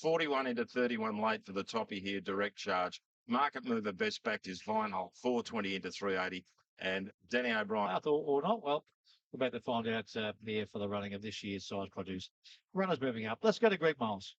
41 into 31 late for the toppy here, direct charge. Market mover best backed is Vinyl, 420 into 380. And Danny O'Brien. Or not. Well, we're about to find out here for the running of this year's size produce. Runners moving up. Let's go to Greg Miles.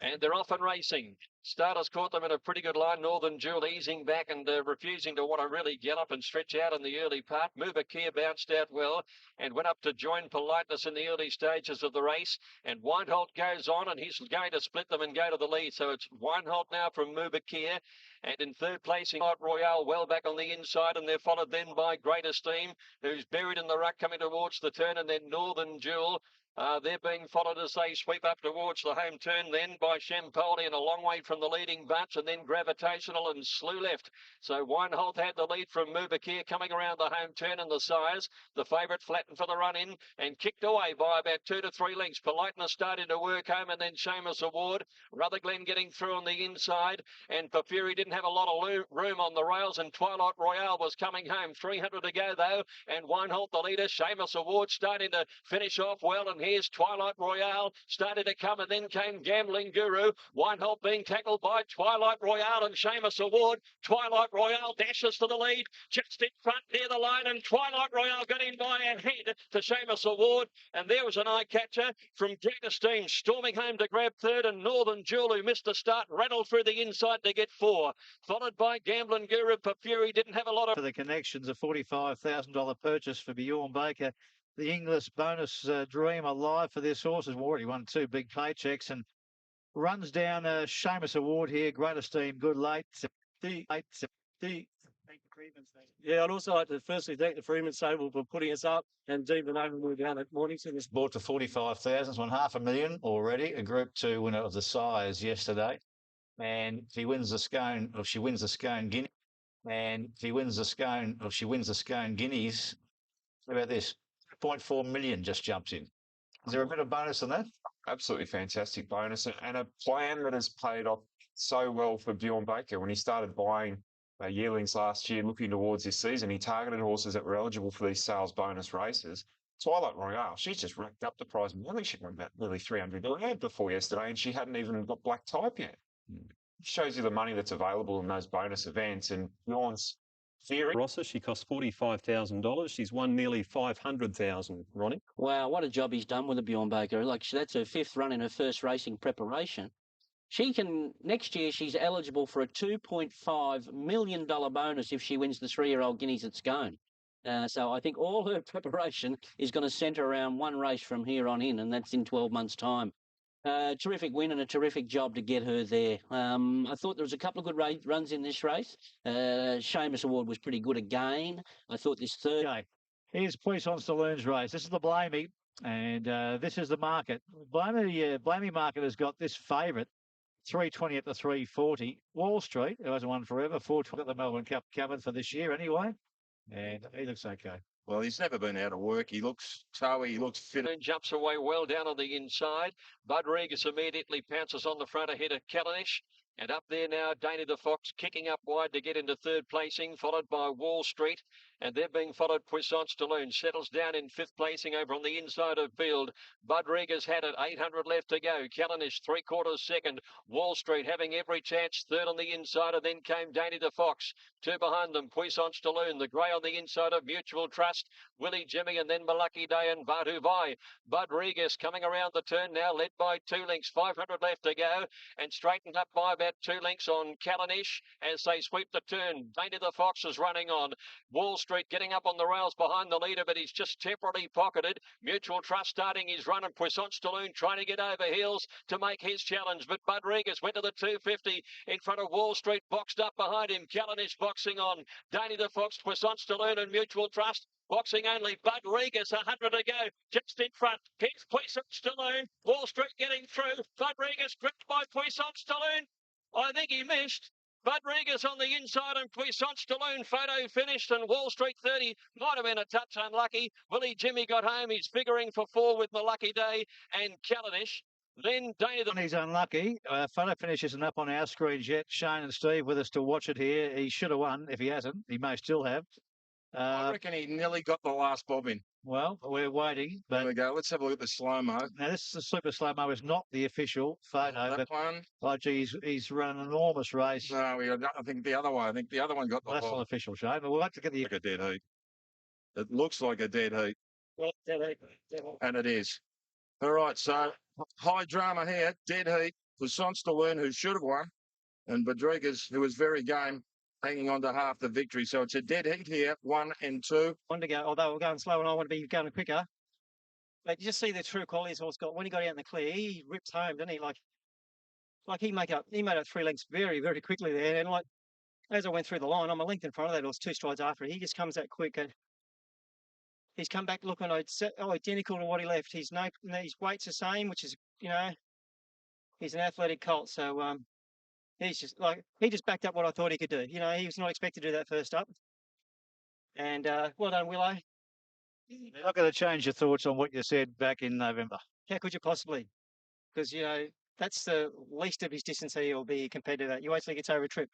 And they're off and racing. Starters caught them in a pretty good line. Northern Jewel easing back and refusing to want to really gallop and stretch out in the early part. Mubakir bounced out well and went up to join Politeness in the early stages of the race. And Weinhold goes on and he's going to split them and go to the lead. So it's Weinhold now from Mubakir. And in third placing, Royale well back on the inside, and they're followed then by Great Esteem, who's buried in the ruck coming towards the turn, and then Northern Jewel. They're being followed as they sweep up towards the home turn then by Champollion and a long way from the leading bunch, and then Gravitational and Slew left. So Weinhold had the lead from Mubakir coming around the home turn in the size. The favourite flattened for the run in and kicked away by about 2 to 3 lengths. Politeness starting to work home, and then Seamus Award. Rutherglen getting through on the inside, and Porphyry didn't have a lot of room on the rails, and Twilight Royale was coming home. 300 to go though, and Weinhold the leader. Seamus Award starting to finish off well, and here's Twilight Royale started to come, and then came Gambling Guru. Weinhold being tackled by Twilight Royale and Seamus Award. Twilight Royale dashes to the lead, just in front near the line, and Twilight Royale got in by a head to Seamus Award, and there was an eye catcher from Great Esteem storming home to grab third, and Northern Jewel, who missed the start, rattled through the inside to get 4, followed by Gambling Guru. Porphyry didn't have a lot of... For the connections, a $45,000 purchase for Bjorn Baker. The English bonus dream alive for this horse has already won 2 big paychecks and runs down Seamus Award here. Great Esteem, good late. Yeah, I'd also like to firstly thank the Freeman Stable for putting us up, and Dean Benovan were down at Mornington. It's bought for 45,000, won $500,000 already. A Group 2 winner of the Sires yesterday. And if he wins the Scone, or she wins the Scone Guineas, and if he wins the Scone, or she wins the Scone Guineas, what about this? 0.4 million just jumps in. Is there a bit of bonus than that? Absolutely fantastic bonus, and a plan that has paid off so well for Bjorn Baker. When he started buying yearlings last year, looking towards this season, he targeted horses that were eligible for these sales bonus races. Twilight Royale, she's just racked up the prize money. She won about nearly $300 before yesterday, and she hadn't even got black type yet. It shows you the money that's available in those bonus events, and Bjorn's theory. Rosser, she cost $45,000. She's won nearly $500,000, Ronnie. Wow, what a job he's done with the Bjorn Baker. Like, that's her 5th run in her first racing preparation. She can, next year, she's eligible for a $2.5 million bonus if she wins the 3-year-old Guineas at Scone. So I think all her preparation is going to centre around one race from here on in, and that's in 12 months' time. Terrific win and a terrific job to get her there. I thought there was a couple of good runs in this race. Seamus Award was pretty good again. I thought this third... Okay. Here's Puissance Saloon's race. This is the Blamey, and this is the market. Blamey market has got this favourite, 320 at the 340. Wall Street, who hasn't won forever, 420 at the Melbourne Cup covered for this year anyway. And he looks okay. Well, he's never been out of work. He looks towy, he looks fit. Jumps away well down on the inside. Bud Regis immediately pounces on the front ahead of Callanish. And up there now, Danny the Fox kicking up wide to get into third placing, followed by Wall Street. And they're being followed. Puissance Staloon settles down in 5th placing over on the inside of field. Bud Regis had it, 800 left to go. Callanish 3/4 second. Wall Street having every chance, third on the inside, and then came Danny the Fox. 2 behind them, Puissance Staloon, the grey on the inside of Mutual Trust, Willie Jimmy, and then Malucky Day and Badu Vai. Bud Regis coming around the turn now, led by 2 lengths, 500 left to go, and straightened up by about 2 lengths on Callanish as they sweep the turn. Danny the Fox is running on. Wall Street getting up on the rails behind the leader, but he's just temporarily pocketed. Mutual Trust starting his run, and Puissance Staloon trying to get over heels to make his challenge. But Bud Regis went to the 250 in front of Wall Street, boxed up behind him. Callanish boxing on. Danny the Fox, Puissance Staloon, and Mutual Trust. Boxing only, Bud Regis, 100 to go, just in front. Here's Puissance Staloon. Wall Street getting through. Bud Regis gripped by Puissance Staloon. I think he missed. Bud Regis on the inside and Puissance Staloon photo finished, and Wall Street 30 might have been a touch unlucky. Willie Jimmy got home. He's figuring for 4 with Malucky Day and Callanish. Then Danny the... He's unlucky. Photo finish isn't up on our screens yet. Shane and Steve with us to watch it here. He should have won if he hasn't. He may still have. I reckon he nearly got the last bob in. Well, we're waiting. But There we go. Let's have a look at the slow-mo. now, this is the super slow-mo. Is not the official photo, That but one. oh, geez, he's run an enormous race. No, I think the other one. I think the other one got the Well, that's bob. not official, Shane, but we'll have to get the... Like a dead heat. It looks like a dead heat, Well, dead heat. and it is. All right, so high drama here. Dead heat for Sonstaloon, who should have won, and Rodriguez, who was very game, hanging on to half the victory. So it's a dead heat here, 1 and 2. Want to go, although we're going slow and I want to be going quicker. But you just see the true quality this horse got. When he got out in the clear, he ripped home, didn't he? Like he made up 3 lengths very, very quickly there. And like as I went through the line, I'm a length in front of that horse, 2 strides after it. He just comes that quick. And he's come back looking identical to what he left. His weight's the same, which is, he's an athletic colt. So he's just he just backed up what I thought he could do. He was not expected to do that first up. And well done, Willow. You're not going to change your thoughts on what you said back in November. How could you possibly? Because, that's the least of his distance he'll be compared to that. You wait till he gets over a trip.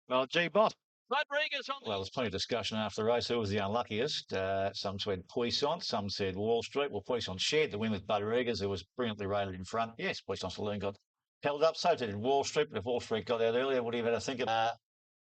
Well, G-Bot. Rodriguez on Well, there's plenty of discussion after the race. Who was the unluckiest? Some said Puissant, some said Wall Street. Well, Puissant shared the win with Rodriguez, who was brilliantly rated in front. Yes, Puissant's saloon got held up. So did Wall Street, but if Wall Street got out earlier, what do you better think of?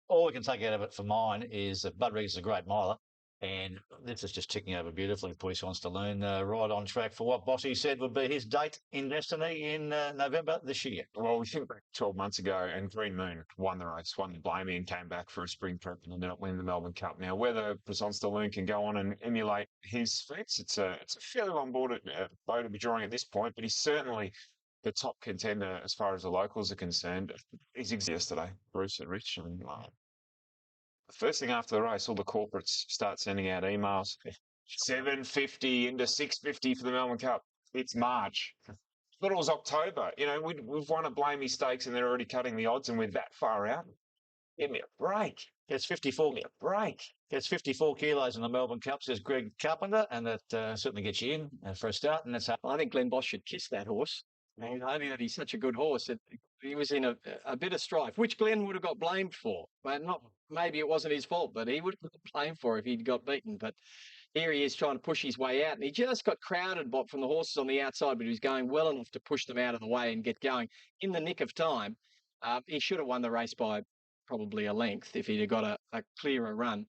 All we can take out of it for mine is that Rodriguez is a great miler. And this is just ticking over beautifully. Puissant Saloon right on track for what Bossy said would be his date in Destiny in November this year. Well, we think back 12 months ago, and Green Moon won the race, won the Blamey, and came back for a spring prep and ended up winning the Melbourne Cup. Now, whether Puissant Saloon can go on and emulate his feats, it's a fairly long boat to be drawing at this point, but he's certainly the top contender as far as the locals are concerned. He's yesterday, Bruce and Rich, and the first thing after the race, all the corporates start sending out emails. 750 into 650 for the Melbourne Cup. It's March. I thought it was October. We've won a Blamey Stakes and they're already cutting the odds and we're that far out. Give me a break. It's 54. Give me a break. It's 54 kilos in the Melbourne Cup, says Greg Carpenter, and that certainly gets you in for a start. And that's how I think Glenn Bosch should kiss that horse. Only that he's such a good horse. He was in a bit of strife, which Glenn would have got blamed for. But maybe it wasn't his fault, but he would have got blamed for if he'd got beaten. But here he is trying to push his way out, and he just got crowded from the horses on the outside, but he was going well enough to push them out of the way and get going in the nick of time. He should have won the race by probably a length if he'd have got a clearer run.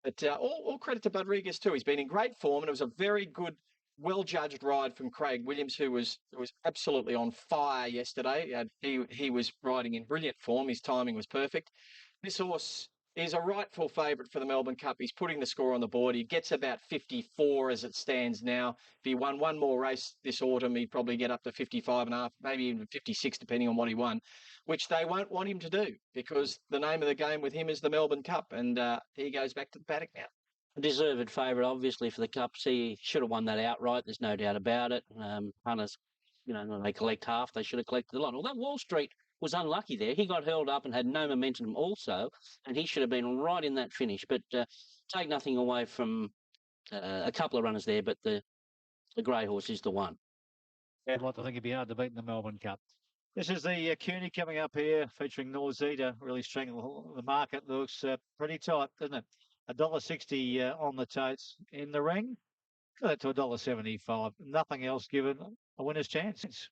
But all credit to Rodriguez too. He's been in great form, and it was a very good, well-judged ride from Craig Williams, who was absolutely on fire yesterday. He was riding in brilliant form. His timing was perfect. This horse is a rightful favourite for the Melbourne Cup. He's putting the score on the board. He gets about 54 as it stands now. If he won one more race this autumn, he'd probably get up to 55.5, maybe even 56, depending on what he won, which they won't want him to do because the name of the game with him is the Melbourne Cup, and he goes back to the paddock now. A deserved favourite, obviously, for the Cup. He should have won that outright. There's no doubt about it. Hunters, they collect half. They should have collected a lot. Although Wall Street was unlucky there. He got held up and had no momentum also, and he should have been right in that finish. But take nothing away from a couple of runners there, but the grey horse is the one. I'd like to think it'd be hard to beat in the Melbourne Cup. This is the CUNY coming up here, featuring Norzita, really strengthening the market. Looks pretty tight, doesn't it? $1.60 on the totes in the ring. Got it to $1.75. Nothing else given a winner's chance.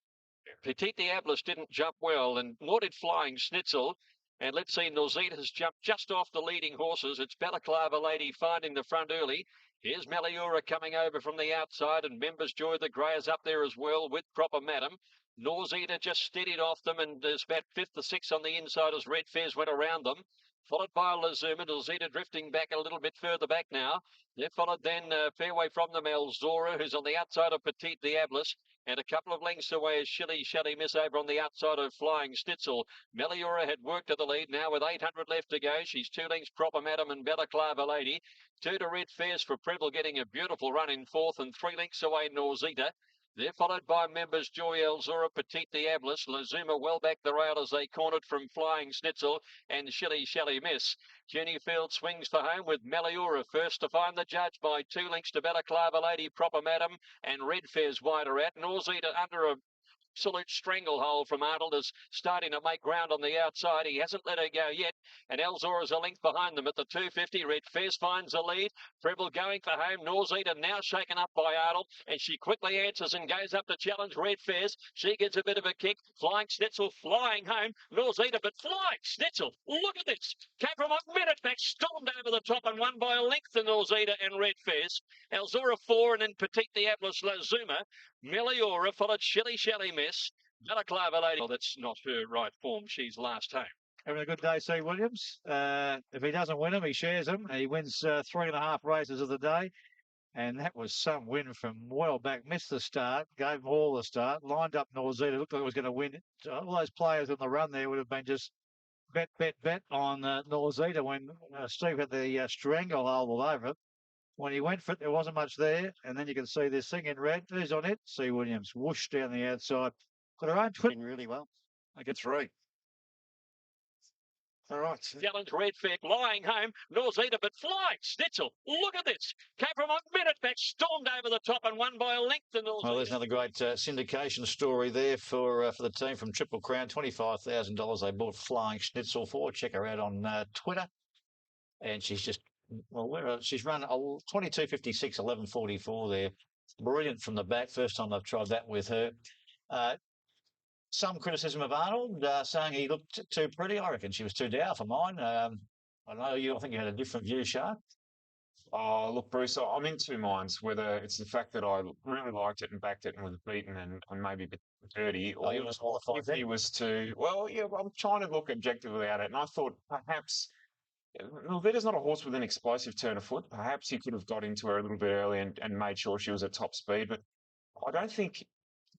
Petit Diablos didn't jump well, and nor did Flying Schnitzel. And let's see, Norzita's jumped just off the leading horses. It's Balaclava Lady finding the front early. Here's Meliura coming over from the outside, and Members Joy the Grey is up there as well with Proper Madam. Norzita just steadied off them, and there's about 5th or 6th on the inside as Red Fairs went around them. Followed by Lazuma. Norzita drifting back a little bit further back now. They're followed then fairway from them, Elzora, who's on the outside of Petit Diablos. And a couple of lengths away is Shilly Shally Miss over on the outside of Flying Schnitzel. Meliura had worked to the lead now with 800 left to go. She's 2 lengths Proper Madam and Balaclava Lady. 2 to Red Fairs for Preble getting a beautiful run in 4th, and 3 lengths away Norzita. They're followed by Members Joy, Elzora, Petit Diablos. Lazuma well back the rail as they cornered from Flying Schnitzel and Shilly Shally Miss. Jenny Field swings for home with Meliura first to find the judge by 2 lengths to Balaclava Lady, Proper Madam, and Red Fairs wider out. Norzita under a absolute stranglehold from Arnold is starting to make ground on the outside. He hasn't let her go yet, and Elzora's a length behind them at the 250. Red Fez finds the lead. Preble going for home. Norzita now shaken up by Arnold, and she quickly answers and goes up to challenge Red Fez. She gets a bit of a kick. Flying Schnitzel flying home. Norzita, but Flying Schnitzel, look at this. Came from a minute back, stormed over the top and won by a length to Norzita and Red Fez. Elzora 4, and then Petite Diablos Lazuma. Meliora followed Shilly Shally Miss. Balaclava Lady. Well, that's not her right form. She's last home. Having a good day, C. Williams. If he doesn't win them, he shares them. He wins 3.5 races of the day. And that was some win from well back. Missed the start, gave them all the start, lined up Norzita. Looked like it was going to win. All those players on the run there would have been just bet on Norzita when Steve had the stranglehold all over it. When he went for it, there wasn't much there. And then you can see this thing in red. Who's on it? C. Williams. Whoosh down the outside. Got her own twin really well. I get 3. All right. Challenge Red Fair lying home. Norzita, but Flying Schnitzel, look at this. Came from a minute back, stormed over the top and won by a length. Well, there's another great syndication story there for the team from Triple Crown. $25,000 they bought Flying Schnitzel for. Check her out on Twitter. And she's just, she's run 22.56, 11.44 there. Brilliant from the back. First time they've tried that with her. Some criticism of Arnold, saying he looked too pretty. I reckon she was too dour for mine. I think you had a different view, Shark. Oh, look, Bruce, I'm in two minds, whether it's the fact that I really liked it and backed it and was beaten and maybe a bit dirty, or if he was too... Well, yeah, I'm trying to look objectively at it, and I thought perhaps... Velveeta's not a horse with an explosive turn of foot. Perhaps he could have got into her a little bit early and made sure she was at top speed, but I don't think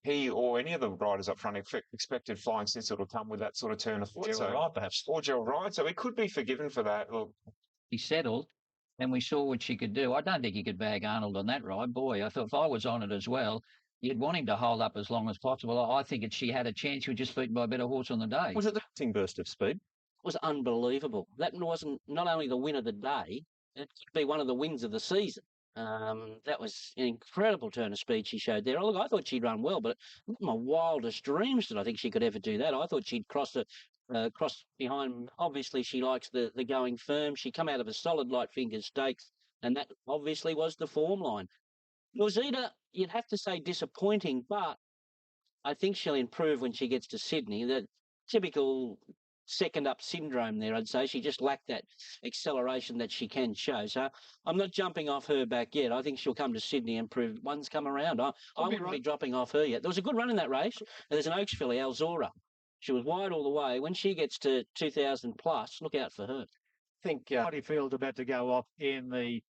he or any of the riders up front expected Flying Schnitzel to come with that sort of turn of foot. Gerald Wright, perhaps. Or Gerald Wright, so he could be forgiven for that. Look, he settled, and we saw what she could do. I don't think you could bag Arnold on that ride. Boy, I thought if I was on it as well, you'd want him to hold up as long as possible. I think she had a chance. She was just beaten by a better horse on the day. Was it the burst of speed? It was unbelievable. That wasn't not only the win of the day, it could be one of the wins of the season. That was an incredible turn of speed she showed there. Look, I thought she'd run well, but not my wildest dreams did I think she could ever do that. I thought she'd cross behind. Obviously, she likes the going firm. She come out of a solid light finger stakes, and that obviously was the form line. Norzita, you'd have to say disappointing, but I think she'll improve when she gets to Sydney. The typical second up syndrome there, I'd say. She just lacked that acceleration that she can show. So I'm not jumping off her back yet. I think she'll come to Sydney and prove one's come around. I wouldn't be dropping off her yet. There was a good run in that race. And there's an Oaks filly, Elzora. She was wide all the way. When she gets to 2,000 plus, look out for her. I think Bodyfield's about to go off in the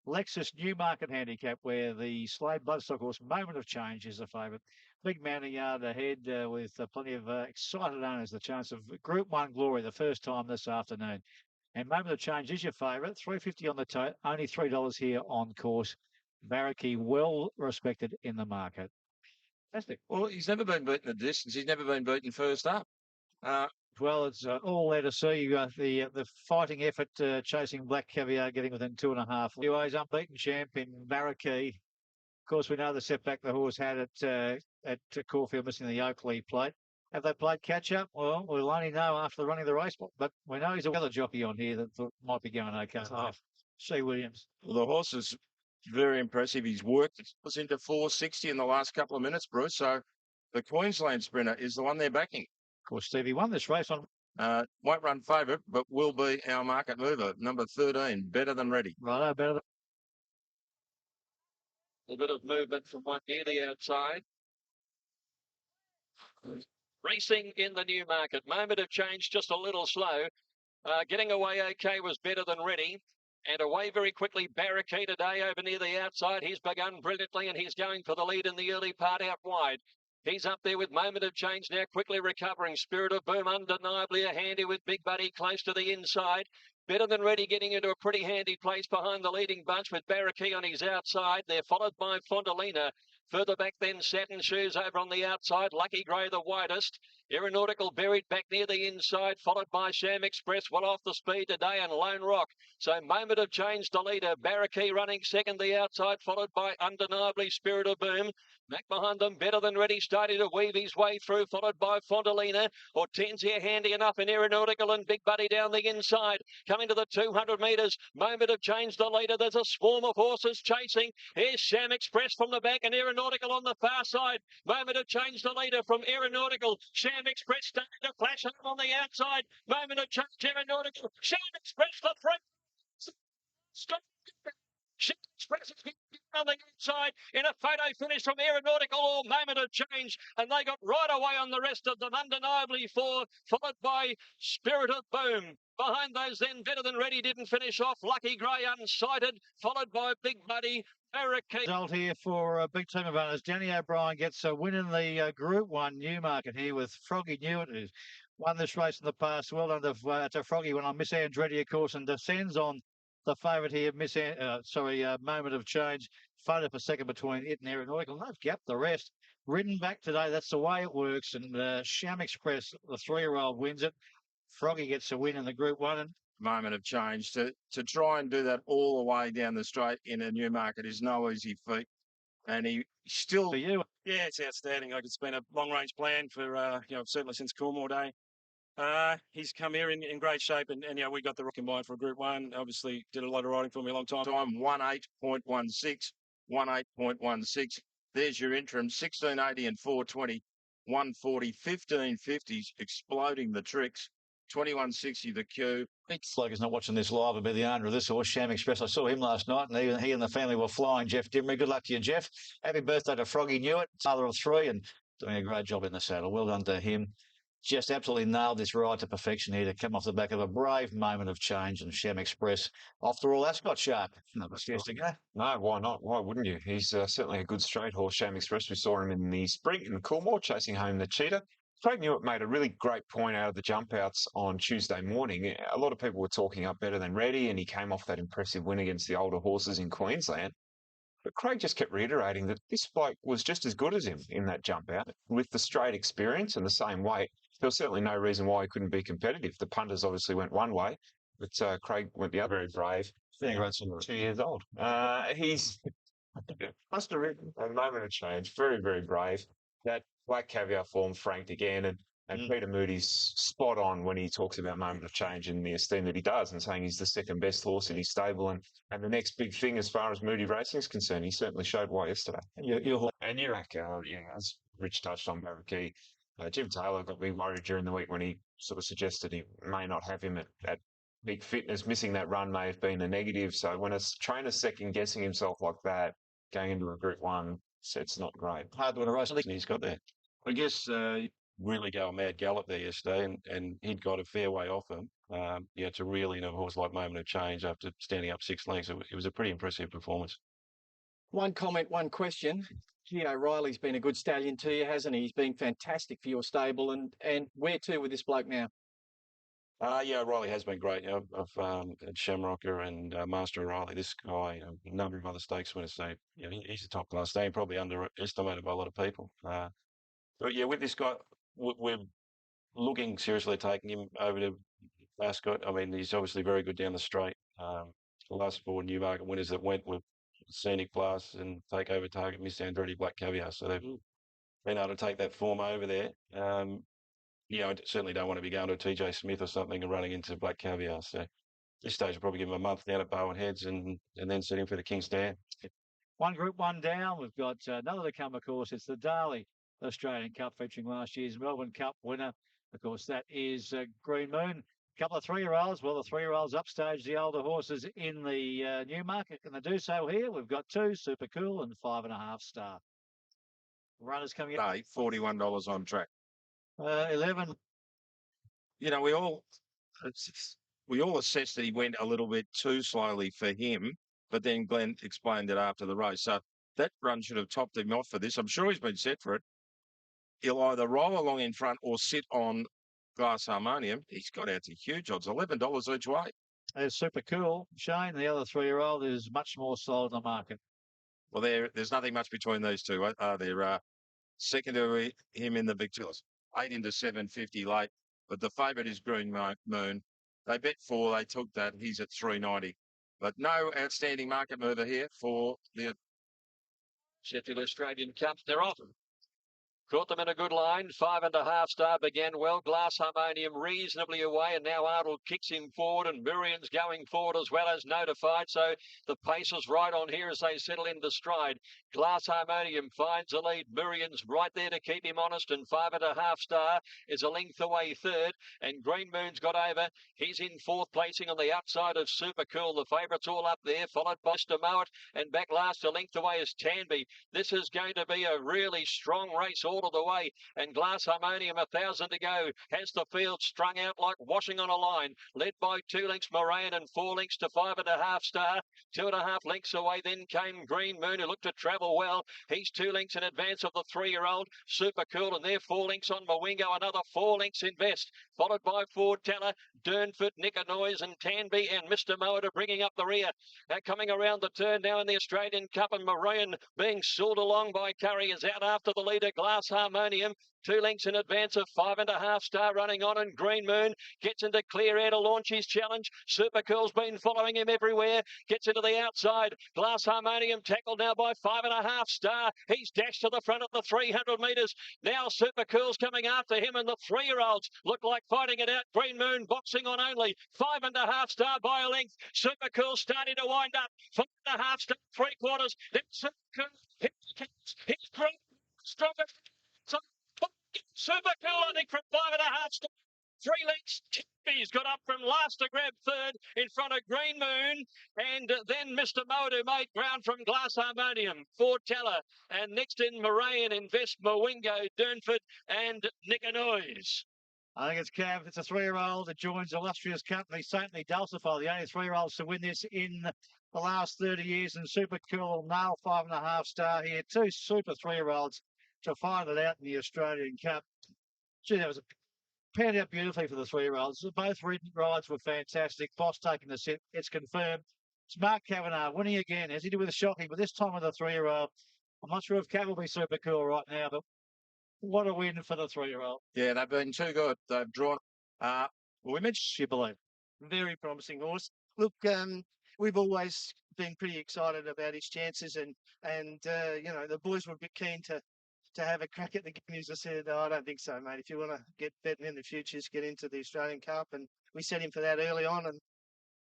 Lexus Newmarket Handicap, where the Slade Bloodstock horse Moment of Change is the favourite. Big mounting yard ahead with plenty of excited owners. The chance of Group 1 glory the first time this afternoon. And Moment of Change is your favourite. $3.50 on the tote. Only $3 here on course. Barracky, well respected in the market. Fantastic. Well, he's never been beaten at distance. He's never been beaten first up. Well, it's all there to see. The fighting effort chasing Black Caviar, getting within 2.5. UA's unbeaten champ in Barracky. Of course, we know the setback the horse had at Caulfield, missing the Oakley plate. Have they played catch-up? Well, we'll only know after the running of the race, but we know he's another jockey on here that might be going okay. C. Williams. Well, the horse is very impressive. He's worked us into 460 in the last couple of minutes, Bruce. So the Queensland sprinter is the one they're backing. Of course, Stevie won this race on... Won't run favourite, but will be our market mover. Number 13, Better Than Ready. Righto, Better Than... A bit of movement from one near the outside. Racing in the Newmarket. Moment of Change, just a little slow. Getting away okay was Better Than Ready. And away very quickly, Barracky today over near the outside. He's begun brilliantly and he's going for the lead in the early part out wide. He's up there with Moment of Change now, quickly recovering. Spirit of Boom undeniably a handy with Big Buddy close to the inside. Better Than Ready getting into a pretty handy place behind the leading bunch with Barracky on his outside. They're followed by Fondalina. Further back then, Satin Shoes over on the outside. Lucky Grey the widest. Aeronautical buried back near the inside, followed by Sham Express, well off the speed today, and Lone Rock. So Moment of Change to leader. Barrackey running second the outside, followed by undeniably Spirit of Boom. Back behind them, Better Than Ready, starting to weave his way through, followed by Fontalina. Hortensia handy enough in Aeronautical, and Big Buddy down the inside. Coming to the 200 metres, Moment of Change the leader. There's a swarm of horses chasing. Here's Sham Express from the back, and Aeronautical on the far side. Moment of Change the leader from Aeronautical. Sham Express starting to flash home on the outside. Moment of Change, Aeronautical. Sham Express the three. Stop. Sham Express is on the inside in a photo finish from Aeronautical or Moment of Change, and they got right away on the rest of them, undeniably four, followed by Spirit of Boom. Behind those then, Better Than Ready didn't finish off. Lucky Grey unsighted, followed by Big Buddy. Result here for a big team of owners. Danny O'Brien gets a win in the Group 1 Newmarket here with Froggy Newitt, who's won this race in the past. Well done to Froggy when on Miss Andretti, of course, and descends on the favourite here, Moment of Change. Photo for second between it and Aeronautical. They've gapped the rest. Ridden back today, that's the way it works. And Sham Express, the 3-year-old, wins it. Froggy gets a win in the Group 1. And Moment of Change. To try and do that all the way down the straight in a Newmarket is no easy feat. And he still... for you, Yeah, it's outstanding. Like, it's been a long-range plan for, certainly since Coolmore Day. He's come here in great shape, and we got the rock combined for Group 1. Obviously, did a lot of riding for me a long time. 18.16, 18.16. There's your interim, 1680 and 420, 140, 1550s, exploding the tricks, 2160 the queue. Bloke is not watching this live. I'll be the owner of this horse, Sham Express. I saw him last night, and he and the family were flying. Jeff Dimmery, good luck to you, Jeff. Happy birthday to Froggy Newitt, father of 3, and doing a great job in the saddle. Well done to him. Just absolutely nailed this ride to perfection here to come off the back of a brave Moment of Change, and Sham Express. After all, that's got sharp. Another years to go. No, why not? Why wouldn't you? He's certainly a good straight horse, Sham Express. We saw him in the sprint in Coolmore chasing home the Cheetah. Craig Newitt made a really great point out of the jump outs on Tuesday morning. A lot of people were talking up Better Than Ready, and he came off that impressive win against the older horses in Queensland. But Craig just kept reiterating that this bloke was just as good as him in that jump out. With the straight experience and the same weight, there was certainly no reason why he couldn't be competitive. The punters obviously went one way, but Craig went the other. Very brave. Being around some 2 years old. He's must have written a Moment of Change. Very, very brave. That Black Caviar form franked again, and Peter Moody's spot on when he talks about Moment of Change and the esteem that he does, and saying he's the second best horse in his stable, and the next big thing as far as Moody Racing is concerned. He certainly showed why yesterday. And Urak, as Rich touched on Barrackey, Jim Taylor got me worried during the week when he sort of suggested he may not have him at peak fitness. Missing that run may have been a negative. So when a trainer's second guessing himself like that, going into a Group 1, it's not great. Hard to win a race. He's got there. I guess really go a mad gallop there yesterday, and he'd got a fair way off him. To really have a horse like Moment of Change after standing up 6 lengths, it was a pretty impressive performance. One comment, one question. Gee, O'Reilly's been a good stallion to you, hasn't he? He's been fantastic for your stable, and where to with this bloke now? O'Reilly has been great. I've Shamrocker and Master O'Reilly. This guy, a number of other stakes winners. So he's a top class stallion, probably underestimated by a lot of people. But with this guy, we're looking seriously at taking him over to Ascot. I mean, he's obviously very good down the straight. The last 4 Newmarket winners that went were Scenic Blast and Takeover Target, Miss Andretti, Black Caviar. So they've been able to take that form over there. I certainly don't want to be going to a TJ Smith or something and running into Black Caviar. So at this stage, I'll probably give him a month down at Bowen Heads and then set him for the King's Stand. one Group 1 down. We've got another to come, of course. It's the Darley Australian Cup featuring last year's Melbourne Cup winner. Of course, that is Green Moon. A couple of 3-year-olds. Well, the 3-year-olds upstage the older horses in the Newmarket. Can they do so here? We've got 2, Super Cool and 5.5 Star. Runners coming up. $41 on track. 11. We all assessed that he went a little bit too slowly for him, but then Glenn explained it after the race. So that run should have topped him off for this. I'm sure he's been set for it. He'll either roll along in front or sit on Glass Harmonium. He's got out to huge odds, $11 each way. There's Super Cool. Shane, the other 3-year-old, is much more sold in the market. Well, there's nothing much between these two, are there? Second to him in the Victorias, 8 into 750 late, but the favourite is Green Moon. They bet 4, they took that. He's at 390, but no outstanding market mover here for the Sheffield Australian Cup. They're off. Caught them in a good line. 5.5 star began well. Glass Harmonium reasonably away, and now Arnold kicks him forward, and Miriam's going forward as well as Notified. So the pace is right on here as they settle into stride. Glass Harmonium finds the lead. Miriam's right there to keep him honest, and 5.5 star is a length away third, and Green Moon's got over. He's in fourth placing on the outside of Super Cool. The favourites all up there, followed by Stamowit, and back last a length away is Tanby. This is going to be a really strong race all of the way, and Glass Harmonium, 1,000 to go, has the field strung out like washing on a line, led by 2 lengths Moraine and 4 lengths to 5.5 star. 2.5 lengths away then came Green Moon, who looked to travel well. He's 2 lengths in advance of the 3-year-old Super Cool, and they're 4 lengths on Mwingo, another 4 lengths Invest, followed by Ford Teller, Durnford, Nicker-Noise and Tanby, and Mr. Motor bringing up the rear. Now coming around the turn now in the Australian Cup, and Moraine being sooled along by Curry is out after the leader, Glass Harmonium. 2 lengths in advance of 5.5 star running on, and Green Moon gets into clear air to launch his challenge. Super Cool's been following him everywhere, gets into the outside. Glass Harmonium tackled now by 5.5 star. He's dashed to the front at the 300 metres. Now Super Cool's coming after him, and the 3-year-olds look like fighting it out. Green Moon boxing on only 5.5 star by a length. Super Cool starting to wind up. 5.5 star, 3/4. Then Super Cool hits Green stronger. Super Cool, I think, from 5.5 star. 3 lengths. He's got up from last to grab third in front of Green Moon, and then Mr. Modu made ground from Glass Harmonium, Ford Teller, and next in Moraine, Invest, Mwingo, Durnford and Nicker-Noise. I think it's Cav. It's a 3-year-old that joins illustrious company, Saintly Dulcify, the only 3-year-olds to win this in the last 30 years, and Super Cool nail 5.5 star here. 2 super 3-year-olds to find it out in the Australian Cup. Gee, that was panned out beautifully for the 3-year-olds. Both rides were fantastic. Boss taking the sit. It's confirmed. It's Mark Kavanagh winning again, as he did with the Shocking, but this time with the 3-year-old. I'm not sure if Cav will be Super Cool right now, but what a win for the 3-year-old. Yeah, they've been too good. They've drawn. Well, we mentioned You believe. Very promising horse. Look, we've always been pretty excited about his chances, and you know, the boys were a bit keen to have a crack at the Guineas. I said, I don't think so, mate. If you want to get betting in the futures, get into the Australian Cup, and we set him for that early on, and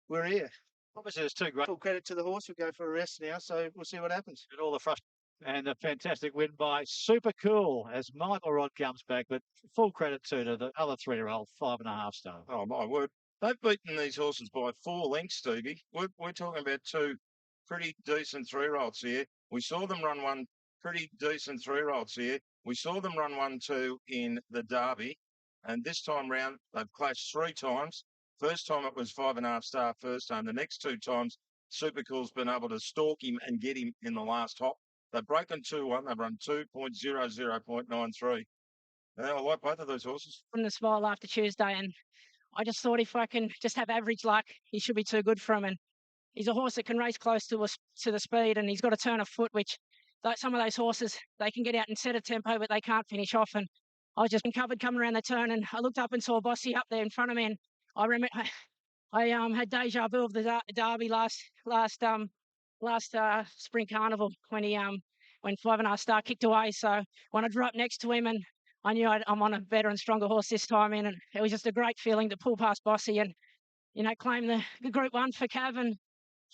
we're here. Obviously, it's 2 great. Full credit to the horse. We'll go for a rest now, so we'll see what happens. And all the frustration. And a fantastic win by Super Cool as Michael Rod comes back, but full credit to the other 3-year-old, 5.5 star. Oh, my word. They've beaten these horses by 4 lengths, Stevie. We're talking about 2 pretty decent 3-year-olds here. We saw them run 1 pretty decent 3-year-olds here. We saw them run 1-2 in the Derby, and this time round they've clashed 3 times. First time it was 5.5 star first time. The next 2 times, Super Cool's been able to stalk him and get him in the last hop. They've broken 2-1. They've run 2.00.93. I like both of those horses. On the smile after Tuesday, and I just thought if I can just have average luck, he should be too good for him. And he's a horse that can race close to the speed, and he's got a turn of foot, which some of those horses, they can get out and set a tempo, but they can't finish off. And I was just covered coming around the turn, and I looked up and saw Bossy up there in front of me, and I remember I had deja vu of the Derby last Spring Carnival when 5.5 star kicked away. So when I dropped next to him, and I knew I'm on a better and stronger horse this time in, and it was just a great feeling to pull past Bossy and, you know, claim the Group 1 for Cav and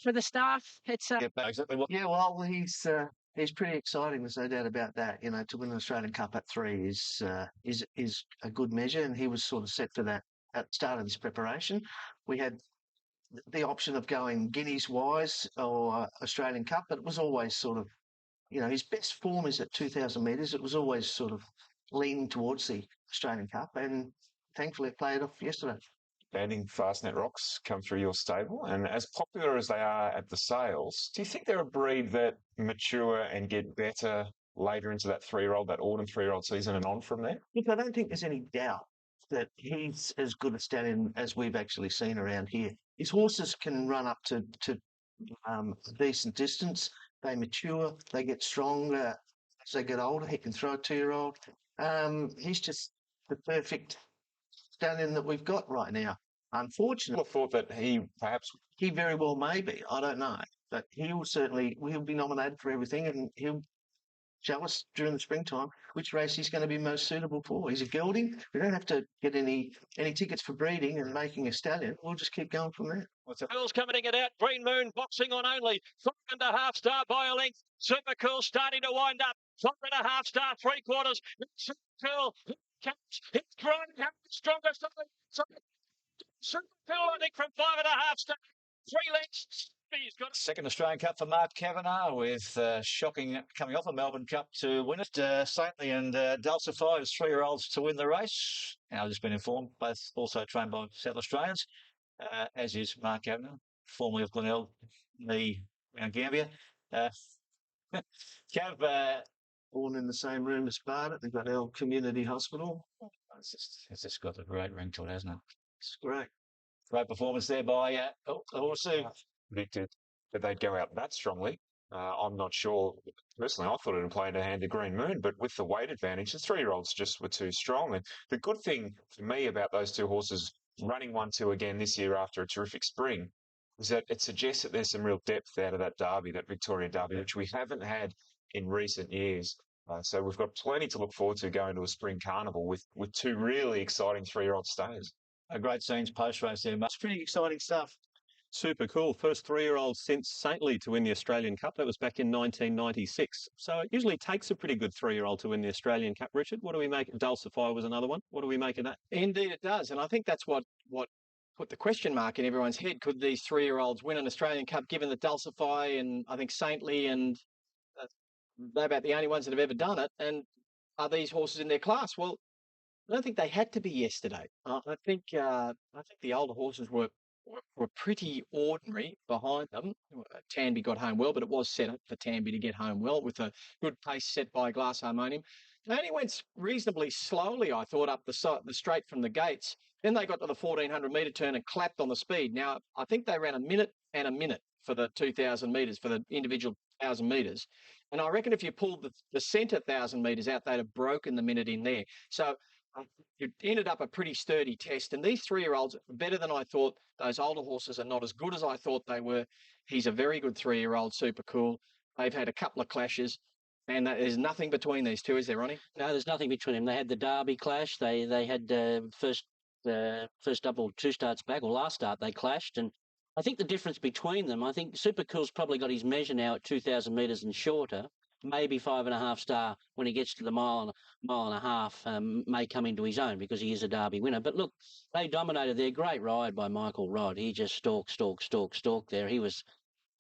for the staff. It's exactly what. Yeah, well, he's pretty exciting. There's no doubt about that. You know, to win an Australian Cup at 3 is a good measure, and he was sort of set for that at the start of this preparation. We had the option of going Guineas wise or Australian Cup, but it was always sort of, you know, his best form is at 2,000 metres. It was always sort of leaning towards the Australian Cup, and thankfully it played off yesterday. Banning Fastnet Rocks come through your stable, and as popular as they are at the sales, do you think they're a breed that mature and get better later into that 3-year-old, that autumn 3-year-old season and on from there? Look, I don't think there's any doubt that he's as good a stallion as we've actually seen around here. His horses can run up to a decent distance. they mature, they get stronger as they get older. He can throw a 2-year-old. He's just the perfect stallion that we've got right now. Unfortunately, I thought that he very well may be. I don't know, but he'll be nominated for everything, and he'll show us during the springtime which race he's going to be most suitable for. He's a gelding. We don't have to get any tickets for breeding and making a stallion. We'll just keep going from there. Cool's coming it out. Green Moon boxing on only 5.5 star by a length. Super Cool starting to wind up. 5.5 star, 3/4. Super Cool. It's growing. Strongest. Super Cool, I think, from 5.5 star. 3 lengths. He's got Second Australian Cup for Mark Kavanagh with shocking coming off a Melbourne Cup to win it. Saintly and Dulcify as 3-year-olds to win the race. And I've just been informed, both also trained by South Australians, as is Mark Kavanagh, formerly of Glenelg, Mount Gambier. Cav, born in the same room as Barnet. They've got our community hospital. It's just got a great ring to it, hasn't it? It's great. Great performance there by Horsu. predicted that they'd go out that strongly. I'm not sure. Personally, I thought it would play into hand of Green Moon, but with the weight advantage, the 3-year-olds just were too strong. And the good thing for me about those two horses running 1-2 again this year after a terrific spring is that it suggests that there's some real depth out of that Derby, that Victoria Derby, which we haven't had in recent years. So we've got plenty to look forward to going to a spring carnival with two really exciting 3-year-old stayers. A great scenes post-race there. It's pretty exciting stuff. Super cool. First 3-year-old since Saintly to win the Australian Cup. That was back in 1996. So it usually takes a pretty good 3-year-old to win the Australian Cup. Richard, what do we make? Dulcify was another one. What do we make of that? Indeed it does. And I think that's what put the question mark in everyone's head. Could these 3-year-olds win an Australian Cup, given that Dulcify and I think Saintly and they're about the only ones that have ever done it? And are these horses in their class? Well, I don't think they had to be yesterday. I think the older horses were pretty ordinary behind them. Tanby got home well, but it was set up for Tanby to get home well with a good pace set by Glass Harmonium. They only went reasonably slowly, I thought, up the straight from the gates. Then they got to the 1,400 metre turn and clapped on the speed. Now, I think they ran a minute for the 2,000 metres, for the individual 1,000 metres. And I reckon if you pulled the centre 1,000 metres out, they'd have broken the minute in there. So it ended up a pretty sturdy test. And these 3-year-olds are better than I thought. Those older horses are not as good as I thought they were. He's a very good 3-year-old, Super Cool. They've had a couple of clashes. And there's nothing between these two, is there, Ronnie? No, there's nothing between them. They had the Derby clash. They had first double 2 starts back, or last start they clashed. And I think the difference between them, I think Super Cool's probably got his measure now at 2,000 metres and shorter. Maybe 5.5 star when he gets to the mile and a half may come into his own because he is a Derby winner. But look, they dominated their great ride by Michael Rodd. He just stalked there.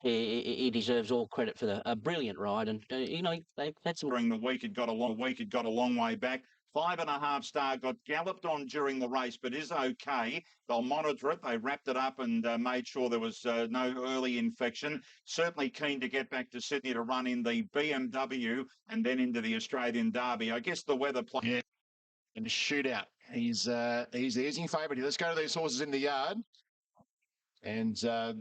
He deserves all credit for a brilliant ride, and they've had some. During the week, it got a long way back. 5.5 star got galloped on during the race, but is okay. They'll monitor it. They wrapped it up and made sure there was no early infection. Certainly keen to get back to Sydney to run in the BMW and then into the Australian Derby. I guess the weather play. Yeah, in the shootout. He's the easy favourite. Let's go to these horses in the yard. And to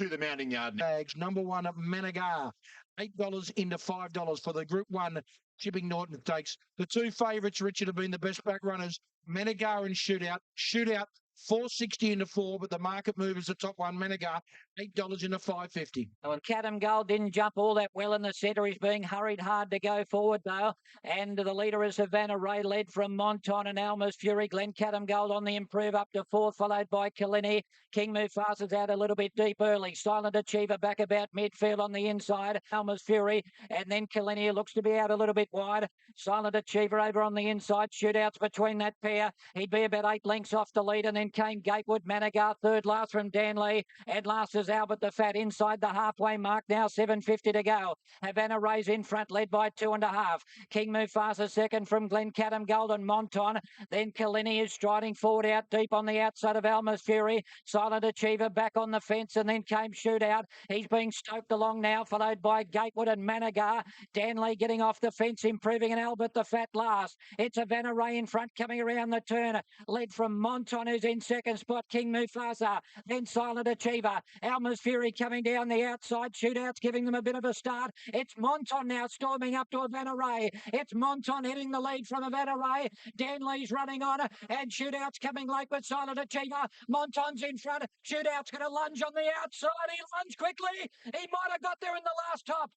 the mounting yard. Bags, number 1 at Managar. $8 into $5 for the Group 1 Chipping Norton Stakes. The 2 favourites, Richard, have been the best back runners. Managar and Shootout. Shootout, $4.60 into 4, but the market movers, the top one, Managar, $8 into $5.50. And Cadam Gold didn't jump all that well in the centre. He's being hurried hard to go forward, though. And the leader is Havana Ray, led from Monton and Alma's Fury. Glen Cadam Gold on the improve up to 4th, followed by Kalini. King Mufasa's out a little bit deep early. Silent Achiever back about midfield on the inside. Alma's Fury. And then Kalini looks to be out a little bit wide. Silent Achiever over on the inside. Shootouts between that pair. He'd be about 8 lengths off the lead. And then came Gatewood. Managar third last from Danley. And last is Albert the Fat inside the halfway mark now. 7.50 to go. Havana Ray's in front, led by 2.5. King Mufasa second from Glen Cadam Gold and Monton. Then Kalini is striding forward out deep on the outside of Alma's Fury. Silent Achiever back on the fence, and then came Shootout. He's being stoked along now, followed by Gatewood and Managar. Danley getting off the fence, improving, and Albert the Fat last. It's Havana Ray in front, coming around the turn, led from Monton, who's in in second spot, King Mufasa. Then Silent Achiever. Alma's Fury coming down the outside. Shootout's giving them a bit of a start. It's Monton now storming up to Havana Ray. It's Monton hitting the lead from Havana Ray. Danley's running on, and Shootout's coming late with Silent Achiever. Monton's in front. Shootout's going to lunge on the outside. He lunged quickly. He might have got there in the last top.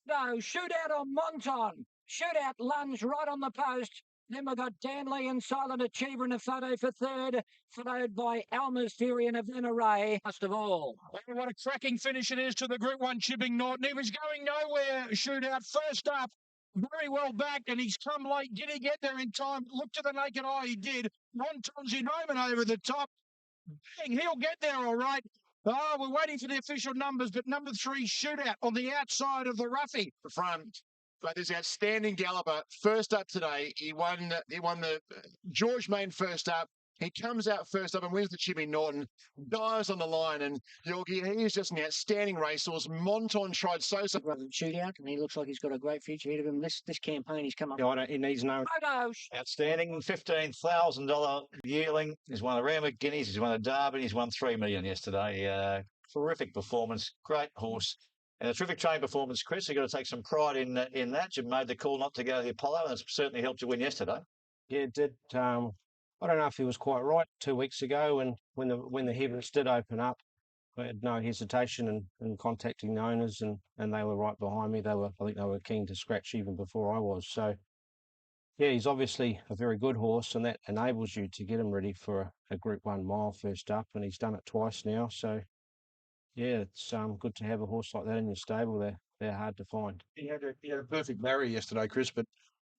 No, Shootout on Monton. Shootout lunge right on the post. Then we've got Danley and Silent Achiever in a photo for third, followed by Alma's Fury and Havana Ray, last of all. Oh, what a cracking finish it is to the Group 1 Chipping Norton. He was going nowhere, Shootout. First up, very well back, and he's come late. Did he get there in time? Look to the naked eye, he did. Monton's in home and over the top. Bang, he'll get there all right. Oh, we're waiting for the official numbers, but number 3, Shootout on the outside of the roughie. The front. But this outstanding galloper, first up today. He won the George Main first up. He comes out first up and wins the Chipping Norton, dives on the line, and Yorkie, he is just an outstanding racehorse. Monton tried so. Shootout, and he looks like he's got a great future ahead of him. This campaign he's come up. He needs no. Outstanding $15,000 yearling. He's won the Rosehill Guineas. He's won the Derby. He's won $3 million yesterday. Terrific performance. Great horse. And a terrific training performance, Chris. You've got to take some pride in that. You made the call not to go to the Apollo, and it's certainly helped you win yesterday. Yeah, it did. I don't know if he was quite right 2 weeks ago, and when the heavens did open up, I had no hesitation in contacting the owners, and they were right behind me. I think they were keen to scratch even before I was. So, yeah, he's obviously a very good horse, and that enables you to get him ready for a Group 1 mile first up, and he's done it twice now. So, yeah, it's good to have a horse like that in your stable. They're hard to find. He had a perfect barrier yesterday, Chris, but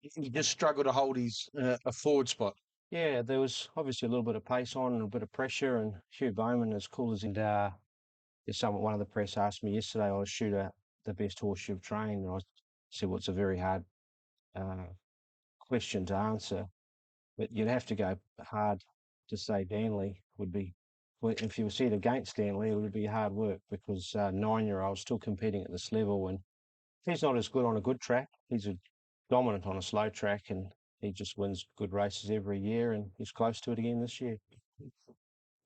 he just struggled to hold his a forward spot. Yeah, there was obviously a little bit of pace on and a bit of pressure, and Hugh Bowman, as cool as he one of the press asked me yesterday, I was Shootout the best horse you've trained, and I said, well, it's a very hard question to answer, but you'd have to go hard to say Danley would be. If you see it against Danley, it would be hard work because 9-year-old's still competing at this level, and he's not as good on a good track. He's dominant on a slow track, and he just wins good races every year, and he's close to it again this year.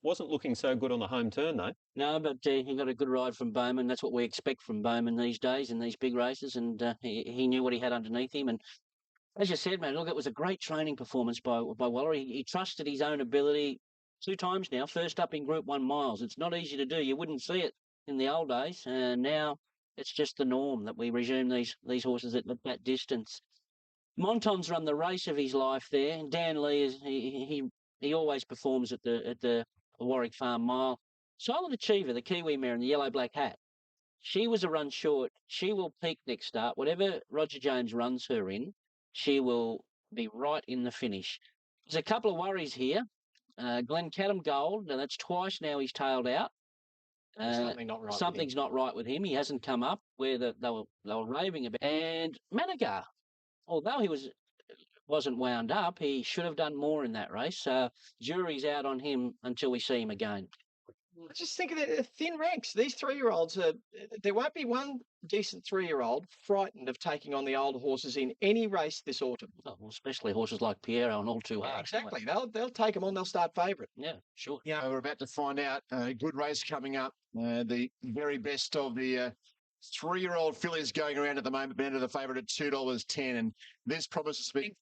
Wasn't looking so good on the home turn, though. No, but he got a good ride from Bowman. That's what we expect from Bowman these days in these big races, and he knew what he had underneath him. And as you said, man, look, it was a great training performance by Waller. He trusted his own ability 2 times now, first up in Group 1 miles. It's not easy to do. You wouldn't see it in the old days, and now it's just the norm that we resume these horses at that distance. Monton's run the race of his life there. Dan Lee is he always performs at the Warwick Farm Mile. Silent Achiever, the Kiwi mare in the yellow black hat, she was a run short. She will peak next start. Whatever Roger Jones runs her in, she will be right in the finish. There's a couple of worries here. Glencaddam Gold, now that's twice now he's tailed out. Something's not right with him. He hasn't come up where they were raving about. And Managar, although he wasn't wound up, he should have done more in that race. Jury's out on him until we see him again. I just think of the thin ranks. These 3-year-olds there won't be one decent 3-year-old frightened of taking on the older horses in any race this autumn. Oh, well, especially horses like Piero and All Too Hard. Exactly. They'll take them on. They'll start favourite. Yeah, sure. Yeah, we're about to find out. A good race coming up. The very best of the 3-year-old fillies going around at the moment. Been to the favourite at $2.10, and this promises to be.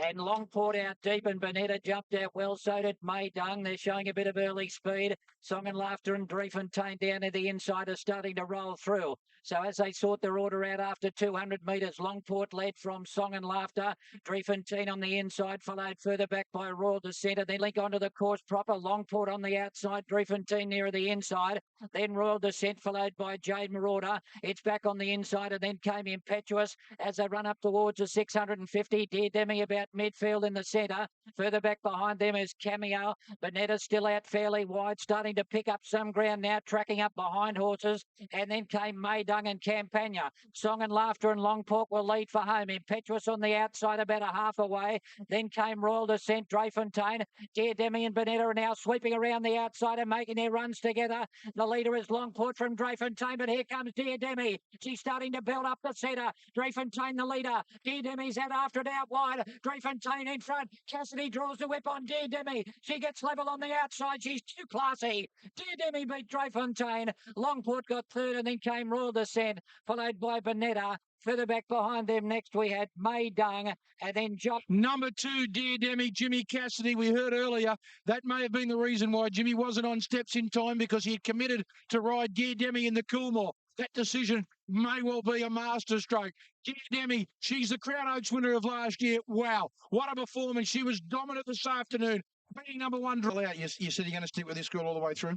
And Longport out deep, and Bonetta jumped out well. So did May Dung. They're showing a bit of early speed. Song and Laughter and Driefontein down to the inside are starting to roll through. So as they sort their order out after 200 metres, Longport led from Song and Laughter. Driefontein on the inside, followed further back by Royal Descent. Then link onto the course proper. Longport on the outside, Driefontein nearer the inside. Then Royal Descent, followed by Jade Marauder. It's back on the inside, and then came Impetuous as they run up towards the 650. Dear Demi about midfield in the centre. Further back behind them is Cameo. Bonetta's still out fairly wide, starting to pick up some ground now, tracking up behind horses. And then came Maydung and Campagna. Song and Laughter and Longport will lead for home. Impetuous on the outside, about a half away. Then came Royal Descent, Driefontein. Dear Demi and Bonetta are now sweeping around the outside and making their runs together. The leader is Longport from Driefontein, but here comes Dear Demi. She's starting to build up the centre. Driefontein the leader. Dear Demi's out after it out wide. Dreyfontein in front. Cassidy draws the whip on Dear Demi. She gets level on the outside. She's too classy. Dear Demi beat Dreyfontein. Longport got third and then came Royal Descent, followed by Bonetta. Further back behind them next we had May Dung and then Jock. Number 2, Dear Demi, Jimmy Cassidy. We heard earlier that may have been the reason why Jimmy wasn't on steps in time, because he had committed to ride Dear Demi in the Coolmore. That decision may well be a masterstroke. Dear Demi, she's the Crown Oaks winner of last year. Wow, what a performance. She was dominant this afternoon. Being number 1. You said you're going to stick with this girl all the way through?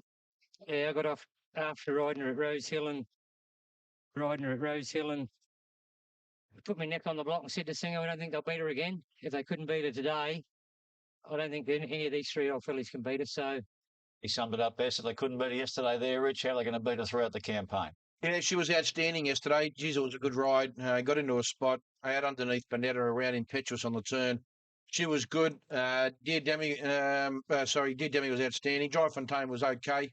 Yeah, I got off after riding her at Rosehill and put my neck on the block and said to Singer, I don't think they'll beat her again. If they couldn't beat her today, I don't think any of these 3-year-old fillies can beat her. So He summed it up best. If they couldn't beat her yesterday there, Rich, how are they going to beat her throughout the campaign? Yeah, she was outstanding yesterday. Geez, it was a good ride. Got into a spot out underneath Bonetta around Impetuous on the turn. She was good. Dear Demi was outstanding. Dreyfontein was okay.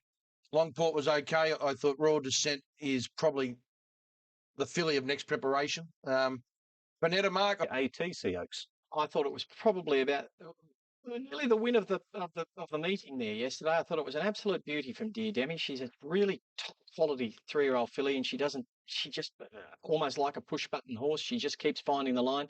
Longport was okay. I thought Royal Descent is probably the filly of next preparation. Bonetta Mark. ATC Oaks. I thought it was probably about nearly the win of the meeting there yesterday. I thought it was an absolute beauty from Dear Demi. She's a really top quality 3-year-old filly, and she just almost like a push button horse. She just keeps finding the line.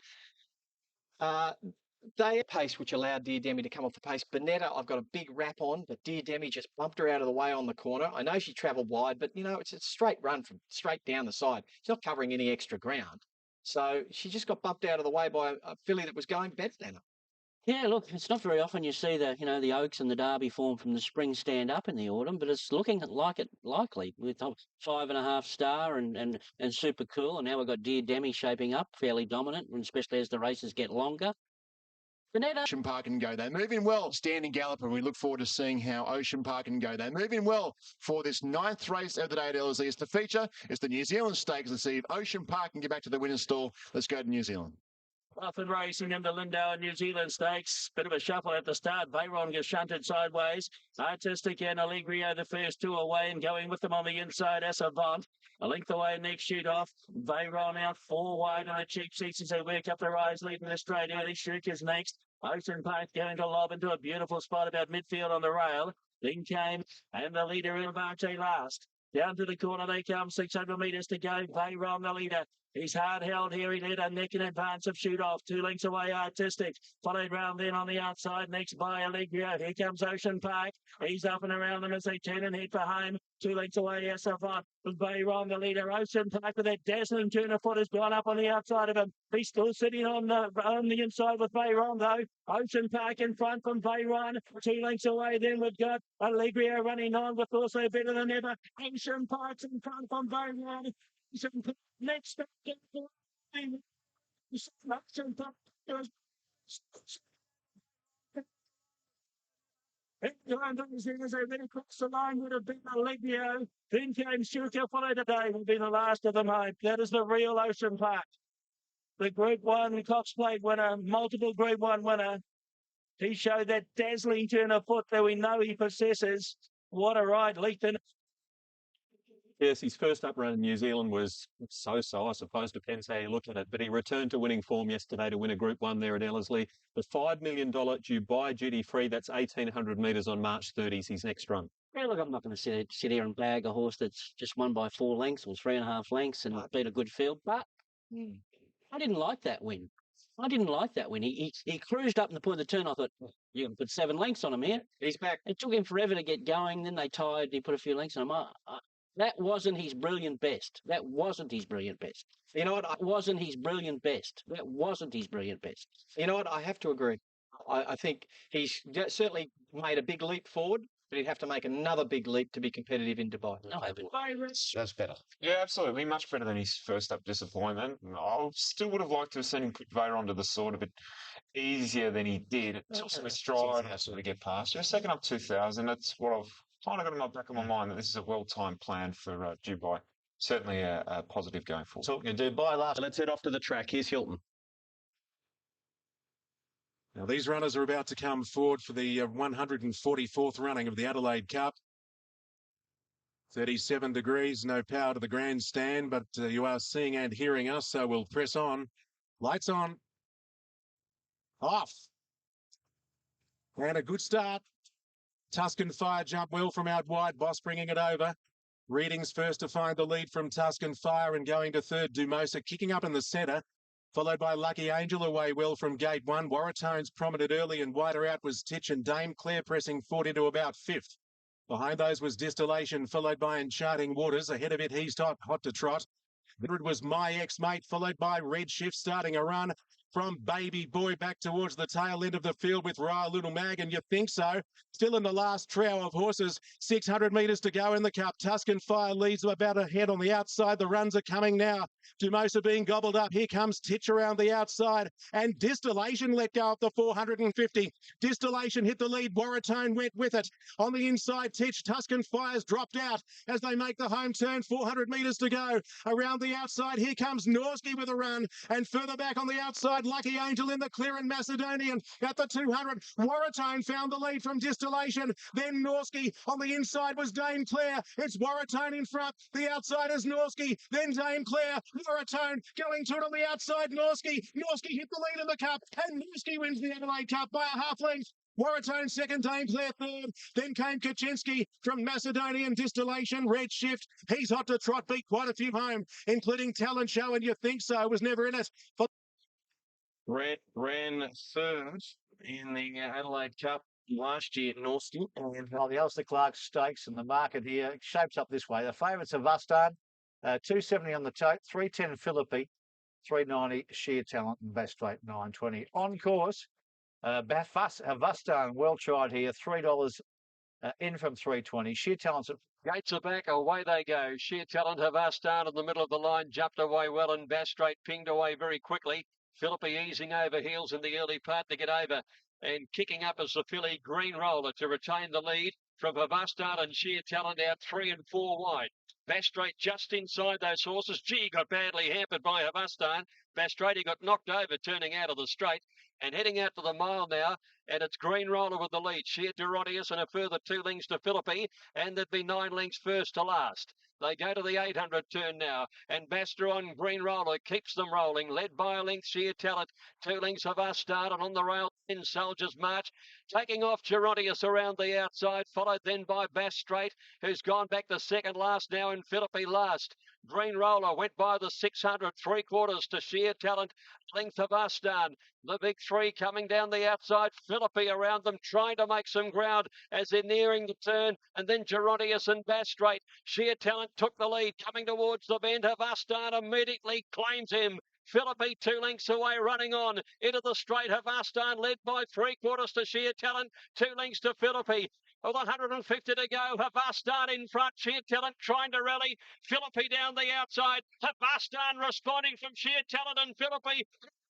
They pace which allowed Dear Demi to come off the pace. Bonetta, I've got a big wrap on, but Dear Demi just bumped her out of the way on the corner. I know she travelled wide, but it's a straight run from straight down the side. She's not covering any extra ground. So she just got bumped out of the way by a filly that was going better than her. Yeah, look, it's not very often you see the Oaks and the Derby form from the spring stand up in the autumn, but it's looking like it likely with 5.5 Star and Super Cool, and now we've got Dear Demi shaping up fairly dominant, especially as the races get longer. Ocean Park and Go. They're moving well. Standing Galloper. We look forward to seeing how Ocean Park and Go. They're moving well for this 9th race of the day at Ellerslie. It's the feature. It's the New Zealand Stakes. Let's see if Ocean Park can get back to the winner's stall. Let's go to New Zealand. Often racing in the Lindau and New Zealand Stakes. Bit of a shuffle at the start. Bayron gets shunted sideways. Artistic and Allegrio, the first two away, and going with them on the inside, Savant. A length away, next shoot off. Bayron out 4 wide on the cheap seats as they work up the rise, leading the straight early. Shirk is next. Ocean Park going to lob into a beautiful spot about midfield on the rail. Then came, and the leader, Il Marte, last. Down to the corner they come, 600 metres to go. Bayron, the leader. He's hard held here. He led a neck in advance of shoot off. 2 lengths away, Artistic. Followed round then on the outside. Next by Allegrio. Here comes Ocean Park. He's up and around them as they turn and head for home. 2 lengths away, Savant. Bayron, the leader. Ocean Park with that dazzling turn of foot has gone up on the outside of him. He's still sitting on the inside with Bayron though. Ocean Park in front from Bayron. 2 lengths away then we've got Allegrio running on with also better than ever. Ocean Park's in front from Bayron. Next up, as they went across the line would have been Allegrio. Then came Schuker, followed today, will be the last of them home. That is the real Ocean Park. The Group 1 Cox Plate winner, multiple Group 1 winner. He showed that dazzling turn of foot that we know he possesses. What a ride, Leaton. Yes, his first up run in New Zealand was so-so, I suppose, depends how you look at it. But he returned to winning form yesterday to win a Group 1 there at Ellerslie. The $5 million Dubai duty-free, that's 1,800 metres on March 30 is his next run. Yeah, look, I'm not going to sit here and bag a horse that's just won by 4 lengths or 3.5 lengths and beat a good field, but I didn't like that win. He cruised up in the point of the turn. I thought, you can put 7 lengths on him here. He's back. It took him forever to get going. Then they tired. He put a few lengths on him. That wasn't his brilliant best. You know what? That wasn't his brilliant best. You know what? I have to agree. I think he's certainly made a big leap forward, but he'd have to make another big leap to be competitive in Dubai. No, That's better. Yeah, absolutely. Much better than his first up disappointment. I still would have liked to have seen him put Veyron to the sword a bit easier than he did. It took some stride to get past. Yeah, second up 2,000. That's what I've kind of got in the back of my mind, that this is a well-timed plan for Dubai. Certainly a positive going forward. Talking to Dubai last. Let's head off to the track. Here's Hilton. Now, these runners are about to come forward for the 144th running of the Adelaide Cup. 37 degrees, no power to the grandstand, but you are seeing and hearing us, so we'll press on. Lights on. Off. And a good start. Tuscan Fire jumped well from out wide. Boss bringing it over. Readings first to find the lead from Tuscan Fire and going to third. Dumosa kicking up in the centre. Followed by Lucky Angel away well from gate one. Warratones prominent early and wider out was Titch and Dame Claire pressing forward into about fifth. Behind those was Distillation, followed by Enchanting Waters. Ahead of it, He's Hot to Trot. There it was My Ex-Mate, followed by Red Shift starting a run from Baby Boy back towards the tail end of the field with Ryle Little Mag, and you think so. Still in the last trio of horses, 600 metres to go in the cup. Tuscan Fire leads about ahead on the outside. The runs are coming now. Dumosa being gobbled up. Here comes Titch around the outside, and Distillation let go up the 450. Distillation hit the lead. Warratone went with it. On the inside, Titch. Tuscan Fire's dropped out as they make the home turn. 400 metres to go. Around the outside, here comes Norski with a run, and further back on the outside, Lucky Angel in the clear and Macedonian at the 200. Warratone found the lead from Distillation. Then Norski. On the inside was Dame Claire. It's Warratone in front. The outside is Norski. Then Dame Claire. Warratone going to it on the outside. Norski. Norski hit the lead in the cup, and Norski wins the Adelaide Cup by a half length. Warratone second, Dame Claire third. Then came Kaczynski from Macedonian. Distillation, Red Shift. He's Hot to Trot beat quite a few home, including Talent Show, and you think so was never in it. Ran third in the Adelaide Cup last year at Norski. And the Alistair Clark Stakes and the market here shapes up this way. The favourites are Vastan, 270 on the tote, 310 Philippi, 390 Sheer Talent and Best Straight 920. On course, Vastan, well tried here, $3 in from 320. Sheer Talent's Gates are back, away they go. Sheer Talent Havastan in the middle of the line, jumped away well, and Bass Straight pinged away very quickly. Philippi easing over heels in the early part to get over, and kicking up as the filly Green Roller to retain the lead from Havastan and Sheer Talent out 3 and 4 wide. Bass Straight just inside those horses. Gee, got badly hampered by Havastan. Bass Straight, he got knocked over turning out of the straight and heading out to the mile now, and it's Green Roller with the lead. Sheer Derodius and a further 2 lengths to Philippi, and there'd be 9 lengths first to last. They go to the 800 turn now, and Basta on Green Roller keeps them rolling, led by a length Sheer Talent. 2 lengths of us started on the rail in Soldiers March, taking off Gerontius around the outside, followed then by Bass Straight, who's gone back to second last now, and Philippi last. Green Roller went by the 600, 3/4 to Sheer Talent, length of Astan. The big 3 coming down the outside, Philippi around them, trying to make some ground as they're nearing the turn, and then Gerontius and Bass Straight. Sheer Talent took the lead, coming towards the bend. Havastan immediately claims him. Philippi 2 lengths away, running on into the straight. Havastan led by 3/4 to Sheer Talent, 2 lengths to Philippi. With 150 to go, Havastan in front. Sheer Talent trying to rally. Philippi down the outside. Havastan responding from Sheer Talent and Philippi.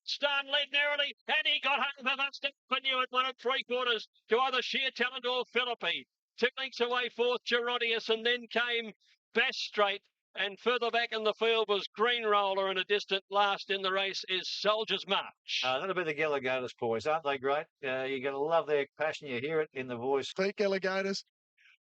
Stan led narrowly, and he got home. Havastan knew at 1 3/4 to either Sheer Talent or Philippi. 2 lengths away, fourth Gerontius, and then came Bass Straight. And further back in the field was Green Roller, and a distant last in the race is Soldiers March. that'll be the Gallagher's boys, aren't they great? You're going to love their passion. You hear it in the voice. Pete Gallagher's.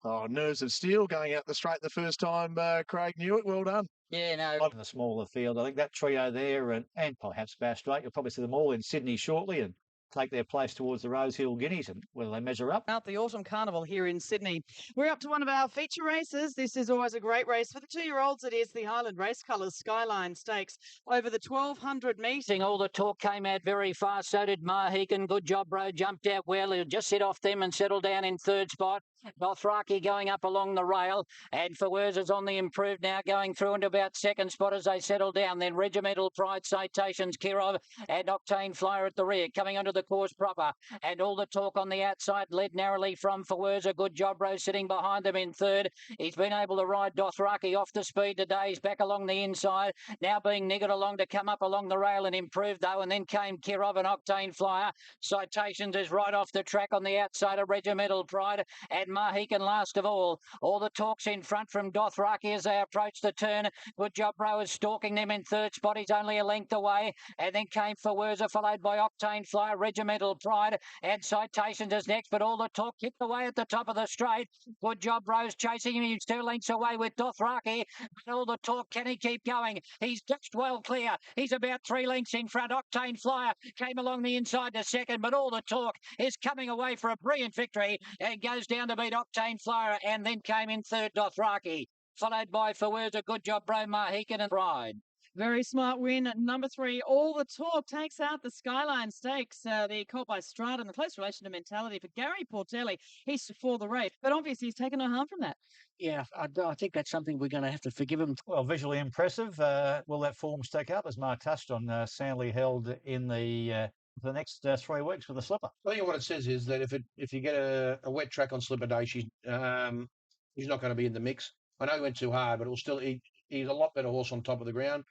Oh, nerves of steel going out the straight the first time. Craig knew it. Well done. Yeah, no. In the smaller field, I think that trio there and perhaps Bass Straight, you'll probably see them all in Sydney shortly and take their place towards the Rosehill Guineas and whether they measure up. Out the Autumn Carnival here in Sydney. We're up to one of our feature races. This is always a great race. For the 2-year-olds, it is the Highland Race Colours Skyline Stakes over the 1,200 metres. All the talk came out very fast. So did Mahican. Good job, bro. Jumped out well. He'll just set off them and settle down in third spot. Dothraki going up along the rail, and Fawers is on the improve now, going through into about second spot as they settle down. Then Regimental Pride, Citations, Kirov, and Octane Flyer at the rear, coming onto the course proper. And all the talk on the outside, led narrowly from Fawers. A good job, bro, sitting behind them in third. He's been able to ride Dothraki off the speed today. He's back along the inside, now being niggered along to come up along the rail and improve though. And then came Kirov and Octane Flyer. Citations is right off the track on the outside of Regimental Pride, and Mahican last of all. All the talks in front from Dothraki as they approach the turn. Good job, bro, is stalking them in third spot. He's only a length away. And then came Fawers, followed by Octane Flyer. Regimental Pride and Citations is next, but All the Talk kicked away at the top of the straight. Good job, Rose chasing him. He's 2 lengths away with Dothraki. But All the Talk, can he keep going? He's just well clear. He's about 3 lengths in front. Octane Flyer came along the inside to second, but All the Talk is coming away for a brilliant victory and goes down to beat Octane Flyer, and then came in third Dothraki, followed by Fawurza, Good Job, Bro Mahican and Pride. Very smart win. Number 3, All the Talk takes out the Skyline Stakes. The call by Strata and the close relation to Mentality for Gary Portelli. He's for the race, but obviously he's taken no harm from that. Yeah, I think that's something we're going to have to forgive him. Well, visually impressive. Will that form stack up? As Mark touched on, soundly held in the next 3 weeks with a slipper. I think what it says is that if you get a wet track on slipper day, he's not going to be in the mix. I know he went too hard, but he's a lot better horse on top of the ground.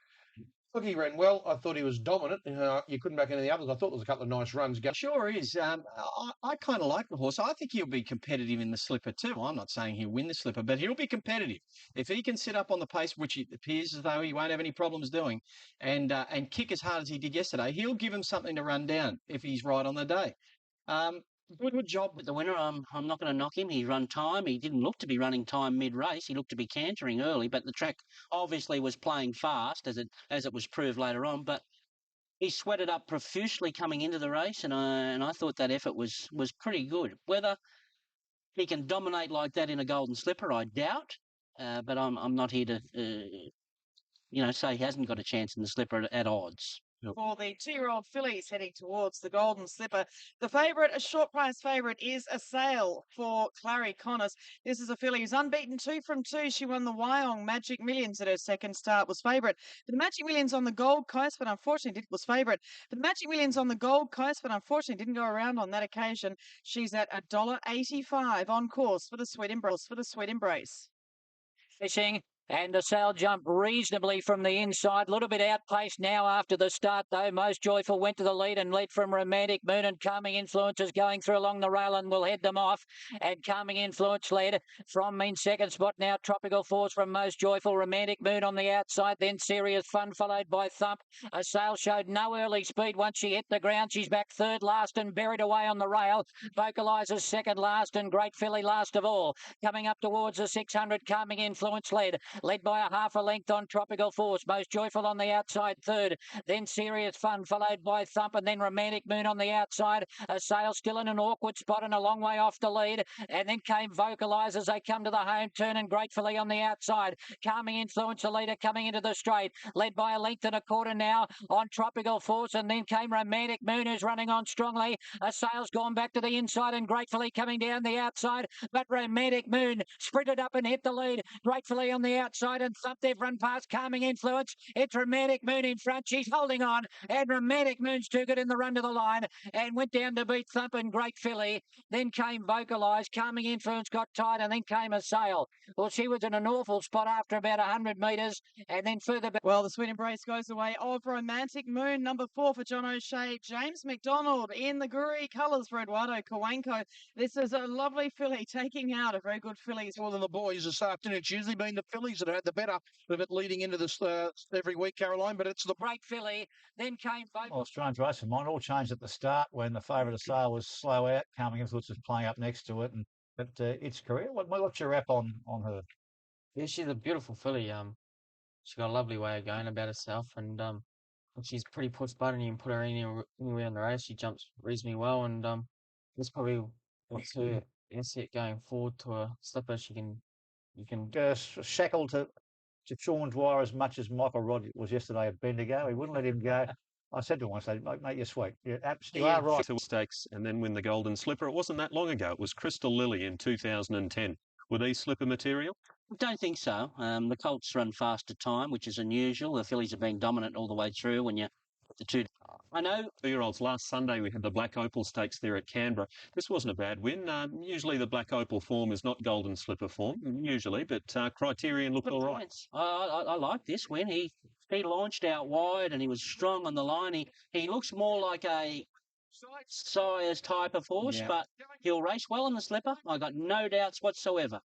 Look, he ran well. I thought he was dominant. You couldn't back any of the others. I thought there was a couple of nice runs. Sure is. I kind of like the horse. I think he'll be competitive in the slipper too. I'm not saying he'll win the slipper, but he'll be competitive. If he can sit up on the pace, which it appears as though he won't have any problems doing, and kick as hard as he did yesterday, he'll give him something to run down if he's right on the day. Good job with the winner. I'm not going to knock him. He run time. He didn't look to be running time mid-race. He looked to be cantering early, but the track obviously was playing fast, as it was proved later on. But he sweated up profusely coming into the race, and I thought that effort was pretty good. Whether he can dominate like that in a Golden Slipper, I doubt. But I'm not here to say he hasn't got a chance in the slipper at odds. For the 2-year-old fillies heading towards the Golden Slipper. The favourite, a short price favourite, is A Sail for Clary Connors. This is a filly who's unbeaten 2 from 2. She won the Wyong Magic Millions at her second start, was favourite. But the Magic Millions on the Gold Coast, but unfortunately was favourite. But the Magic Millions on the Gold Coast, but unfortunately didn't go around on that occasion. She's at $1.85 on course for the Sweet Embrace. Fishing. And the sail jumped reasonably from the inside. A little bit outpaced now after the start, though. Most Joyful went to the lead and led from Romantic Moon, and Calming Influences going through along the rail and will head them off. And Calming Influence led from in second spot now. Tropical Force from Most Joyful. Romantic Moon on the outside. Then Serious Fun followed by Thump. A sail showed no early speed once she hit the ground. She's back third last and buried away on the rail. Vocalizes second last and Great Filly last of all. Coming up towards the 600, Calming Influence led by a half a length on Tropical Force. Most Joyful on the outside third. Then Serious Fun followed by Thump, and then Romantic Moon on the outside. A sail still in an awkward spot and a long way off the lead. And then came Vocalise as they come to the home turn, and Gratefully on the outside. Calming Influence, the leader coming into the straight. Led by a length and a quarter now on Tropical Force, and then came Romantic Moon, who's running on strongly. A sail's gone back to the inside and Gratefully coming down the outside. But Romantic Moon sprinted up and hit the lead. Gratefully on the outside, and Thump, they've run past Calming Influence. It's Romantic Moon in front. She's holding on, and Romantic Moon's too good in the run to the line and went down to beat Thump and Great Filly. Then came Vocalise. Calming Influence got tight, and then came A Sail. Well, she was in an awful spot after about 100 metres, and then further back. Well, the Sweet Embrace goes away of Romantic Moon. Number 4 for John O'Shea. James McDonald in the Guri colours for Eduardo Kawanko. This is a lovely filly taking out a very good filly. More than the boys this afternoon. It's usually been the fillies that have had the better of it leading into this every week, Caroline, but it's the Great Filly. Then came Well, strange race for mine. All changed at the start when the favourite of sale was slow out. Calming Influence was playing up next to it, and but its career. What's your rap on her? Yeah, she's a beautiful filly. She's got a lovely way of going about herself, and she's pretty push button. You can put her anywhere in the race. She jumps reasonably well, and that's probably what's her asset going forward to a slipper. You can shackled to Sean Dwyer as much as Michael Rod was yesterday at Bendigo. He wouldn't let him go. I said to him, I said, mate, you're sweet. You're absolutely right. Stakes and then win the Golden Slipper. It wasn't that long ago. It was Crystal Lily in 2010. Were these slipper material? I don't think so. The Colts run faster time, which is unusual. The fillies have been dominant all the way through when you the two. I know. 2-year-olds. Last Sunday we had the Black Opal Stakes there at Canberra. This wasn't a bad win. Usually the Black Opal form is not Golden Slipper form, usually, but Criterion looked all right. I like this win. He launched out wide and he was strong on the line. He looks more like a Sire's type of horse, but he'll race well in the slipper. I got no doubts whatsoever.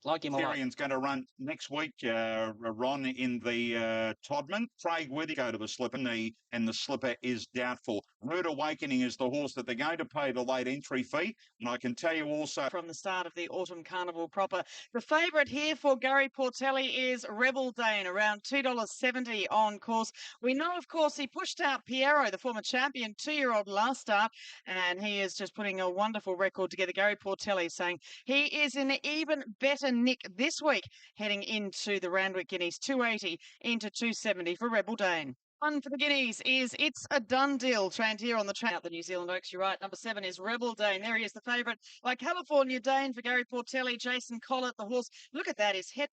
Like him a lot. Tyrion's going to run next week, Ron, in the Todman. Craig Withy go to a slipper, and the slipper is doubtful. Rude Awakening is the horse that they're going to pay the late entry fee. And I can tell you also... From the start of the Autumn Carnival proper, the favourite here for Gary Portelli is Rebel Dane, around $2.70 on course. We know, of course, he pushed out Piero, the former champion, 2-year-old last start, and he is just putting a wonderful record together. Gary Portelli saying he is in even better nick this week, heading into the Randwick Guineas, 280 into 270 for Rebel Dane. One for the Guineas is It's a Done Deal, trained here on the train out the New Zealand Oaks. You're right. Number 7 is Rebel Dane. There he is, the favourite by California Dane for Gary Portelli. Jason Collett, the horse. Look at that. His head.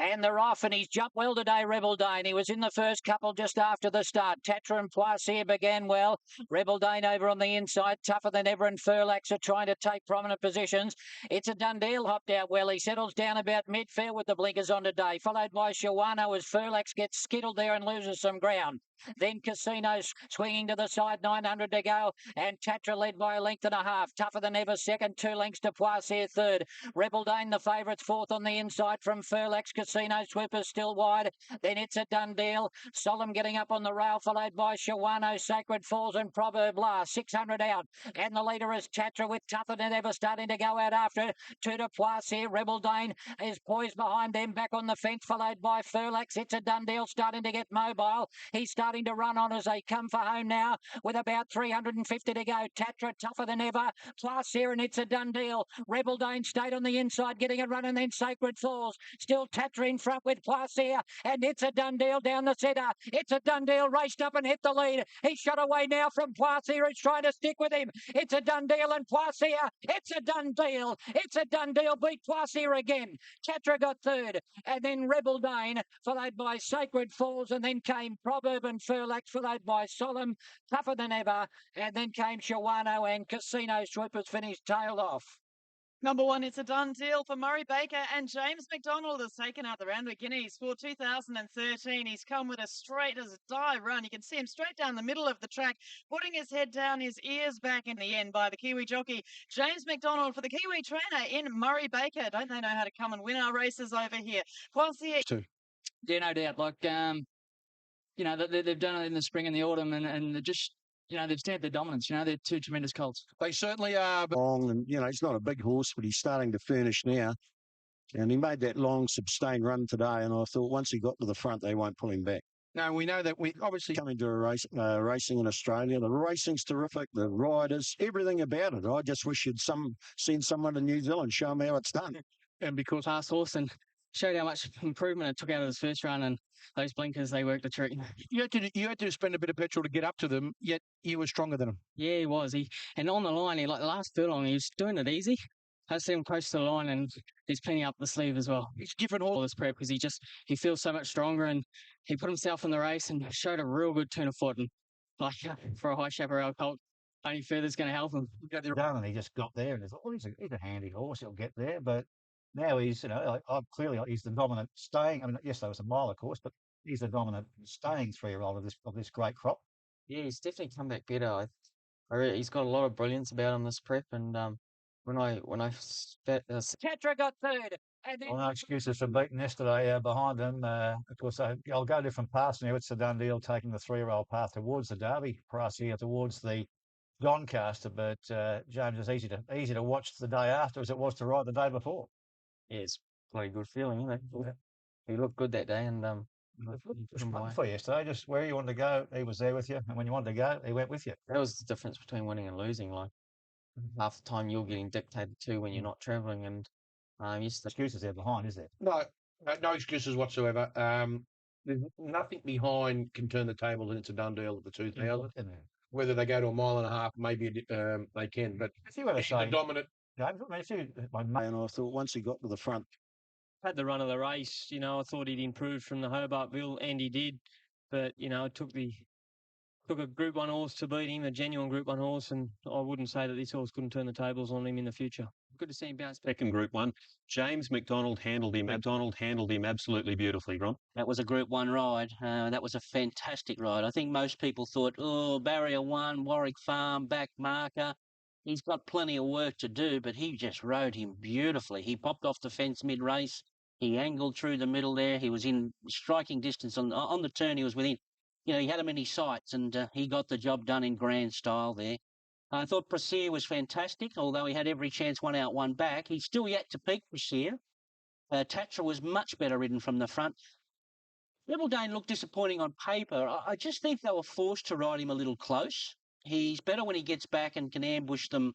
And they're off, and he's jumped well today, Rebel Dane. He was in the first couple just after the start. Tatra and Poissy began well. Rebel Dane over on the inside, tougher than ever, and Furlax are trying to take prominent positions. It's a Done Deal, hopped out well. He settles down about midfield with the blinkers on today, followed by Shawano as Furlax gets skittled there and loses some ground. Then Casino's swinging to the side, 900 to go, and Tatra led by a length and a half. Tougher than ever, second, 2 lengths to Poissy, third. Rebel Dane, the favourites, fourth on the inside from Furlax. Casino Swoopers still wide. Then It's a Done Deal. Solemn getting up on the rail, followed by Shawano, Sacred Falls, and Proverb Last. 600 out. And the leader is Tatra with Tougher than ever starting to go out after it. 2 to Poissy. Rebel Dane is poised behind them, back on the fence, followed by Furlax. It's a Done Deal starting to get mobile. He's starting to run on as they come for home now with about 350 to go. Tatra tougher than ever. Plus here, and It's a Done Deal. Rebel Dane stayed on the inside, getting a run, and then Sacred Falls. Still Tatra in front with Plus here, and It's a Done Deal down the centre. It's a Done Deal raced up and hit the lead. He shot away now from Plus here. He's trying to stick with him. It's a Done Deal, and Plus here. It's a Done Deal. It's a Done Deal. Beat Plus here again. Tatra got third, and then Rebel Dane, followed by Sacred Falls, and then came Proverb and Furlax, followed by Solemn, Tougher than ever, and then came Shawano, and Casino Swoopers finished tailed off. Number 1, It's a Done Deal for Murray Baker, and James McDonald has taken out the Randwick Guineas for 2013. He's come with a straight as a die run. You can see him straight down the middle of the track, putting his head down, his ears back in the end by the Kiwi jockey. James McDonald for the Kiwi trainer in Murray Baker. Don't they know how to come and win our races over here? Poissy. Yeah, no doubt. Like, you know, they've done it in the spring and the autumn, and they're just, you know, they've stamped their dominance. You know, they're two tremendous colts. They certainly are. Long, and, you know, he's not a big horse, but he's starting to furnish now. And he made that long, sustained run today, and I thought once he got to the front, they won't pull him back. No, we know that we obviously coming to a race, racing in Australia. The racing's terrific. The riders, everything about it. I just wish you'd seen someone in New Zealand show me how it's done. And because fast horse and showed how much improvement it took out of his first run, and those blinkers, they worked a treat. You had to spend a bit of petrol to get up to them, yet you were stronger than them. Yeah, he was. And on the line, like the last furlong, he was doing it easy. I see him close to the line, and he's pinning up the sleeve as well. It's different all this prep because he feels so much stronger, and he put himself in the race and showed a real good turn of foot. And like for a high chaparral colt, only further's going to help him. Done, and he just got there, and he's a handy horse. He'll get there, but now he's, you know, clearly he's the dominant staying. I mean, yes, there was a mile, of course, but he's the dominant staying 3-year-old of this great crop. Yeah, he's definitely come back better. He's got a lot of brilliance about him this prep, and Tatra got third. And then... Well, no excuses for beating yesterday behind them. Of course, I'll go different paths now. It's a Done Deal taking the 3-year-old path towards the Derby, price here towards the Doncaster. But James, it's easy to watch the day after as it was to ride the day before. Yeah, it's a bloody good feeling, isn't it? Yeah. He looked good that day, and for yesterday, just where you wanted to go, he was there with you, and when you wanted to go, he went with you. That was the difference between winning and losing. Like half the time you're getting dictated to when you're not travelling, and excuses there behind, is there? No excuses whatsoever. There's nothing behind can turn the table, and It's a Done Deal at the 2000. Whether they go to a mile and a half, maybe they can. But if you were to say dominant, James, and I thought once he got to the front, had the run of the race. You know, I thought he'd improved from the Hobartville, and he did. But you know, it took a Group 1 horse to beat him, a genuine Group 1 horse, and I wouldn't say that this horse couldn't turn the tables on him in the future. Good to see him bounce back. Second Group 1, James McDonald handled him absolutely beautifully, Ron. That was a Group 1 ride. That was a fantastic ride. I think most people thought, Barrier 1, Warwick Farm, back marker. He's got plenty of work to do, but he just rode him beautifully. He popped off the fence mid-race. He angled through the middle there. He was in striking distance on the turn. He was within. You know, he had him in his sights, and he got the job done in grand style there. I thought Brassier was fantastic, although he had every chance, one out, one back. He's still yet to peak, Brassier. Tatcher was much better ridden from the front. Rebel Dane looked disappointing on paper. I just think they were forced to ride him a little close. He's better when he gets back and can ambush them.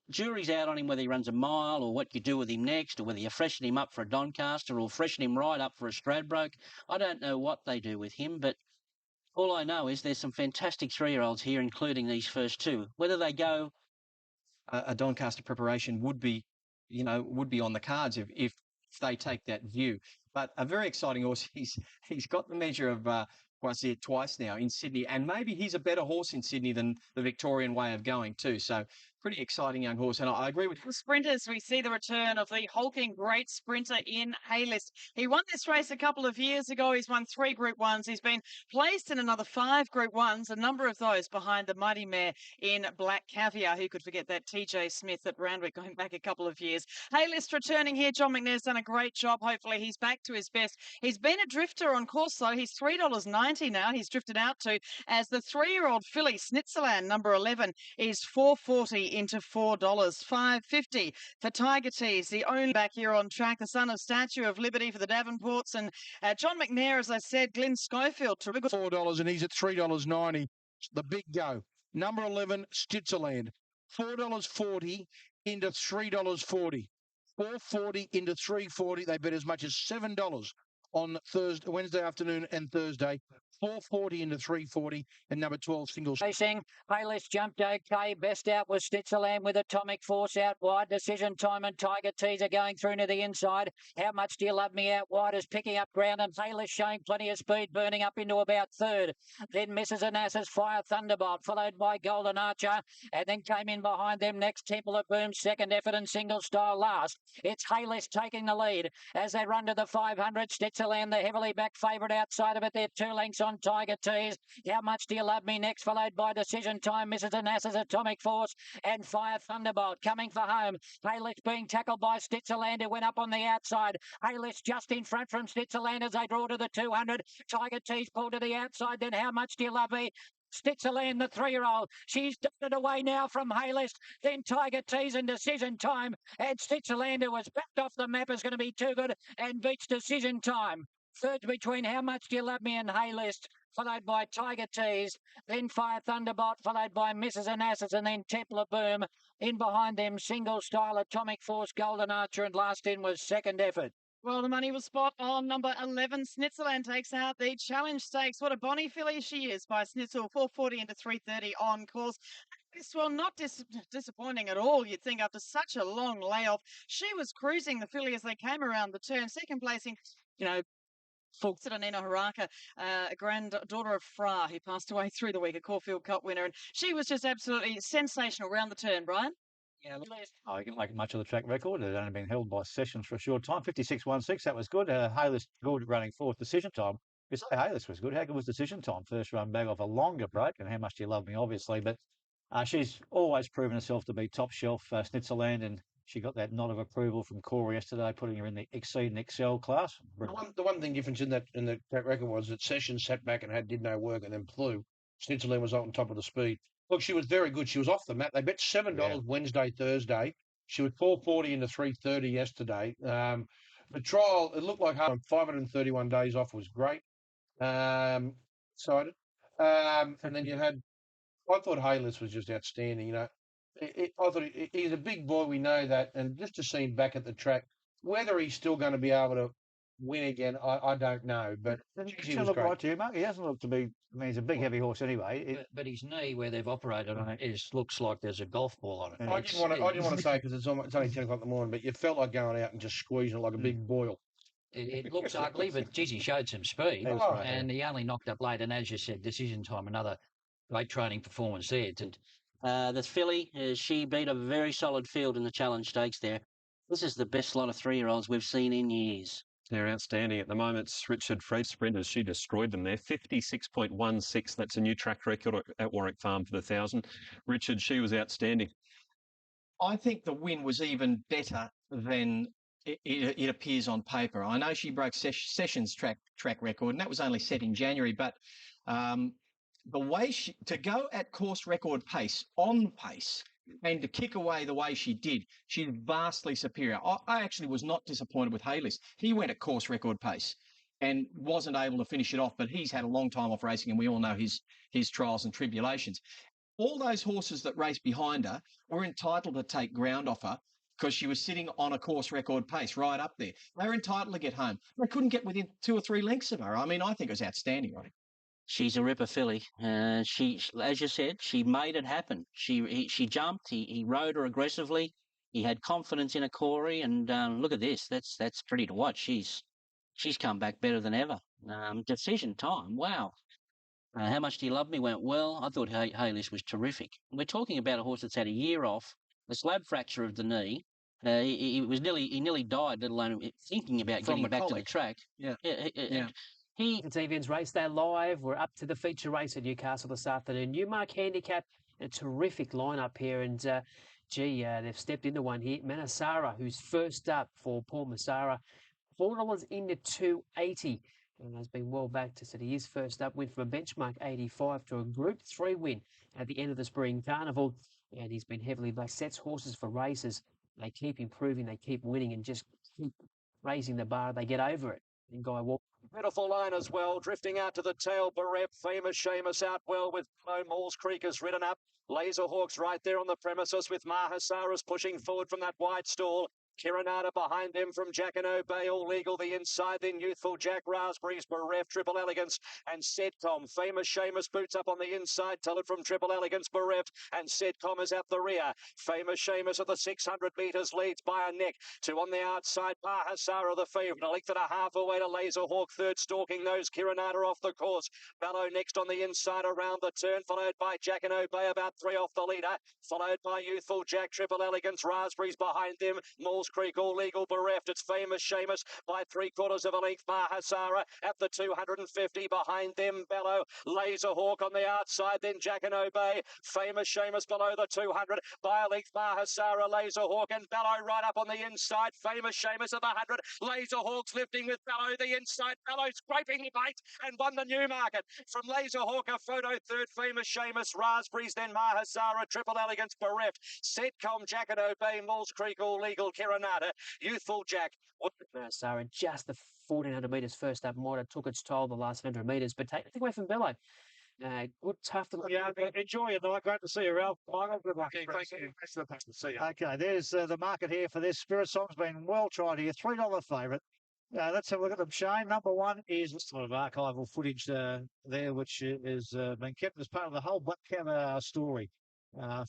Jury's out on him whether he runs a mile or what you do with him next, or whether you freshen him up for a Doncaster or freshen him right up for a Stradbroke. I don't know what they do with him, but all I know is there's some fantastic 3-year-olds here, including these first two. Whether they go... A Doncaster preparation would be on the cards if they take that view. But a very exciting horse. He's got the measure of Brassier twice now in Sydney, and maybe he's a better horse in Sydney than the Victorian way of going too. So pretty exciting young horse, and I agree with you. Sprinters, we see the return of the hulking great sprinter in Haylist. He won this race a couple of years ago. He's won 3 Group 1s. He's been placed in another 5 Group 1s, a number of those behind the mighty mare in Black Caviar. Who could forget that TJ Smith at Randwick going back a couple of years. Haylist returning here. John McNair's done a great job. Hopefully he's back to his best. He's been a drifter on course, though. He's $3.90 now. He's drifted out to as the 3-year-old filly, Snitzerland, number 11, is $4.40 into $4. $5.50 for Tiger Tease, the only back here on track, the son of Statue of Liberty for the Davenports. And John McNair, as I said, Glenn Schofield. $4 and he's at $3.90. The big go. Number 11, Stitzerland. $4.40 into $3.40. $4.40 into $3.40. They bet as much as $7 on Wednesday afternoon and Thursday. $4.40 into $3.40, and number 12 singles. Racing, Payless jumped okay. Best out was Stitzerland with Atomic Force out wide. Decision Time and Tiger Teaser going through to the inside. How Much Do You Love Me out wide is picking up ground, and Payless showing plenty of speed, burning up into about third. Then Mrs. Anas's Fire Thunderbolt, followed by Golden Archer, and then came in behind them next Temple of Boom, second effort, and Single Style last. It's Payless taking the lead as they run to the 500. Stitzerland, the heavily backed favourite outside of it. They're 2 lengths on Tiger Tease. How Much Do You Love Me next, followed by Decision Time, Mrs. Anas's Atomic Force, and Fire Thunderbolt coming for home. Payless being tackled by Stitzerland, who went up on the outside. Payless just in front from Stitzerland as they draw to the 200. Tiger Tease pulled to the outside, then How Much Do You Love Me? Stitzerland, the 3-year-old. She's dotted away now from Haylist. Then Tiger Tease and Decision Time. And Stitzerland, who was backed off the map, is going to be too good and beats Decision Time. Third between How Much Do You Love Me and Haylist, followed by Tiger Tease, then Fire Thunderbolt, followed by Mrs. Anasas, and then Temple of Boom. In behind them, Single Style, Atomic Force, Golden Archer, and last in was Second Effort. Well, the money was spot on. Number 11, Snitzerland takes out the Challenge Stakes. What a bonny filly she is by Snitzel. 4.40 into 3.30 on course. Well, not disappointing at all, you'd think, after such a long layoff. She was cruising the filly as they came around the turn. Second placing, Nina Haraka, a granddaughter of Fra, who passed away through the week, a Caulfield Cup winner. And she was just absolutely sensational around the turn, Brian. Yeah, I didn't like much of the track record. It had only been held by Sessions for a short time. 56.16, that was good. Haylist good running fourth. Decision Time. You say Haylist was good. How good was Decision Time? First run back off a longer break, and How Much Do You Love Me, obviously. But she's always proven herself to be top shelf, Snitzerland, and she got that nod of approval from Corey yesterday, putting her in the Exceed and Excel class. The one thing difference in the track record was that Sessions sat back and did no work and then flew. Snitzerland was on top of the speed. Look, she was very good. She was off the map. They bet $7 Wednesday, Thursday. She was 4.40 into 3.30 yesterday. The trial, it looked like 531 days off was great. Excited. And then you had, I thought Haylist was just outstanding. I thought he's a big boy. We know that. And just to see him back at the track, whether he's still going to be able to win again, I don't know. But he look right to you, Mark? He doesn't look to be. I mean, he's a big, heavy horse anyway. But his knee, where they've operated on it, looks like there's a golf ball on it. I didn't want to say because it's only 10 o'clock in the morning, but you felt like going out and just squeezing it like a big boil. It looks ugly, but geez, he showed some speed, and he only knocked up late. And as you said, Decision Time, another great training performance there. The filly, she beat a very solid field in the Challenge Stakes there. This is the best lot of 3-year-olds we've seen in years. They're outstanding at the moment. It's Richard Freed sprinters. She destroyed them there. 56.16. That's a new track record at Warwick Farm for the 1,000. Richard, she was outstanding. I think the win was even better than it appears on paper. I know she broke Sessions' track record, and that was only set in January, but the way to go at course record pace, on pace, and to kick away the way she did, she's vastly superior. I actually was not disappointed with Hayless. He went at course record pace and wasn't able to finish it off, but he's had a long time off racing, and we all know his trials and tribulations. All those horses that raced behind her were entitled to take ground off her because she was sitting on a course record pace right up there. They were entitled to get home. They couldn't get within 2 or 3 lengths of her. I mean, I think it was outstanding, right? She's a ripper filly. She, as you said, she made it happen. She jumped. He rode her aggressively. He had confidence in a Corey, and look at this. That's pretty to watch. She's come back better than ever. Decision time. Wow. How much do you love me? Went well. I thought Hayless was terrific. We're talking about a horse that's had a year off, a slab fracture of the knee. He nearly died, let alone thinking about getting back to the track. Yeah. TVN's race, they're live. We're up to the feature race at Newcastle this afternoon. Newmark Handicap, a terrific lineup here, and they've stepped into one here. Manasara, who's first up for Paul Massara, $4 into $2.80. And has been well backed. So he is first up, went from a benchmark 85 to a Group 3 win at the end of the Spring Carnival. And he's been heavily backed. Sets horses for races. They keep improving, they keep winning, and just keep raising the bar. They get over it. And Guy Walker. Beautiful line as well, drifting out to the tail. Barep, Famous Seamus out well with Malls Creek has ridden up. Laserhawk's right there on the premises with Mahasaras pushing forward from that wide stall. Kiranada behind them from Jack and Obey, all legal the inside, then Youthful Jack, Raspberries, Bereft, Triple Elegance, and Sedcom. Famous Seamus boots up on the inside, tell it from Triple Elegance, Bereft, and Sedcom is at the rear. Famous Seamus at the 600 metres leads by a neck. 2 on the outside, Mahasara the favourite, a length and a half away to Laserhawk, third stalking those, Kiranada off the course. Bellow next on the inside around the turn, followed by Jack and Obey, about 3 off the leader, followed by Youthful Jack, Triple Elegance, Raspberries behind them, Malls Creek, all legal, Bereft. It's Famous Seamus by 3/4 of a length. Mahasara at the 250 behind them. Bellow, Laserhawk on the outside, then Jack and Obey. Famous Seamus below the 200 by a length. Mahasara, Laserhawk, and Bellow right up on the inside. Famous Seamus at the 100. Laserhawk's lifting with Bellow the inside. Bellow scraping the bait and won the Newmarket. From Laserhawk, a photo third. Famous Seamus, Raspberries, then Mahasara, Triple Elegance, Bereft. Setcom, Jack and Obey, Malls Creek, all legal, Kiranada, Youthful Jack. Sarah, just the 1400 metres first up, might have took its toll the last 100 metres, but take away from Bellow. Good, tough. Yeah, enjoy your night. Great to see you, Ralph. Michael, good luck. Thank you. See you. Okay, there's the market here for this. Spirit Song's been well tried here. $3 favourite. Let's have a look at them, Shane. Number one is sort of archival footage there, which is been kept as part of the whole Black Cat story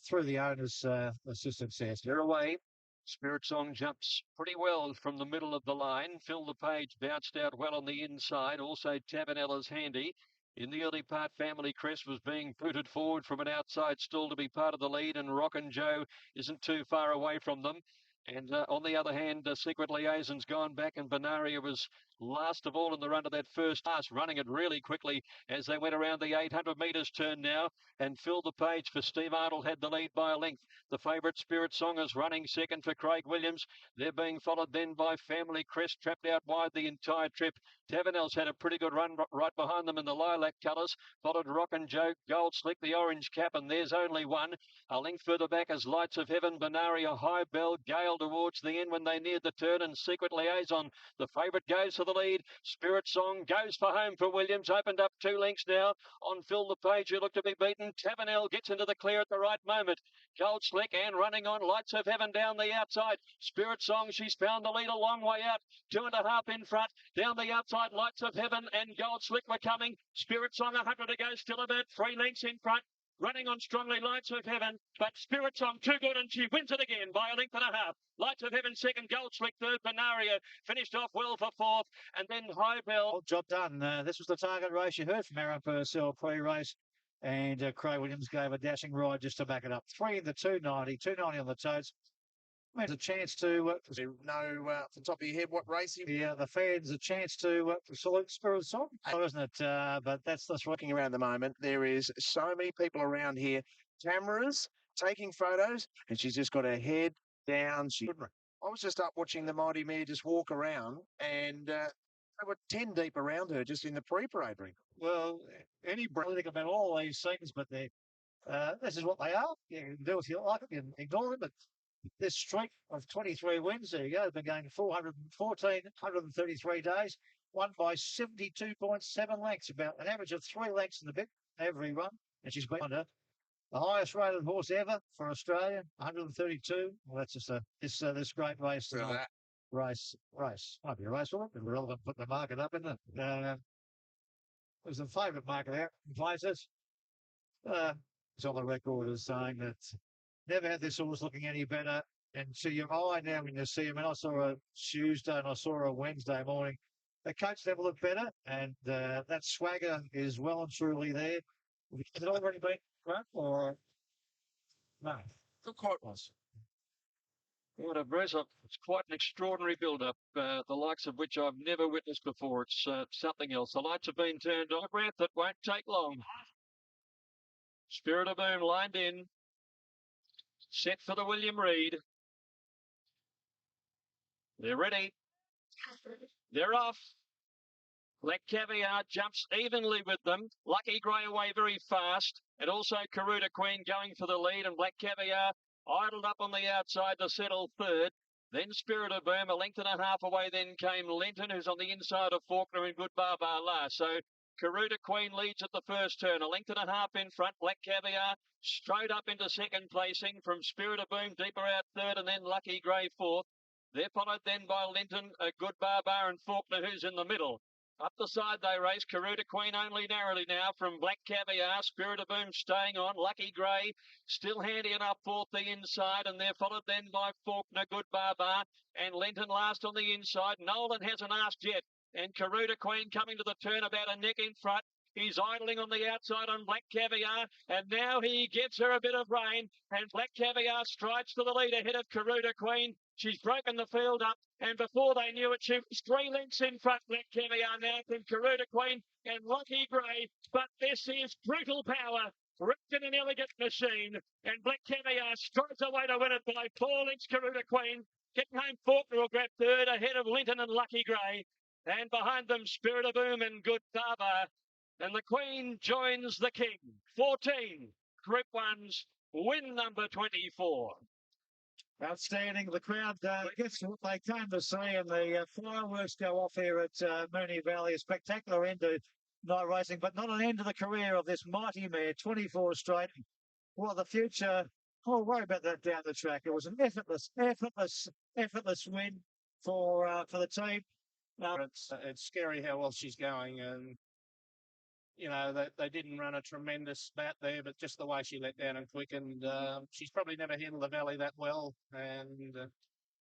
through the owner's assistance there. They're away. Spirit Song jumps pretty well from the middle of the line. Phil the Page bounced out well on the inside. Also, Tabernella's handy. In the early part, Family Crest was being booted forward from an outside stall to be part of the lead, and Rockin' Joe isn't too far away from them. And on the other hand, Secret Liaison's gone back, and Benaria was last of all in the run to that first pass, running it really quickly as they went around the 800 metres turn now. And Phil the Page for Steve Arnold had the lead by a length. The favourite Spirit Song is running second for Craig Williams. They're being followed then by Family Crest, trapped out wide the entire trip. Tavernell's had a pretty good run right behind them in the lilac colours, followed Rockin' Joe, Gold Slick, the orange cap, and there's only one. A length further back is Lights of Heaven, Benaria, High Bell, Gale towards the end when they neared the turn, and Secret Liaison. The favourite goes for the lead. Spirit Song goes for home for Williams, opened up 2 lengths now on Phil the Page, who looked to be beaten. Tavernell gets into the clear at the right moment. Gold Slick and running on, Lights of Heaven down the outside. Spirit Song, she's found the lead a long way out, 2.5 in front. Down the outside, Lights of Heaven and Gold Slick were coming. Spirit Song 100 to go, still about 3 lengths in front. Running on strongly, Lights of Heaven, but Spirit Song too good, and she wins it again by a length and a half. Lights of Heaven second, Gold Slick third, Benaria finished off well for fourth, and then High Bell. Well, job done. This was the target race you heard from Aaron Purcell pre-race, and Craig Williams gave a dashing ride just to back it up. 3 in the 290, 290 on the totes. There's a chance to know off the top of your head what race he... Yeah, the fans a chance to salute Spirit Song, isn't it? But that's Walking around the moment, there is so many people around here, cameras taking photos, and she's just got her head down. I was just up watching the mighty mare just walk around, and they were 10 deep around her just in the pre-parade ring. Well, any think about all these things, but this is what they are. You can do if you like, you can ignore them, but this streak of 23 wins, there you go, been going 133 days, won by 72.7 lengths, about an average of 3 lengths in the bit every run, and she's been under the highest rated horse ever for Australia, 132. Well, that's just this great race tonight. Race. Might be a race for it, but relevant putting the market up, isn't it? It was the favourite market out in places. It's on the record as saying that never had this horse looking any better. And to your eye now when you see him, and I saw her Tuesday and I saw her Wednesday morning, the coach never looked better, and that swagger is well and truly there. Has it already been run or no? Not quite was. What a Bruce, it's quite an extraordinary build-up, the likes of which I've never witnessed before. It's something else. The lights have been turned on. Breath, it won't take long. Spirit of Boom lined in. Set for the William Reed. They're ready. They're off. Black Caviar jumps evenly with them. Lucky Grey away very fast. And also Karuta Queen going for the lead. And Black Caviar idled up on the outside to settle third. Then Spirit of Boom, a length and a half away. Then came Linton, who's on the inside of Faulkner and Good Baba last. So Karuta Queen leads at the first turn. A length and a half in front. Black Caviar straight up into second placing. From Spirit of Boom deeper out third. And then Lucky Grey fourth. They're followed then by Linton, a Good Baba and Faulkner, who's in the middle. Up the side they race. Karuta Queen only narrowly now from Black Caviar. Spirit of Boom staying on. Lucky Grey still handy enough fourth the inside. And they're followed then by Faulkner, Good Baba and Linton last on the inside. Nolan hasn't asked yet. And Karuta Queen coming to the turn about a neck in front. He's idling on the outside on Black Caviar. And now he gives her a bit of rain. And Black Caviar strides to the lead ahead of Karuta Queen. She's broken the field up. And before they knew it, she was 3 lengths in front. Black Caviar now from Karuta Queen and Lucky Grey. But this is brutal power. Wrapped in an elegant machine. And Black Caviar strides away to win it by 4 lengths. Karuta Queen getting home. Faulkner will grab third ahead of Linton and Lucky Grey. And behind them, Spirit of Boom and Good Baba. And the Queen joins the King. 14 Group 1's win number 24. Outstanding. The crowd gets what they came to see, and the fireworks go off here at Moonee Valley. A spectacular end to night racing, but not an end to the career of this mighty mare, 24 straight. Well, the future, I'll worry about that down the track. It was an effortless win for the team. It's scary how well she's going, and you know, they didn't run a tremendous spat there, but just the way she let down and quickened, she's probably never handled the valley that well. And,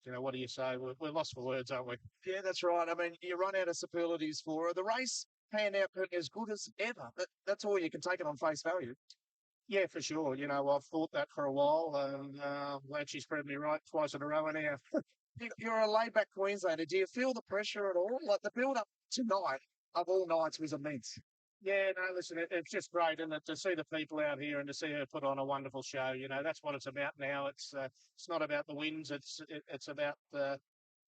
you know, what do you say? We're lost for words, aren't we? Yeah, that's right. I mean, you run out of superlatives for her. The race panned out as good as ever. That's all you can take it on face value. Yeah, for sure. You know, I've thought that for a while, and glad she's proved me right twice in a row anyhow. You're a laid-back Queenslander. Do you feel the pressure at all? Like the build-up tonight of all nights was immense. Yeah, no, listen, it's just great, and to see the people out here and to see her put on a wonderful show. You know, that's what it's about now. It's not about the wins. It's about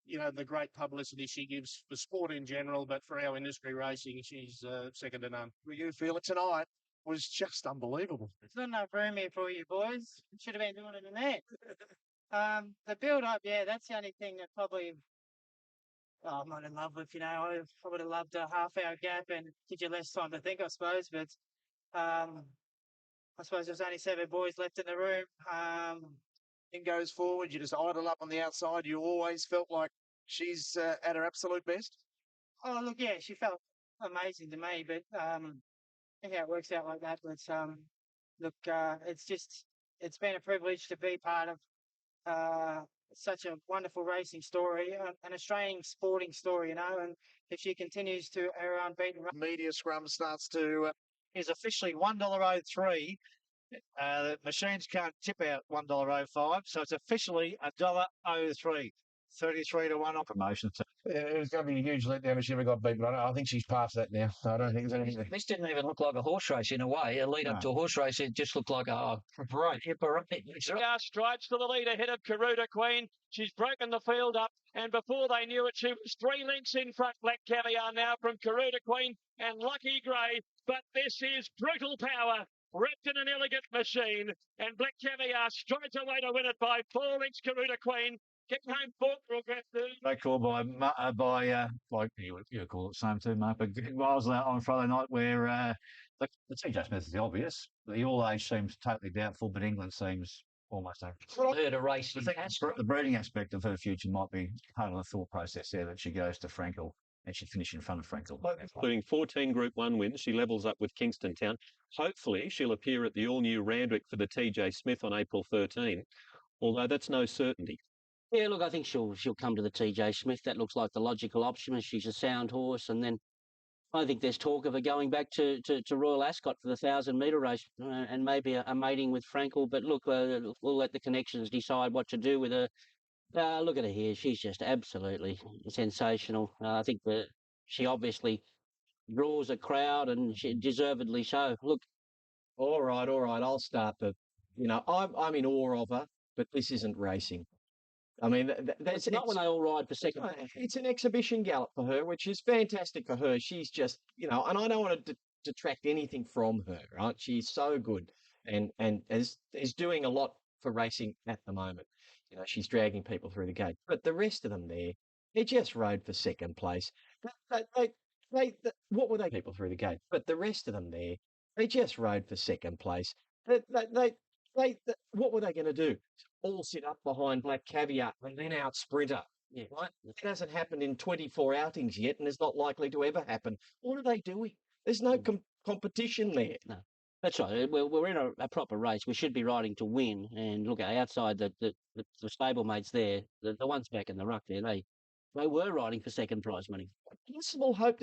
you know, the great publicity she gives for sport in general, but for our industry racing, she's second to none. Well, you feel it tonight was just unbelievable. It's not enough room here for you boys. You should have been doing it in there. The build-up, yeah, that's the only thing that probably. Oh, I'm not in love with, you know, I would have loved a half-hour gap and give you less time to think, I suppose. But I suppose there's only 7 boys left in the room. And goes forward, you just idle up on the outside. You always felt like she's at her absolute best. Oh, look, yeah, she felt amazing to me. But yeah, it works out like that. But look, it's been a privilege to be part of such a wonderful racing story, an Australian sporting story, you know, and if she continues to her unbeaten run. Media scrum starts to... is officially $1.03. The machines can't tip out $1.05, so it's officially $1.03. 33 to 1 on promotion. It was going to be a huge letdown if she ever got beat, but I think she's past that now. I don't think there's anything. This didn't even look like a horse race in a way. A lead up to a horse race, it just looked like a parade. Yeah, parade. Strides to the lead ahead of Karuta Queen. She's broken the field up, and before they knew it, she was 3 lengths in front. Black Caviar now from Karuta Queen and Lucky Grey. But this is brutal power, wrapped in an elegant machine, and Black Caviar strides away to win it by 4 lengths. Karuta Queen. Get home fourth or grab third. They call by like you call it the same too, Mark. But I was out on Friday night where the TJ Smith is the obvious. The All Age seems totally doubtful, but England seems almost over. Her to race. I think the breeding aspect of her future might be part of the thought process there that she goes to Frankel and she finish in front of Frankel. Including 14 Group 1 wins, she levels up with Kingston Town. Hopefully, she'll appear at the all-new Randwick for the TJ Smith on April 13, although that's no certainty. Yeah, look, I think she'll come to the TJ Smith. That looks like the logical option. She's a sound horse. And then I think there's talk of her going back to Royal Ascot for the 1,000-metre race and maybe a mating with Frankel. But look, we'll let the connections decide what to do with her. Look at her here. She's just absolutely sensational. I think that she obviously draws a crowd and she deservedly so. Look. All right. I'll start. But, I'm in awe of her, but this isn't racing. I mean, it's not when they all ride for second. It's an exhibition gallop for her, which is fantastic for her. She's just, and I don't want to detract anything from her, right? She's so good and is doing a lot for racing at the moment. She's dragging people through the gate. But the rest of them there, they just rode for second place. What were they people through the gate? But the rest of them there, they just rode for second place. What were they going to do? All sit up behind Black Caviar and then out sprinter. Yeah, right. It hasn't happened in 24 outings yet, and it's not likely to ever happen. What are they doing? There's no competition there. No, that's right. We're in a proper race. We should be riding to win. And look, outside the stablemates there, the ones back in the ruck there, they were riding for second prize money. Small hope.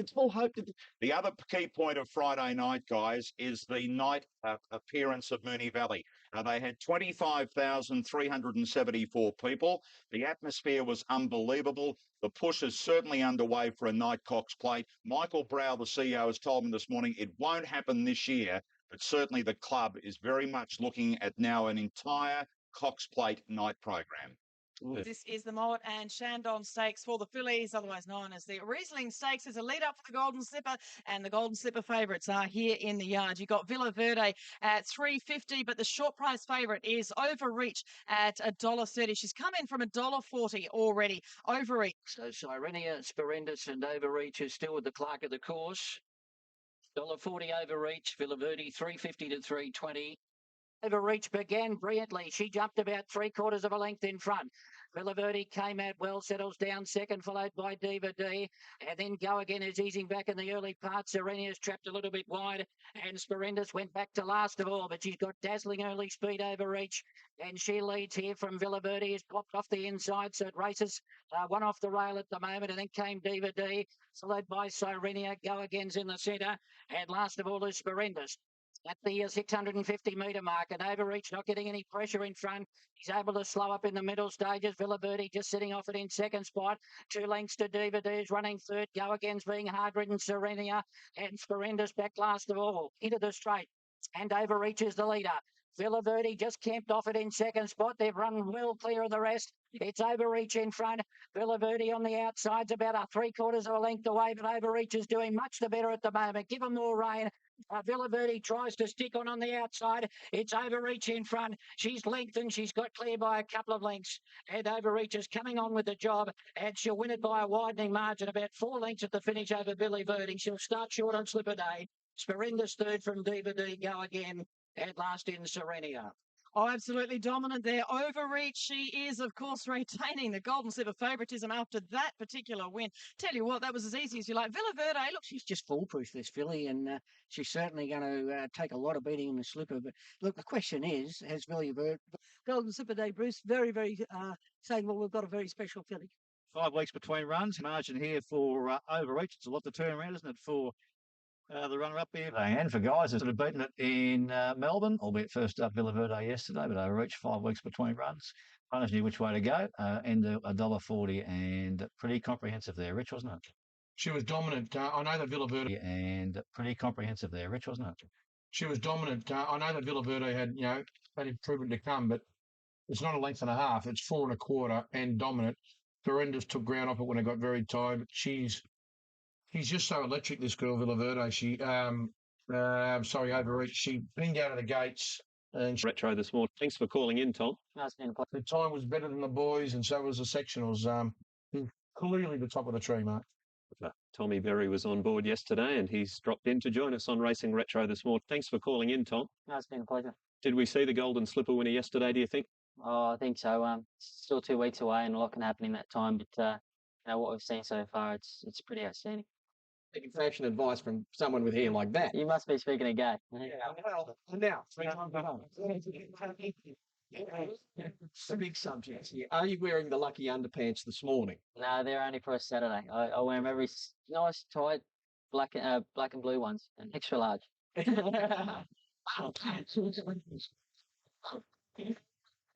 The other key point of Friday night, guys, is the night appearance of Moonee Valley. They had 25,374 people. The atmosphere was unbelievable. The push is certainly underway for a night Cox Plate. Michael Brow, the CEO, has told me this morning it won't happen this year, but certainly the club is very much looking at now an entire Cox Plate night program. This is the Mowat and Shandon Stakes for the fillies, otherwise known as the Riesling Stakes. Is a lead up for the Golden Slipper, and the Golden Slipper favourites are here in the yard. You've got Villa Verde at $3.50, but the short price favourite is Overreach at $1.30. She's come in from $1.40 already. Overreach. So Sirenia, Sperendus and Overreach is still with the clerk of the course. $1.40 Overreach, Villa Verde $3.50 to $3.20. Overreach began brilliantly. She jumped about 3/4 of a length in front. Villa Verde came out well, settles down second, followed by Diva D. And then Go Again is easing back in the early part. Serenia's trapped a little bit wide. And Sperendus went back to last of all, but she's got dazzling early speed Overreach. And she leads here from Villa Verde. Has popped off the inside, so it races one off the rail at the moment. And then came Diva D, followed by Sirenia. Go Again's in the centre. And last of all is Sperendus. At the 650-metre mark, and Overreach not getting any pressure in front. He's able to slow up in the middle stages. Villa Verde just sitting off it in second spot. 2 lengths to Diva D is running third. Go Again's being hard-ridden. Serenia and Sperendus back last of all. Into the straight, and Overreach is the leader. Villa Verde just camped off it in second spot. They've run well clear of the rest. It's Overreach in front. Villa Verde on the outside's about 3/4 of a length away, but Overreach is doing much the better at the moment. Give them more rain. Villa Verde tries to stick on the outside. It's Overreach in front. She's lengthened. She's got clear by a couple of lengths. And Overreach is coming on with the job. And she'll win it by a widening margin, about 4 lengths at the finish over Villa Verde. She'll start short on Slipper Day. Sperendus third from Diva D. Go Again. And last in Serenia. Oh, absolutely dominant there. Overreach, she is, of course, retaining the Golden Slipper favouritism after that particular win. Tell you what, that was as easy as you like. Villa Verde, look, she's just foolproof, this filly, and she's certainly going to take a lot of beating in the slipper. But look, the question is, has Villa Verde... Golden Slipper Day, Bruce, very, saying, well, we've got a very special filly. 5 weeks between runs. Margin here for Overreach. It's a lot to turn around, isn't it, for The runner-up here, and for guys that have beaten it in Melbourne, albeit first up Villa Verde yesterday, but overreached 5 weeks between runs. Runners knew which way to go. End $1.40 and pretty comprehensive there, Rich, wasn't it? She was dominant. I know that Villa Verde And pretty comprehensive there, Rich, wasn't it? She was dominant. I know that Villa Verde had improvement to come, but it's not a length and a half. It's 4 1/4 and dominant. Dorinda's took ground off it when it got very tight. But she's just so electric, this girl, Villa Verde. She, overreached. She binged out of the gates. And Retro this morning. Thanks for calling in, Tom. the time was better than the boys, and so was the sectionals. Clearly the top of the tree, Mark. Tommy Berry was on board yesterday and he's dropped in to join us on Racing Retro this morning. Thanks for calling in, Tom. No, it's been a pleasure. Did we see the Golden Slipper winner yesterday, do you think? Oh, I think so. Still 2 weeks away and a lot can happen in that time, but what we've seen so far, it's pretty outstanding. Taking fashion advice from someone with hair like that. You must be speaking of gay. Well, now, 3 times a month. It's a big subject here. Are you wearing the lucky underpants this morning? No, they're only for a Saturday. I wear them every nice tight black and blue ones, and extra large.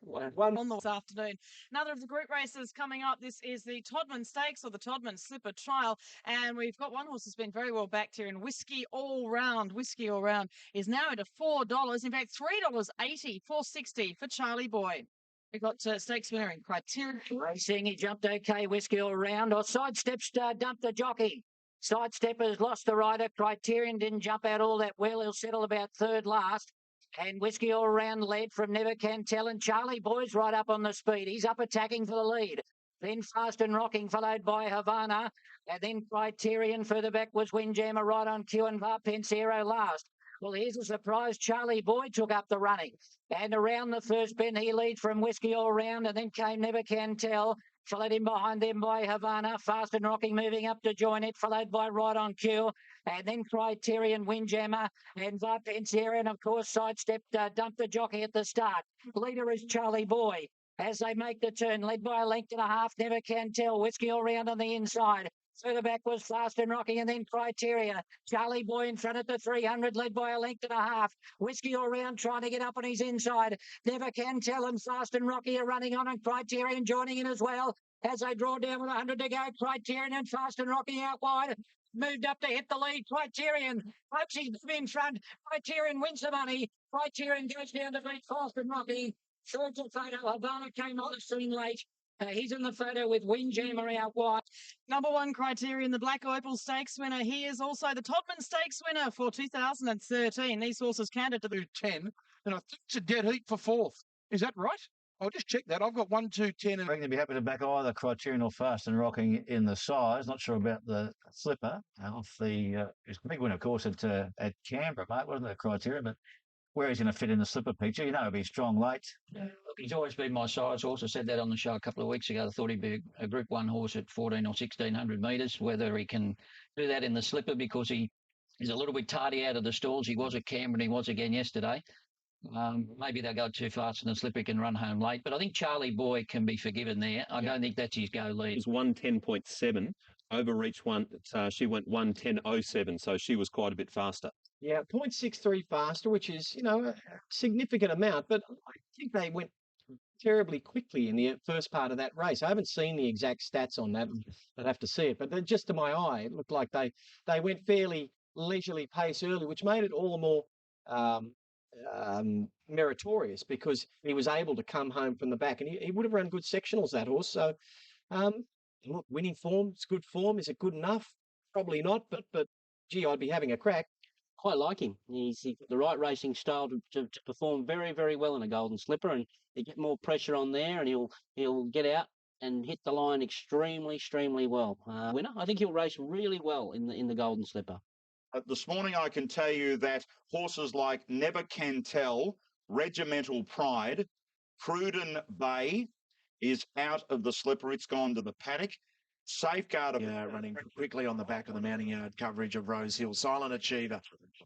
One on this afternoon. Another of the group races coming up. This is the Todman Stakes or the Todman Slipper Trial. And we've got one horse that's been very well backed here in Whiskey All Round. Whiskey All Round is now at $4. In fact, $3.80, $4.60 for Charlie Boy. We've got stakes winner in Criterion. Racing, he jumped okay, Whiskey All Round. Or sidesteps dumped the jockey. Sidesteppers lost the rider. Criterion didn't jump out all that well. He'll settle about third last. And Whiskey All Round led from Never Can Tell. And Charlie Boy's right up on the speed. He's up attacking for the lead. Then Fast and Rocking, followed by Havana. And then Criterion. Further back was Windjammer right on cue and Va Pensero last. Well, here's a surprise. Charlie Boy took up the running. And around the first bend, he leads from Whiskey All Round. And then came Never Can Tell. Followed in behind them by Havana. Fast and Rocking moving up to join it. Followed by Right on Cue. And then Criterion, Windjammer, and Va Pensero, and of course sidestepped, dumped the jockey at the start. Leader is Charlie Boy. As they make the turn, led by a length and a half, Never Can Tell. Whiskey All Round on the inside. Further back was Fast and Rocking, and then Criterion. Charlie Boy in front at the 300, led by a length and a half. Whiskey All Round trying to get up on his inside. Never Can Tell and Fast and Rocking are running on, and Criterion joining in as well. As they draw down with 100 to go, Criterion and Fast and Rocking out wide. Moved up to hit the lead. Criterion, Foxy's in front. Criterion wins the money. Criterion goes down to beat Fast and Rocking. Short to photo. Havana came on the scene late. He's in the photo with Windjammer out wide. Number 1 Criterion, the Black Opal Stakes winner. He is also the Todman Stakes winner for 2013. These horses counted to the 10, and I think it's a dead heat for fourth. Is that right? I'll just check that. I've got 1, 2, 10. I reckon they'd be happy to back either Criterion or Fast and Rocking in the size. Not sure about the Slipper. It's a big win, of course, at Canberra, mate, wasn't it, Criterion? But where he's going to fit in the Slipper picture, it'll be strong late. Look, he's always been my size horse. I said that on the show a couple of weeks ago. I thought he'd be a Group 1 horse at 14 or 1600 metres. Whether he can do that in the Slipper because he's a little bit tardy out of the stalls. He was at Canberra and he was again yesterday. Maybe they'll go too fast and the Slipper can run home late. But I think Charlie Boy can be forgiven there. I don't think that's his go lead. It was 110.7. Overreach one. She went 110.07, so she was quite a bit faster. Yeah, 0.63 faster, which is, a significant amount. But I think they went terribly quickly in the first part of that race. I haven't seen the exact stats on that. I'd have to see it. But just to my eye, it looked like they went fairly leisurely pace early, which made it all the more meritorious because he was able to come home from the back and he would have run good sectionals, that horse. So, look, winning form, it's good form. Is it good enough? Probably not, but gee, I'd be having a crack. Quite like him. He's got the right racing style to perform very, very well in a Golden Slipper, and they get more pressure on there, and he'll get out and hit the line extremely, extremely well. Winner, I think he'll race really well in the Golden Slipper. This morning, I can tell you that horses like Never Can Tell, Regimental Pride, Cruden Bay is out of the Slipper. It's gone to the paddock. Safeguard running quickly on the back of the mounting yard coverage of Rosehill. Silent Achiever,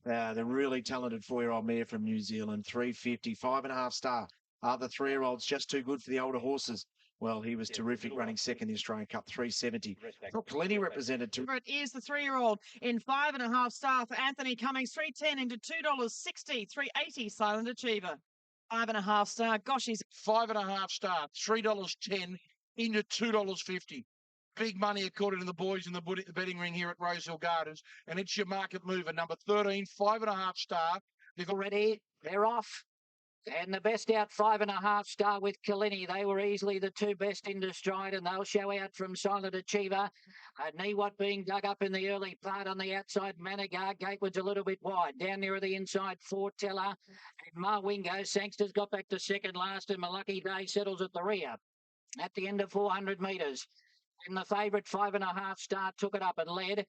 the really talented 4-year-old mare from New Zealand, 350, 5.5 star. The 3-year-olds just too good for the older horses. Well, he was terrific running second in the Australian Cup, 370. Look, Lenny represented to. It is the 3-year-old in 5.5 star for Anthony Cummings, 310 into $2.60, 380 Silent Achiever. 5.5 star. Gosh, he's 5.5 star, $3.10 into $2.50. Big money according to the boys in the betting ring here at Rosehill Gardens. And it's your market mover, number 13, 5.5 star. They've already, they're off. And the best out 5.5 star with Kalini. They were easily the two best into stride, and they'll show out from Silent Achiever. Niwat being dug up in the early part on the outside. Managar, Gatewood's a little bit wide. Down near the inside, Fortella. And Marwingo, Sangster's got back to second last, and Malucky Day settles at the rear. At the end of 400 metres. And the favourite 5.5 star took it up and led.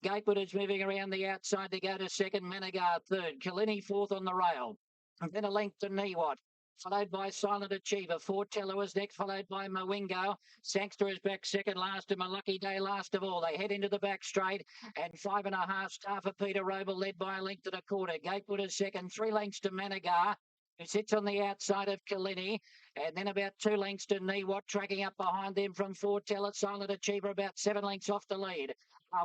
Gatewood is moving around the outside to go to second. Managar third. Kalini fourth on the rail. And then a length to Niwat, followed by Silent Achiever. Fortella was next, followed by Mawingo. Sangster is back second last, and Malucky Day last of all. They head into the back straight, and 5.5 star for Peter Roble, led by a length and a quarter. Gatewood is second, 3 lengths to Managar, who sits on the outside of Kalini, and then about 2 lengths to Niwat, tracking up behind them from Fortella. Silent Achiever about 7 lengths off the lead.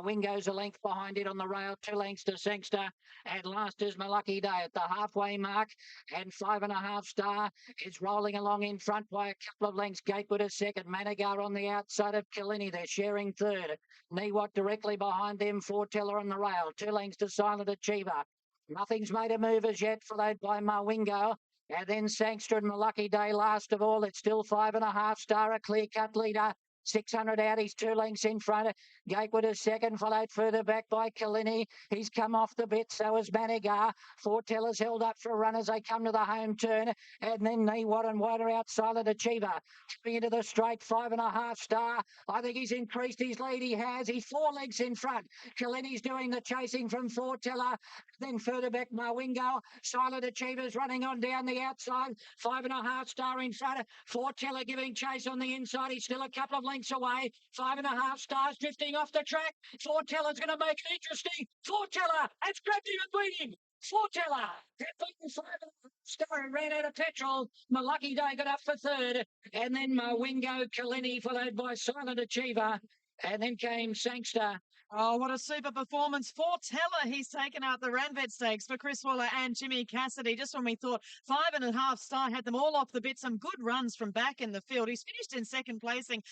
Wingo's a length behind it on the rail, 2 lengths to Sangster, and last is Malucky Day at the halfway mark, and 5.5 star is rolling along in front by a couple of lengths. Gatewood is second, Managar on the outside of Kalini, they're sharing third. Niwat directly behind them, Fortella on the rail, 2 lengths to Silent Achiever. Nothing's made a move as yet, followed by Mawingo. And then Sangster and Malucky Day last of all. It's still 5.5 star, a clear-cut leader. 600 out, he's 2 lengths in front. Gatewood is second, followed further back by Kalini. He's come off the bit, so has Managar. Fortella's held up for a run as they come to the home turn. And then Niwat and Water out, Silent Achiever. Tipping into the straight, 5.5 star. I think he's increased his lead, he has. He's 4 lengths in front. Kalini's doing the chasing from Fortella. Then further back, Mawingo. Silent Achiever's running on down the outside. 5.5 star in front. Fortella giving chase on the inside. He's still a couple of lengths away. 5.5 stars drifting off the track. Fortella's going to make it interesting. Fortella has grabbed him and beat him. Fortella had beaten 5.5 star and ran out of petrol. Malucky Day got up for third. And then Mawingo, Kalini, followed by Silent Achiever. And then came Sangster. Oh, what a super performance. Fortella, he's taken out the Ranvet Stakes for Chris Waller and Jimmy Cassidy. Just when we thought 5.5 star had them all off the bit, some good runs from back in the field. He's finished in second placing,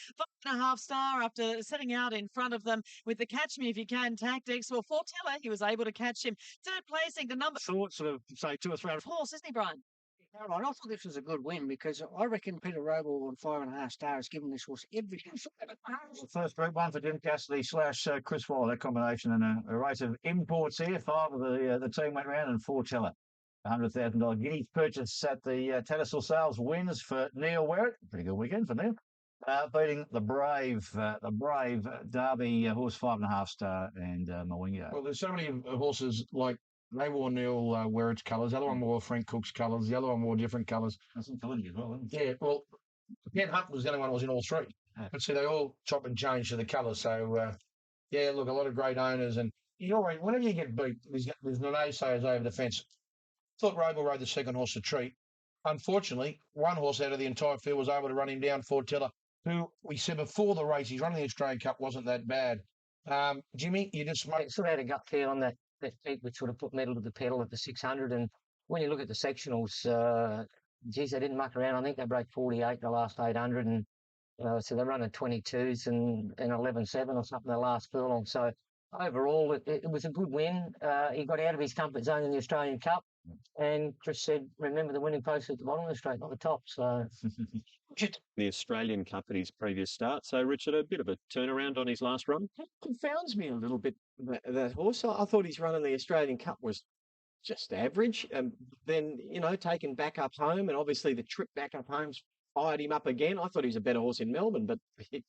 5.5 star after setting out in front of them with the Catch Me If You Can tactics. Well, Fortella, he was able to catch him. Third placing, the number... Sort of, say, 2 or 3 horse, isn't he, Brian? All right, I thought this was a good win because I reckon Peter Roble on 5.5 stars given this horse every. The first Group 1 for Jim Cassidy / Chris Waller, that combination, and a race of imports here. 5 of the team went round, and Fortella. $100,000 guineas purchase at the Tattersall Sales wins for Neil Werrett. Pretty good weekend for Neil. Beating the Brave Derby horse 5.5 star and Mawingo. Well, there's so many horses like they wore Neil Werrett's colours. The other one wore Frank Cook's colours. The other one wore different colours. That's in Kalini as well, isn't it? Yeah, well, Ken Hunt was the only one who was in all 3. But see, they all chop and change to the colours. So, yeah, look, a lot of great owners. And you always, whenever you get beat, there's no naysayers over the fence. Thought Roble rode the second horse a treat. Unfortunately, one horse out of the entire field was able to run him down, Fortella, who we said before the race, he's running the Australian Cup, wasn't that bad. Jimmy, you just... Yeah, sort of had a gut feel on that heat, which sort of put metal to the pedal at the 600. And when you look at the sectionals, geez, they didn't muck around. I think they broke 48 the last 800, and so they're running 22s and 11.7 or something the last furlong. So overall, it was a good win. He got out of his comfort zone in the Australian Cup, and Chris said, remember the winning post at the bottom of the straight, not the top. So the Australian Cup at his previous start. So, Richard, a bit of a turnaround on his last run. It confounds me a little bit, that horse. I thought his run in the Australian Cup was just average. And then, taken back up home, and obviously the trip back up home's fired him up again. I thought he was a better horse in Melbourne, but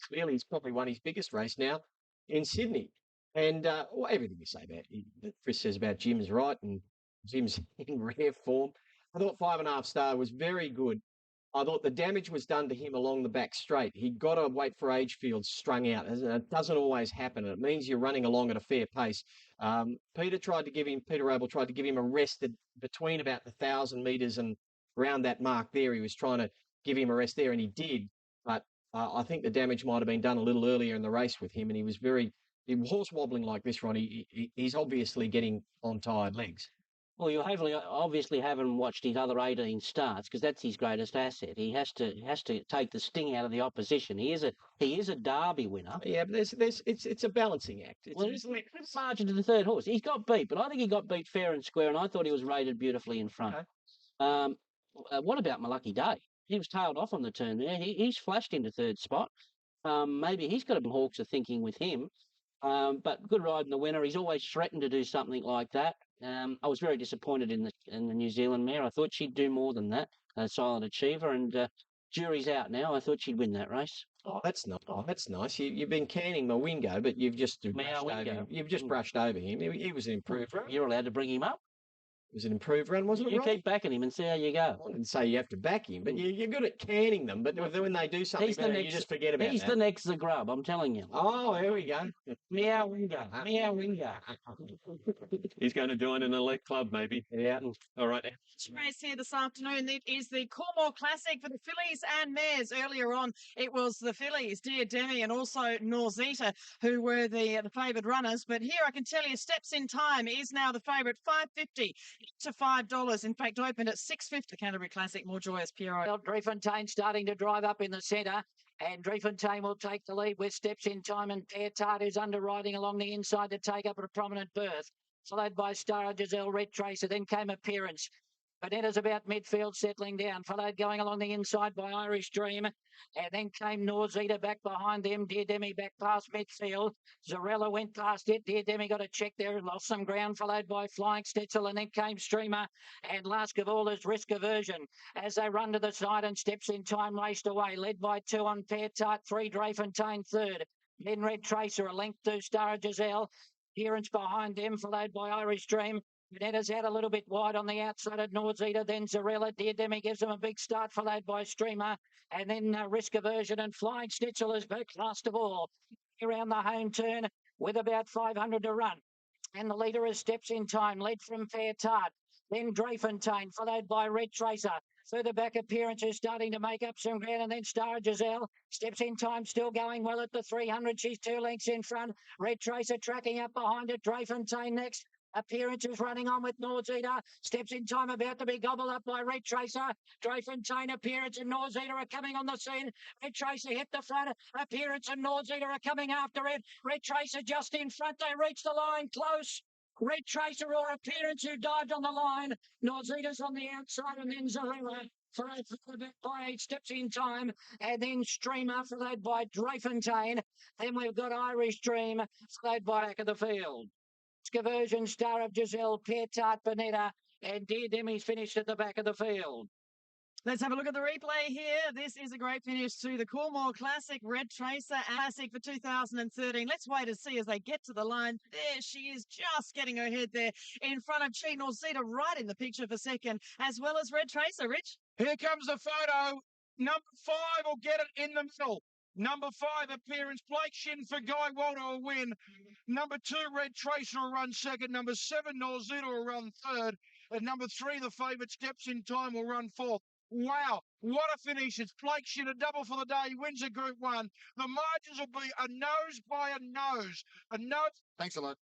clearly he's probably won his biggest race now in Sydney. And everything you say that Chris says about Jim is right, and Jim's in rare form. I thought 5.5 star was very good. I thought the damage was done to him along the back straight. He got to wait for Agefield strung out. It doesn't always happen. It means you're running along at a fair pace. Peter Roble tried to give him a rest between about 1,000 metres and around that mark there. He was trying to give him a rest there, and he did. but I think the damage might have been done a little earlier in the race with him, and he was horse wobbling like this, Ronnie. He's obviously getting on tired legs. Well, you obviously haven't watched his other 18 starts because that's his greatest asset. He has to take the sting out of the opposition. He is a Derby winner. Yeah, but it's a balancing act. There's margin to the third horse. He's got beat, but I think he got beat fair and square, and I thought he was rated beautifully in front. Okay. What about My Lucky Day? He was tailed off on the turn there. He's flashed into third spot. Maybe he's got a Hawks are thinking with him. But good ride in the winner. He's always threatened to do something like that. I was very disappointed in the New Zealand mare. I thought she'd do more than that. Silent Achiever, and jury's out now. I thought she'd win that race. Oh, that's nice. You've been canning Mawingo, but you've just brushed over him. He was an improved run. You're allowed to bring him up. It was an improved run, wasn't it? You keep backing him and see how you go. I didn't say you have to back him, but you're good at canning them. But when they do something better, you just forget about it. He's the next the grub, I'm telling you. Oh, here we go. Meow Wingo. Meow Wingo. He's going to join an elite club, maybe. Yeah. All right. Race here this afternoon. It is the Coolmore Classic for the fillies and mares. Earlier on, it was the fillies, Dear Demi and also Norzita, who were the favoured runners. But here I can tell you, Steps in Time is now the favourite, $5.50 to $5. In fact, opened at $6.50. The Canterbury Classic, more joyous Pierrot. Well, Driefontein starting to drive up in the centre. And Driefontein will take the lead with Steps in Time and Pear Tart, who's underwriting along the inside to take up a prominent berth. Followed by Star Giselle, Red Tracer. Then came Appearance. Vanetta's about midfield, settling down. Followed going along the inside by Irish Dream. And then came Norzita back behind them. Dear Demi back past midfield. Zarella went past it. Dear Demi got a check there and lost some ground. Followed by Flying Stetzel. And then came Streamer. And last of all is Risk Aversion. As they run to the side and Steps in Time raced away. Led by 2 on Pear Tart, 3 Driefontein third. Then Red Tracer, a length to Star Giselle. Appearance behind them, followed by Irish Dream. Vanetta's out a little bit wide on the outside of Norzita, then Zarella. Dear Demi gives them a big start, followed by Streamer. And then Risk Aversion and Flying Stitzel is back last of all. Around the home turn with about 500 to run. And the leader is Steps in Time, led from Fair Tart. Then Driefontein, followed by Red Tracer. Further back Appearances starting to make up some ground, and then Star Giselle. Steps in Time still going well at the 300. She's 2 lengths in front. Red Tracer tracking up behind it. Driefontein next. Appearances running on with Norzita. Steps in Time about to be gobbled up by Red Tracer. Driefontein, Appearance and Norzita are coming on the scene. Red Tracer hit the front. Appearance and Norzita are coming after it. Red Tracer just in front. They reach the line close. Red Tracer or Appearance who dived on the line. Norzita's on the outside, and then Zarella. Followed by 8 Steps in Time, and then Streamer, followed by Driefontein. Then we've got Irish Dream, followed by back of the field. Conversion, Star of Giselle, Pear Tart, Vanetta, and Dear Demi's finished at the back of the field. Let's have a look at the replay here. This is a great finish to the Coolmore Classic, Red Tracer Classic for 2013. Let's wait and see as they get to the line. There she is, just getting her head there in front of Chi Norzita, right in the picture for second, as well as Red Tracer. Rich? Here comes the photo. Number 5 will get it in the middle. Number 5, Appearance. Blake Shin for Guy Walter will win. Number 2, Red Tracer will run second. Number 7, Norzita will run third. And number 3, the favourite Steps in Time will run fourth. Wow, what a finish. It's Blake Shin, a double for the day. He wins a Group 1. The margins will be a nose by a nose. A nose. Thanks a lot.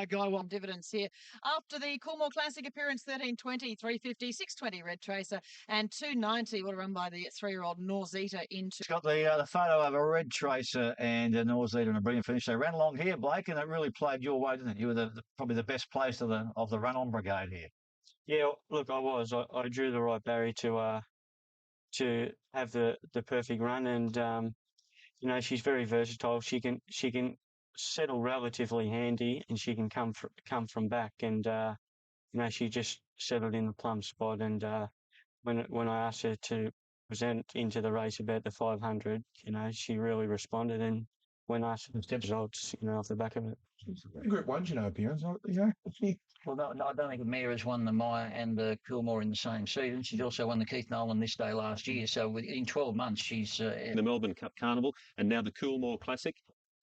Guy won dividends here. After the Coolmore Classic Appearance, 13.20, 3.50, 6.20 Red Tracer, and 2.90 will run by the 3-year-old Norzita into. It's got the photo of a Red Tracer and a Norzita and a brilliant finish. They ran along here, Blake, and it really played your way, didn't it? You were probably the best place of the run-on brigade here. Yeah, look, I was. I drew the right barrier to have the perfect run, and you know, she's very versatile. She can settle relatively handy, and she can come from back, and you know, she just settled in the plumb spot. And when I asked her to present into the race about the 500, you know, she really responded, and when I asked for the results, you know, off the back of it. Group 1, you know, Appearance. Well, no, I don't think the Mare has won the Maya and the Coolmore in the same season. She's also won the Keith Nolan this day last year. So in 12 months, she's... the Melbourne Cup Carnival, and now the Coolmore Classic.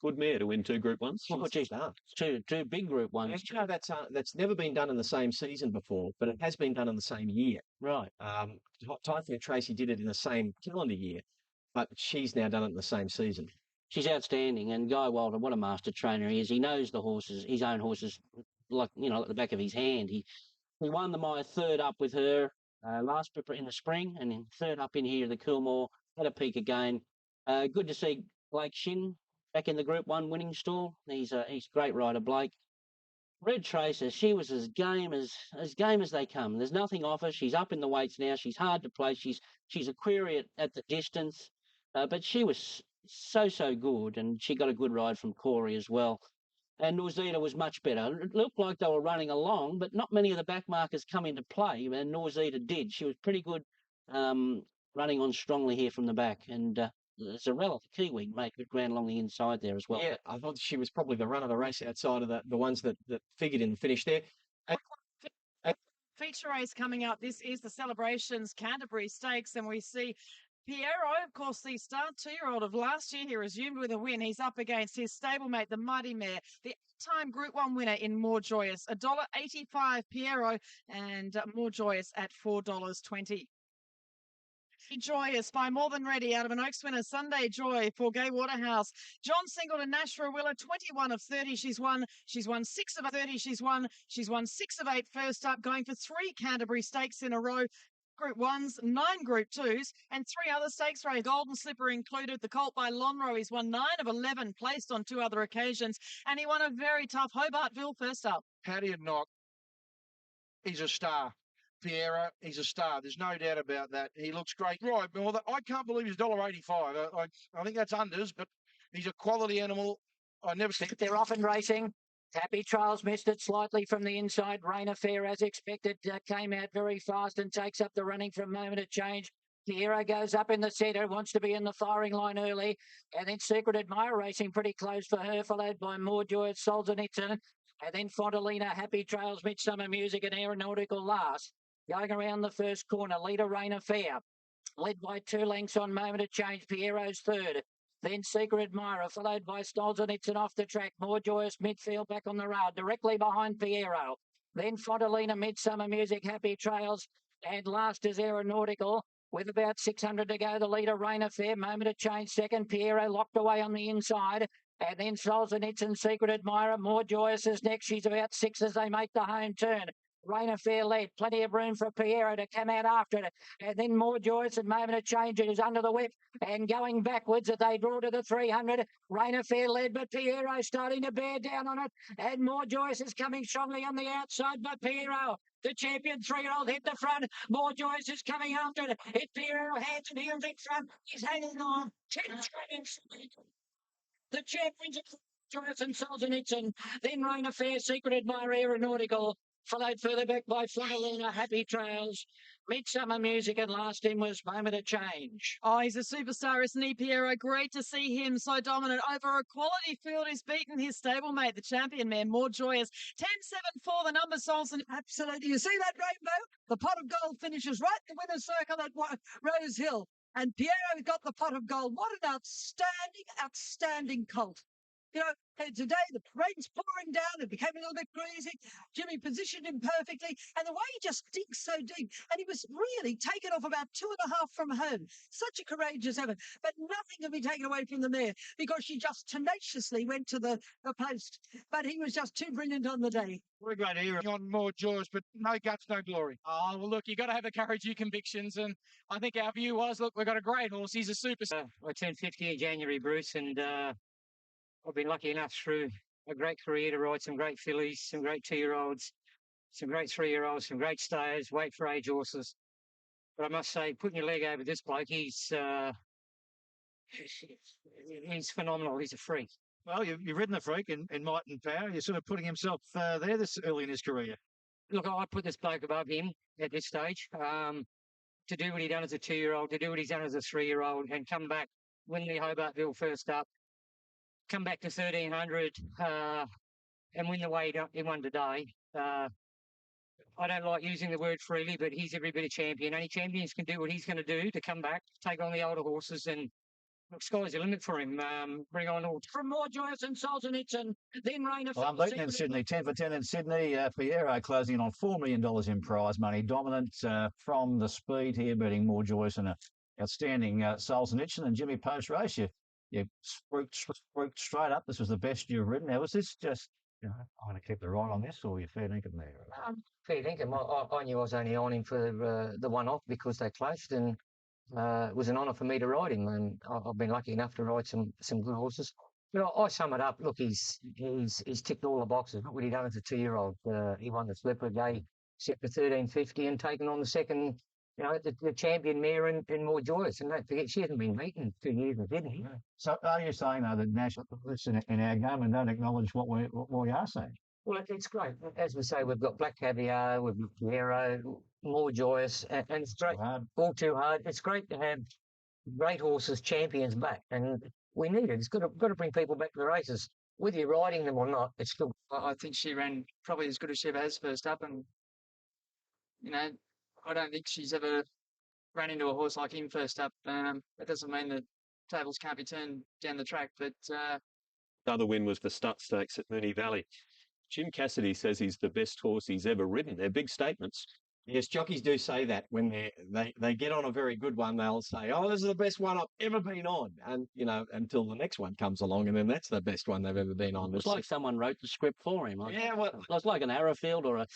Good mare to win 2 Group 1s. Well, geez, two big Group 1s. You know, that's never been done in the same season before, but it has been done in the same year. Right. Typhoon Tracy did it in the same calendar year. but she's now done it in the same season. She's outstanding, and Guy Walter, what a master trainer he is. He knows the horses, his own horses, like at the back of his hand. He won my third up with her last in the spring, and then third up in here at the Coolmore. Had a peak again. Good to see Blake Shin back in the Group 1 winning stall. He's a great rider, Blake. Red Tracer, she was as game as they come. There's nothing off her. She's up in the weights now. She's hard to place. She's a query at the distance, but she was so good, and she got a good ride from Corey as well. And Norzita was much better. It looked like they were running along, but not many of the back markers come into play, and Norzita did. She was pretty good running on strongly here from the back, and Zarella, the Kiwi, made good ground along the inside there as well. Yeah, I thought she was probably the run of the race outside of the ones that figured in the finish there. Feature race coming up. This is the Celebrations Canterbury Stakes, and we see Piero, of course, the star 2-year-old of last year, he resumed with a win. He's up against his stablemate, the Mighty Mare, the 8-time Group 1 winner in More Joyous. $1.85 Piero, and More Joyous at $4.20. Joyous by More Than Ready out of an Oaks winner. Sunday Joy for Gay Waterhouse. John Singleton, Nashua Willer, 21 of 30. She's won 6 of 30. She's won 6 of 8 first up, going for 3 Canterbury Stakes in a row. Group 1s, 9 Group 2s, and 3 other stakes races. Golden Slipper included. The colt by Lonro. He's won 9 of 11, placed on 2 other occasions, and he won a very tough Hobartville first up. How do you knock? He's a star. Piero, he's a star. There's no doubt about that. He looks great. Right, well, I can't believe he's $1.85. I think that's unders, but he's a quality animal. I never think they're off and racing. Happy Trails missed it slightly from the inside. Rain Affair, as expected, came out very fast and takes up the running from Moment of Change. Piero goes up in the centre, wants to be in the firing line early. And then Secret Admirer racing pretty close for her, followed by More Joy at Solzhenitsyn. And then Fontalina, Happy Trails, Midsummer Music and Aeronautical last. Going around the first corner, leader Rain Affair, led by 2 lengths on Moment of Change. Piero's third. Then Secret Admirer, followed by Stolzenitsyn off the track. More Joyous midfield back on the road, directly behind Piero. Then Fontalina, Midsummer Music, Happy Trails. And last is Aeronautical. With about 600 to go, the leader Rain Affair, Moment of Change second. Piero locked away on the inside. And then Solzhenitsyn, Secret Admirer. More Joyous is next. She's about 6 as they make the home turn. Rain Affair led, plenty of room for Piero to come out after it. And then More Joyous and Moment of Change is under the whip and going backwards as they draw to the 300. Rain Affair led, but Piero starting to bear down on it. And More Joyous is coming strongly on the outside, but Piero, the champion 3-year-old, hit the front. More Joyous is coming after it. It's Piero, hands and heels in front. He's hanging on. 10 seconds. The champions are Joyous and Solzhenitsyn. Then Rain Affair, Secret Admirer, Aeronautical. Followed further back by Fontalina, Happy Trails, Midsummer Music, and last in was Moment of Change. Oh, he's a superstar, isn't he, Piero? Great to see him so dominant over a quality field. He's beaten his stablemate, the champion mare, More Joyous. 10-7 for the number Solson. Absolutely. You see that rainbow? The pot of gold finishes right in the winner's circle at Rosehill. And Piero got the pot of gold. What an outstanding colt. You know, and today the rain's pouring down. It became a little bit greasy. Jimmy positioned him perfectly. And the way he just digs so deep. And he was really taken off about 2.5 from home. Such a courageous effort. But nothing can be taken away from the mare because she just tenaciously went to the post. But he was just too brilliant on the day. What a great era on More Joyous, but no guts, no glory. Oh, well, look, you got to have the courage, your convictions. And I think our view was, look, we've got a great horse. He's a superstar. I turned 50 in January, Bruce, and I've been lucky enough through a great career to ride some great fillies, some great 2-year-olds, some great 3-year-olds, some great stayers, weight for age horses. But I must say, putting your leg over this bloke, he's phenomenal. He's a freak. Well, you've ridden the freak in might and power. You're sort of putting himself there this early in his career. Look, I put this bloke above him at this stage. To do what he done as a 2-year-old, to do what he's done as a 3-year-old, and come back, win the Hobartville first up, come back to 1,300 and win the way he won today. I don't like using the word freely, but he's every bit a champion. Only champions can do what he's going to do to come back, take on the older horses, and look, sky's the limit for him. Bring on all. From More Joyous and Solzhenitsyn, then Rain Affair. Well, unbeaten in Sydney, 10 for 10 in Sydney. Piero closing in on $4 million in prize money. Dominant from the speed here, beating More Joyous in a outstanding Solzhenitsyn and Jimmy post race. You spooked straight up. This was the best you've ridden. Now, was this just, I'm going to keep the right on this, or you fair dinkum there? Fair dinkum. I knew I was only on him for the one-off because they closed, and it was an honour for me to ride him, and I've been lucky enough to ride some good horses. I sum it up. Look, he's ticked all the boxes. Look what he done as a 2-year-old. He won the Slipper Day, set for 13.50, and taken on the second, the champion mare in More Joyous. And don't forget, she hasn't been beaten 2 years in Sydney. Yeah. So are you saying, though, that national listen in our game and don't acknowledge what we are saying? Well, it's great. As we say, we've got Black Caviar, we've got Piero, More Joyous, and it's great. All too hard. It's great to have great horses, champions back, and we need it. It's got to bring people back to the races. Whether you're riding them or not, it's still. I think she ran probably as good as she ever has first up, and I don't think she's ever ran into a horse like him first up. That doesn't mean that tables can't be turned down the track, but Another win was the Stut Stakes at Moonee Valley. Jim Cassidy says he's the best horse he's ever ridden. They're big statements. Yes, jockeys do say that when they get on a very good one, they'll say, "Oh, this is the best one I've ever been on," and until the next one comes along, and then that's the best one they've ever been on. It's like someone wrote the script for him. It's like an Arrowfield or a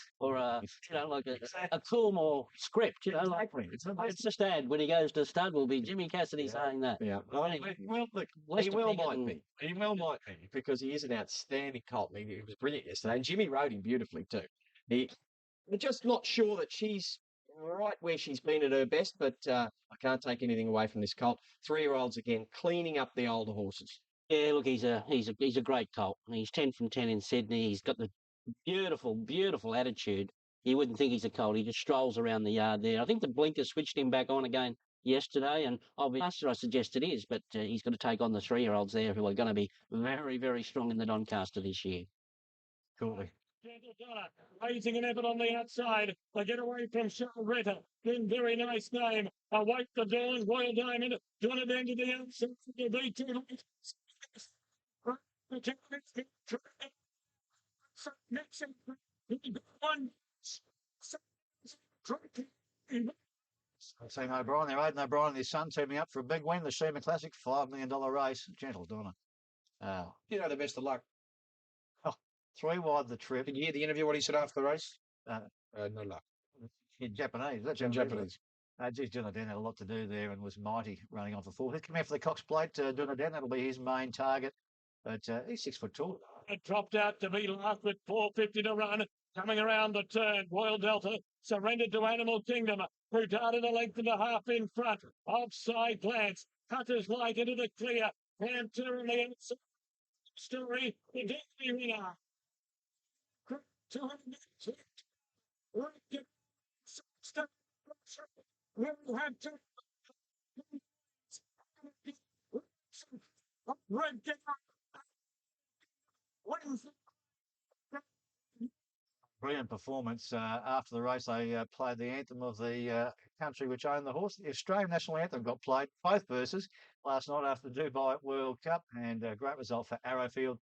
like a Coolmore script. Exactly. It's just add when he goes to stud will be Jimmy Cassidy saying that. Yeah. Anyway, Well, look, he well might be. He well might be because he is an outstanding colt. He was brilliant yesterday, and Jimmy rode him beautifully too. I'm just not sure that she's right where she's been at her best, but I can't take anything away from this colt. 3-year-olds again, cleaning up the older horses. Yeah, look, he's a great colt. He's 10 from 10 in Sydney. He's got the beautiful attitude. You wouldn't think he's a colt. He just strolls around the yard there. I think the blinker switched him back on again yesterday, and obviously I suggest it is, but he's got to take on the 3-year-olds there who are going to be very, very strong in the Doncaster this year. Cool. Raising an effort on the outside. They get away from Charretta. Then very nice name. Awake the Dawn, Royal Diamond. Donna down to the outside. Will be too late. I've seen O'Brien there. Aidan O'Brien and his son teaming up for a big win. The Shima Classic, $5 million race. Gentle Donna. The best of luck. 3 wide the trip. Did you hear the interview, what he said after the race? No luck. In Japanese. That's in Japanese. Geez, Dunaden had a lot to do there and was mighty running on for 4. He's coming out for the Cox Plate. Dunaden, that'll be his main target. But he's 6 foot tall. It dropped out to be last with 4.50 to run. Coming around the turn, Royal Delta surrendered to Animal Kingdom, who darted a length and a half in front. Offside glance. Cutter's Light into the clear. Panther on the outside. Story, the Daily winner. 200 Brilliant performance. After the race, they played the anthem of the country which owned the horse. The Australian national anthem got played, both verses, last night after the Dubai World Cup, and a great result for Arrowfield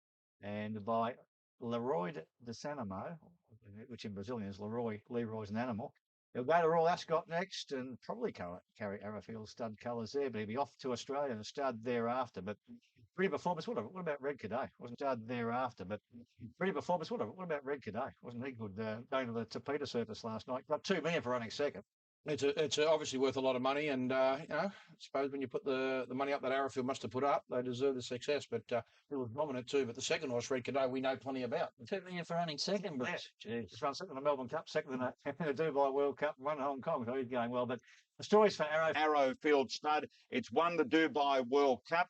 and by Leroy de Sanamo, which in Brazilian is Leroy's an animal. He'll go to Royal Ascot next and probably carry Arrowfield stud colours there, but he'll be off to Australia and stud thereafter. But pretty performance. What about Red Cadet? Wasn't stud thereafter, but pretty performance. What about Red Cadet? Wasn't he good going to the Tapeta Surface last night? Got $2 million for running second. It's obviously worth a lot of money, and I suppose when you put the money up that Arrowfield must have put up, they deserve the success. But it was dominant too. But the second horse, Red Cadet, we know plenty about. $2 million for running second, but Just run second in the Melbourne Cup, second in the Dubai World Cup, won Hong Kong, so he's going well. But the stories for Arrowfield stud. It's won the Dubai World Cup.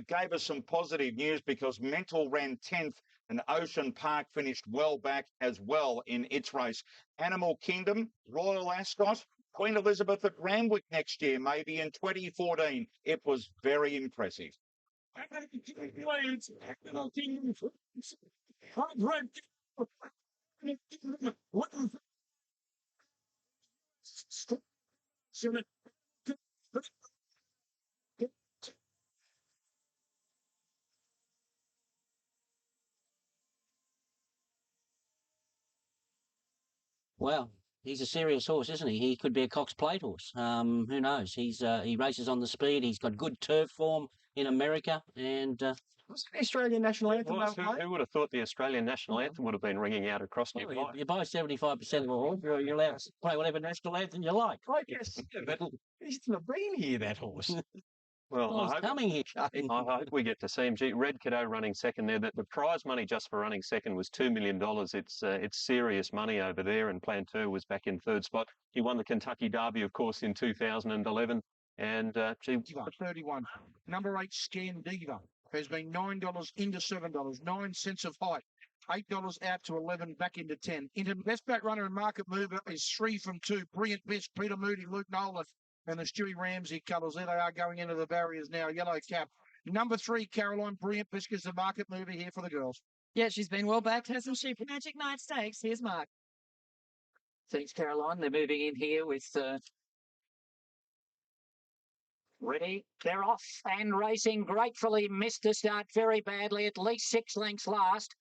Gave us some positive news because Mental ran 10th and Ocean Park finished well back as well in its race. Animal Kingdom, Royal Ascot, Queen Elizabeth at Randwick next year, maybe in 2014. It was very impressive. Well, he's a serious horse, isn't he? He could be a Cox Plate horse. Who knows? He races on the speed. He's got good turf form in America, and was the Australian national anthem? Who would have thought the Australian national anthem would have been ringing out across New York? You buy 75% of a horse, you're allowed to play whatever national anthem you like. I guess, but he's not been here, that horse. Well, He's coming here. I hope we get to see him. Gee, Red Cadeau running second there. The prize money just for running second was $2 million. It's serious money over there. And Planteur was back in third spot. He won the Kentucky Derby, of course, in 2011. And 31. Number 8, Scan Diva, has been $9 into $7, 9 cents of height. $8 out to 11, back into 10. Into best back runner and market mover is 3 from 2. Brilliant Best, Peter Moody, Luke Nolan, and the Stewie Ramsey colours. There they are going into the barriers now. Yellow cap. Number 3, Caroline, Brilliant Best is the market mover here for the girls. Yeah, she's been well backed, hasn't she? Magic Night Stakes. Here's Mark. Thanks, Caroline. They're moving in here with ready, they're off and racing gratefully. Missed the start very badly, at least 6 lengths last.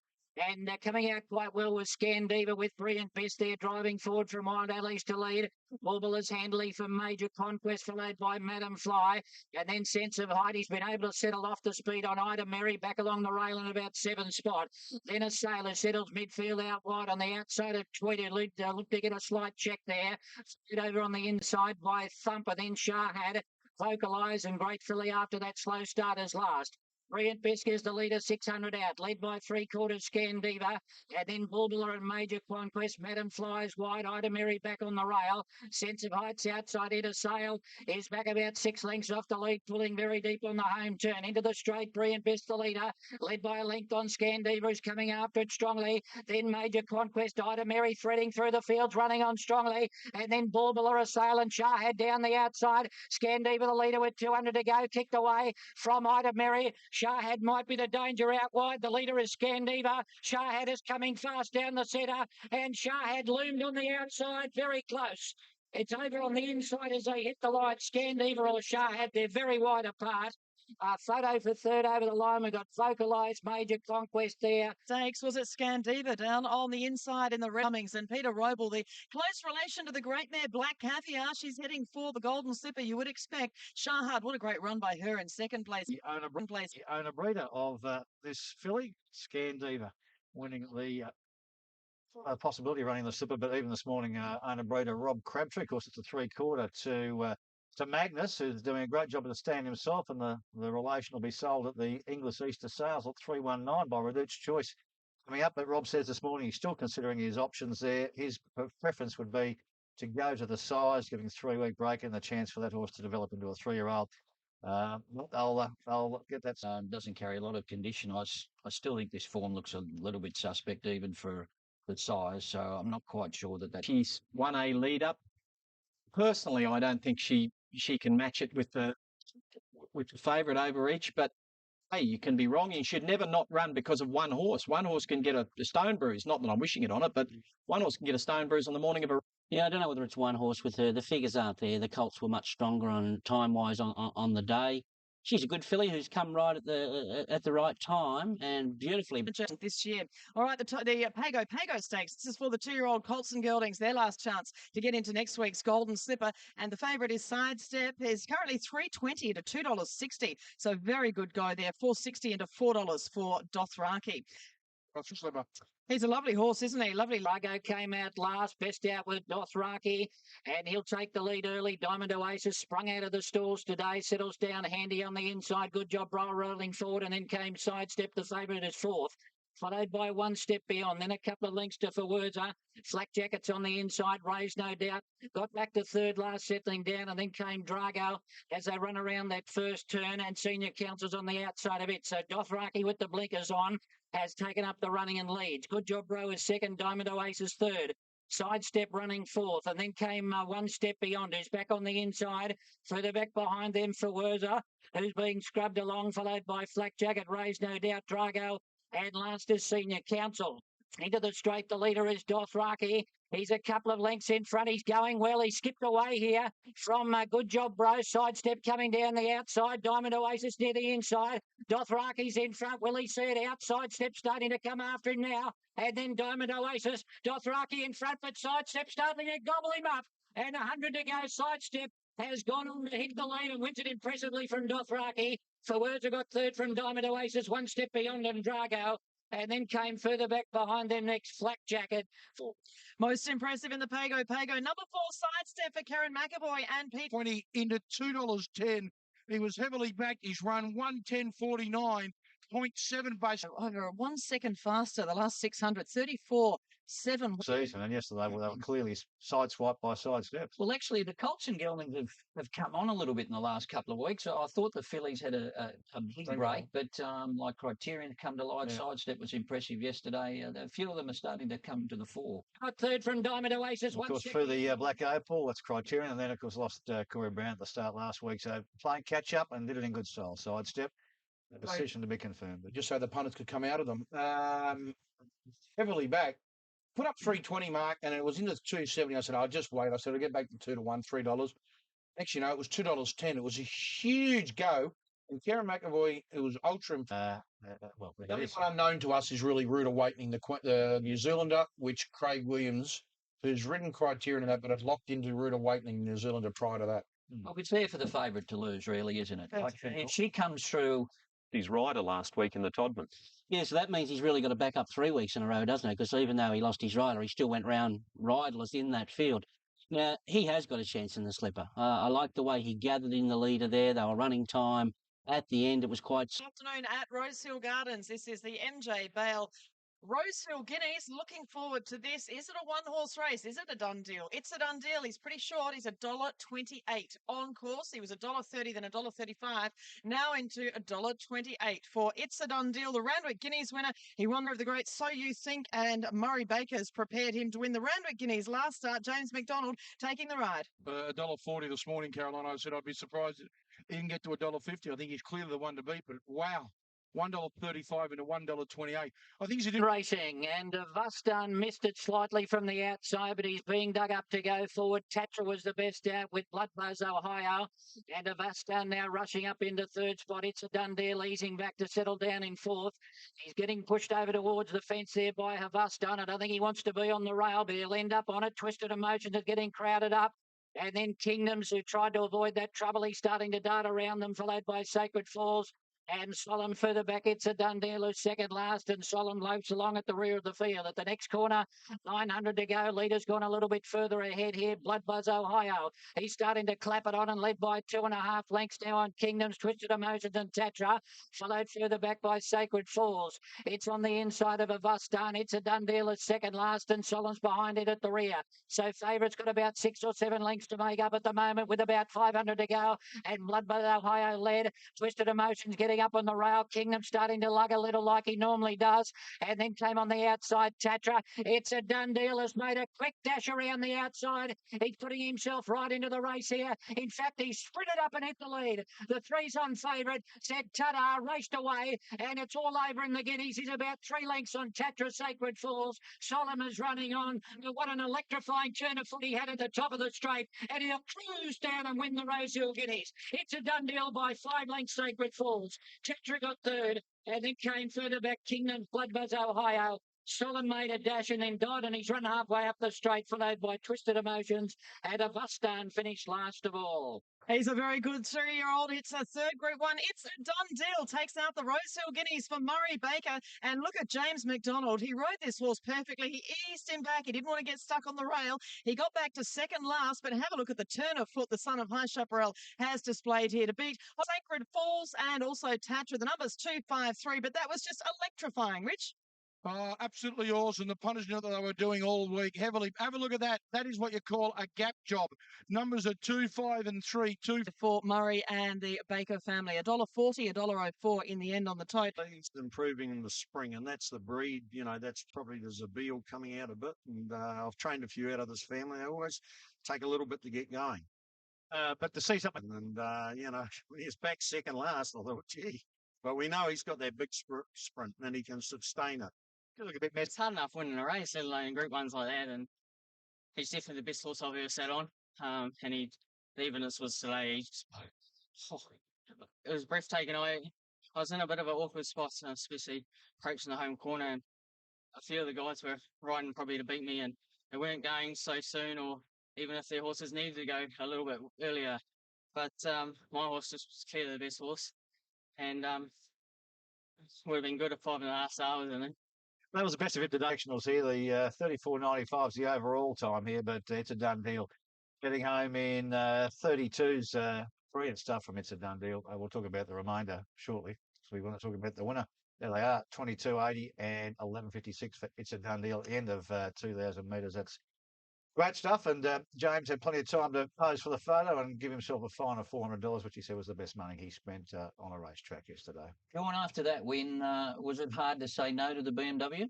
And coming out quite well with Scan Diva with Brilliant Best there, driving forward from Wild Alice to lead. Wobblers handily for Major Conquest, followed by Madam Fly. And then Sense of Height, he's been able to settle off the speed on Ida Mary, back along the rail in about 7 spot. Then a Sailor settles midfield out wide on the outside of Tweeter. Looked to get a slight check there. Over on the inside by Thump, and then Shahad. Vocalise and gratefully after that slow start as last. Brilliant Best is the leader, 600 out, led by 3/4 Scan Diva, and then Bulbula and Major Conquest. Madam Flies wide, Ida Mary back on the rail. Sense of Heights outside into Sail is back about 6 lengths off the lead, pulling very deep on the home turn. Into the straight, Brilliant Best the leader, led by a length on Scan Diva, is coming after it strongly. Then Major Conquest, Ida Mary threading through the fields, running on strongly, and then Bulbula, a Sail and Shahad down the outside. Scan Diva the leader with 200 to go, kicked away from Ida Mary. Shahad might be the danger out wide. The leader is Scan Diva. Shahad is coming fast down the centre, and Shahad loomed on the outside, very close. It's over on the inside as they hit the line. Scan Diva or Shahad, they're very wide apart. Photo for third over the line. We've got Vocalise, Major Conquest there. Stakes, was it Scan Diva down on the inside in the Cummings, and Peter Roble, the close relation to the great mare Black Caviar. She's heading for the Golden Slipper, you would expect. Shahad, what a great run by her in second place. The owner breeder of this filly, Scan Diva, winning the possibility of running the slipper, but even this morning, owner breeder Rob Crabtree, of course, it's a 3/4 to Magnus, who's doing a great job of the stand himself, and the relation will be sold at the Inglis Easter sales at 319 by Reduced Choice coming up. But Rob says this morning he's still considering his options there. His preference would be to go to the size, giving 3-week break and the chance for that horse to develop into a 3-year-old. I'll get that. Doesn't carry a lot of condition. I still think this form looks a little bit suspect even for the size, so I'm not quite sure that She's 1A lead up. Personally, I don't think she can match it with the favourite over each, but hey, you can be wrong. You should never not run because of one horse. One horse can get a stone bruise. Not that I'm wishing it on it, but one horse can get a stone bruise on the morning of a... Yeah, I don't know whether it's one horse with her. The figures aren't there. The colts were much stronger on time-wise on the day. She's a good filly who's come right at the right time and beautifully. This year. All right, the Pago Stakes. This is for the 2-year-old colts and geldings. Their last chance to get into next week's Golden Slipper. And the favourite is Sidestep. Is currently $3.20 into $2.60. So very good go there. $4.60 into $4 for Dothraki. He's a lovely horse, isn't he? Lovely. Largo came out last, best out with Dothraki, and he'll take the lead early. Diamond Oasis sprung out of the stalls today, settles down handy on the inside. Good job, rolling forward, and then came Sidestep. The favourite is fourth, followed by One Step Beyond. Then a couple of lengths to Forwardza. Flak Jackets on the inside, raised no doubt. Got back to third last, settling down, and then came Drago as they run around that first turn, and Senior Council's on the outside of it. So Dothraki with the blinkers on has taken up the running and leads. Good Job Bro is second, Diamond Oasis third. Sidestep running fourth, and then came One Step Beyond, who's back on the inside. Further back behind them for Werza, who's being scrubbed along, followed by Flak Jacket, raised no doubt, Drago, and last is Senior Council. Into the straight, the leader is Dothraki. He's a couple of lengths in front. He's going well. He skipped away here from Good Job Bro. Sidestep coming down the outside. Diamond Oasis near the inside. Dothraki's in front. Will he see it? Outside step starting to come after him now. And then Diamond Oasis. Dothraki in front, but Sidestep starting to gobble him up. And 100 to go. Sidestep has gone on to hit the lead and wins it impressively from Dothraki. For words, I got third from Diamond Oasis, one step beyond him, Drago. And then came further back behind them next, Flak Jacket. Most impressive in the Pago. Number 4, Sidestep for Karen McAvoy and Pete. 20 into $2.10. He was heavily backed. He's run 110.49, 0.7 base. Over 1 second faster, the last 600, 34.7. Season, and yesterday they were clearly sideswiped by Sidestep. Well, actually, the Colts and Geldings have come on a little bit in the last couple of weeks. I thought the fillies had a big break, but like Criterion come to light, Sidestep was impressive yesterday. A few of them are starting to come to the fore. Got third from Diamond Oasis. Of course, for the Black Opal, that's Criterion, and then, of course, lost Corey Brown at the start last week. So playing catch-up and did it in good style. Sidestep, a decision to be confirmed. But just so the punters could come out of them. Heavily back. Put up 320 mark, and it was into 270. I said, I'll just wait. I said, I'll get back to 2 to 1, $3. Actually, no, it was $2.10. It was a huge go. And Karen McAvoy, it was ultra. The only one unknown to us is really Rude Awakening, the New Zealander, which Craig Williams, who's ridden Criterion and that, but had locked into Rude Awakening New Zealander prior to that. Well, it's there for the favourite to lose, really, isn't it? If she comes through. His rider last week in the Todman. Yeah, so that means he's really got to back up 3 weeks in a row, doesn't it? Because even though he lost his rider, he still went round riderless in that field. Now, he has got a chance in the slipper. I like the way he gathered in the leader there. They were running time. At the end, it was quite... Afternoon at Rosehill Gardens. This is the MJ Bale Rosehill Guineas. Looking forward to this. Is it a one-horse race? Is it a done deal? It's a done deal. He's pretty short. He's $1.28 on course. He was $1.30, then $1.35. Now into $1.28 for It's a Done Deal. The Randwick Guineas winner. He won over the great So You Think, and Murray Baker's prepared him to win the Randwick Guineas. Last start, James McDonald taking the ride. $1.40 this morning, Caroline. I said I'd be surprised if he didn't get to $1.50. I think he's clearly the one to beat, but wow. $1.35 into $1.28. I think he's racing, and Vastan missed it slightly from the outside, but he's being dug up to go forward. Tatra was the best out with Blood Buzz Ohio, and Vastan now rushing up into third spot. It's a done deal, easing back to settle down in fourth. He's getting pushed over towards the fence there by Havastan. I don't think he wants to be on the rail, but he'll end up on it. Twisted Emotions is getting crowded up. And then Kingdoms, who tried to avoid that trouble, he's starting to dart around them, followed by Sacred Falls. And Solemn further back, It's a Done Deal, who's second last, and Solemn lopes along at the rear of the field. At the next corner, 900 to go. Leader's gone a little bit further ahead here. Blood Buzz Ohio. He's starting to clap it on and led by 2.5 lengths now on Kingdoms, Twisted Emotions and Tatra. Followed further back by Sacred Falls. It's on the inside of Avastan. It's a Done Deal at second last, and Solemn's behind it at the rear. So favourite's got about 6 or 7 lengths to make up at the moment with about 500 to go. And Blood Buzz Ohio led. Twisted Emotions getting up on the rail. Kingdom starting to lug a little like he normally does, and then came on the outside Tatra. It's a Done Deal has made a quick dash around the outside. He's putting himself right into the race here. In fact, he sprinted up and hit the lead. The three's on favourite, said ta-da, raced away, and it's all over in the Guineas. He's about 3 lengths on Tatra. Sacred Falls. Solemn is running on. What an electrifying turn of foot he had at the top of the straight, and he'll cruise down and win the Rosehill Guineas. It's a Done Deal by 5 lengths. Sacred Falls. Tatra got third, and then came further back Kingdom's Blood Buzz Ohio. Solemn made a dash and then died, and he's run halfway up the straight, followed by Twisted Emotions, and Avastan finished last of all. He's a very good 3-year-old. It's a third Group 1. It's a Done Deal. Takes out the Rosehill Guineas for Murray Baker. And look at James McDonald. He rode this horse perfectly. He eased him back. He didn't want to get stuck on the rail. He got back to second last, but have a look at the turn of foot the son of High Chaparral has displayed here to beat Sacred Falls and also Tatra. The number's 2, 5, 3, but that was just electrifying, Rich. Absolutely awesome. The punters knew that they were doing all week heavily. Have a look at that. That is what you call a gap job. Numbers are 2, 5 and 3. 2 for Murray and the Baker family. $1.40, $1.04 in the end on the total. He's improving in the spring, and that's the breed. You know, that's probably the Zabeel coming out a bit. And I've trained a few out of this family. They always take a little bit to get going. But to see something, and you know, when he's back second last, I thought, gee. But we know he's got that big sprint, and he can sustain it. look a bit messy. It's hard enough winning a race, let alone Group 1s like that. And he's definitely the best horse I've ever sat on. And the evenness was today. It was breathtaking. I was in a bit of an awkward spot, especially approaching the home corner. And a few of the guys were riding probably to beat me, and they weren't going so soon, or even if their horses needed to go a little bit earlier. But my horse just was clearly the best horse, and would have been good at 5.5 stars, I think. That was the best of introductionals here. The 34.95 is the overall time here, but it's a done deal. Getting home in 32's brilliant stuff from It's a Done Deal. We'll talk about the remainder shortly. So we want to talk about the winner. There they are, 22.80 and 11.56 for It's a Done Deal at the end of 2,000 metres. That's great stuff. And James had plenty of time to pose for the photo and give himself a fine of $400, which he said was the best money he spent on a racetrack yesterday. Going after that win, was it hard to say no to the BMW?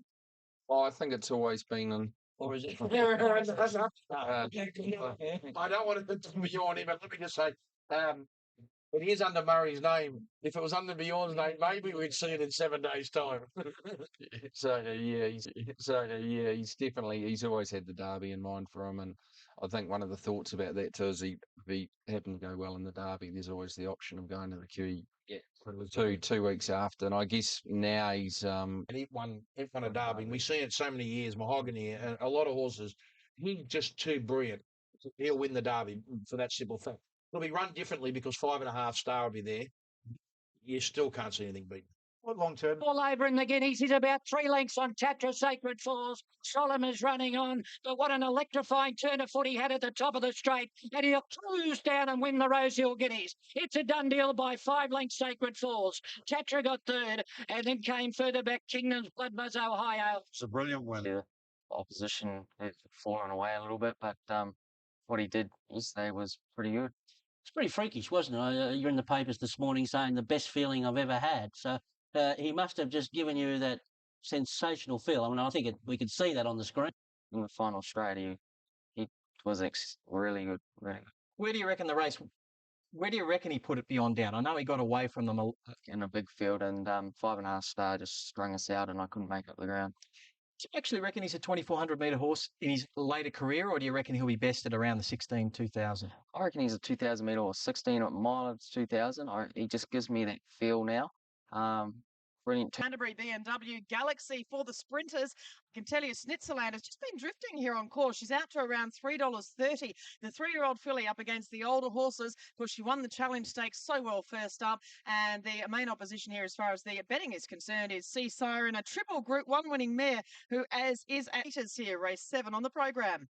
Oh, I think it's always been an. Or is it? I don't want to be on him, but let me just say, it is under Murray's name. If it was under Bjorn's name, maybe we'd see it in 7 days' time. He's definitely, he's always had the Derby in mind for him, and I think one of the thoughts about that too is if he happened to go well in the Derby, there's always the option of going to the QE. Yeah, 2 weeks after, and I guess now he's And he won a Derby. And we've seen it so many years, Mahogany, and a lot of horses. He's just too brilliant. He'll win the Derby for that simple fact. It'll be run differently because 5.5 star will be there. You still can't see anything beaten. What long term? All over in the Guineas. He's about 3 lengths on Tatra Sacred Falls. Solomon's running on, but what an electrifying turn of foot he had at the top of the straight. And he'll cruise down and win the Rosehill Guineas. It's a done deal by 5 lengths Sacred Falls. Tatra got third, and then came further back Kingdom's Bloodbuzz Ohio. It's a brilliant win. The opposition has fallen away a little bit, but what he did yesterday was pretty good. It's pretty freakish, wasn't it? You're in the papers this morning saying the best feeling I've ever had. So he must have just given you that sensational feel. I mean, I think we could see that on the screen. In the final straight, he was really good, really good. Where do you reckon the race? Where do you reckon he put it beyond down? I know he got away from them in a big field, and 5.5 star just strung us out, and I couldn't make up the ground. Do you actually reckon he's a 2,400 metre horse in his later career, or do you reckon he'll be bested around the 16, 2,000? I reckon he's a 2,000 metre horse, 16 miles, 2,000. He just gives me that feel now. Brilliant. Canterbury BMW Galaxy for the sprinters. I can tell you, Snitzerland has just been drifting here on course. She's out to around $3.30. The 3-year-old filly up against the older horses, because she won the Challenge Stakes so well first up. And the main opposition here, as far as the betting is concerned, is Sea Siren, a triple Group 1 winning mare, who is Aters here, race 7 on the program.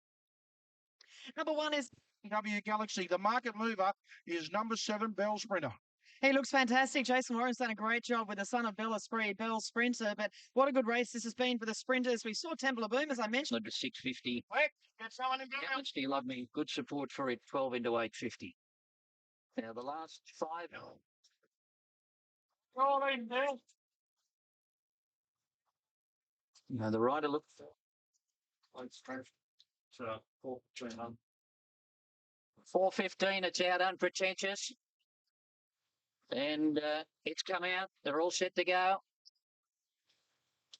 Number 1 is W Galaxy. The market mover is number 7, Bell Sprinter. He looks fantastic. Jason Warren's done a great job with the son of Bell Esprit, Bell Sprinter. But what a good race this has been for the sprinters. We saw Temple of Boom, as I mentioned. Led to 650. Quick, get someone in How much do you love me? Good support for it. 12 into 850. Now the last 5. Roll in, Bill. Now the rider looks. So 4:15. It's out unpretentious. And it's come out. They're all set to go.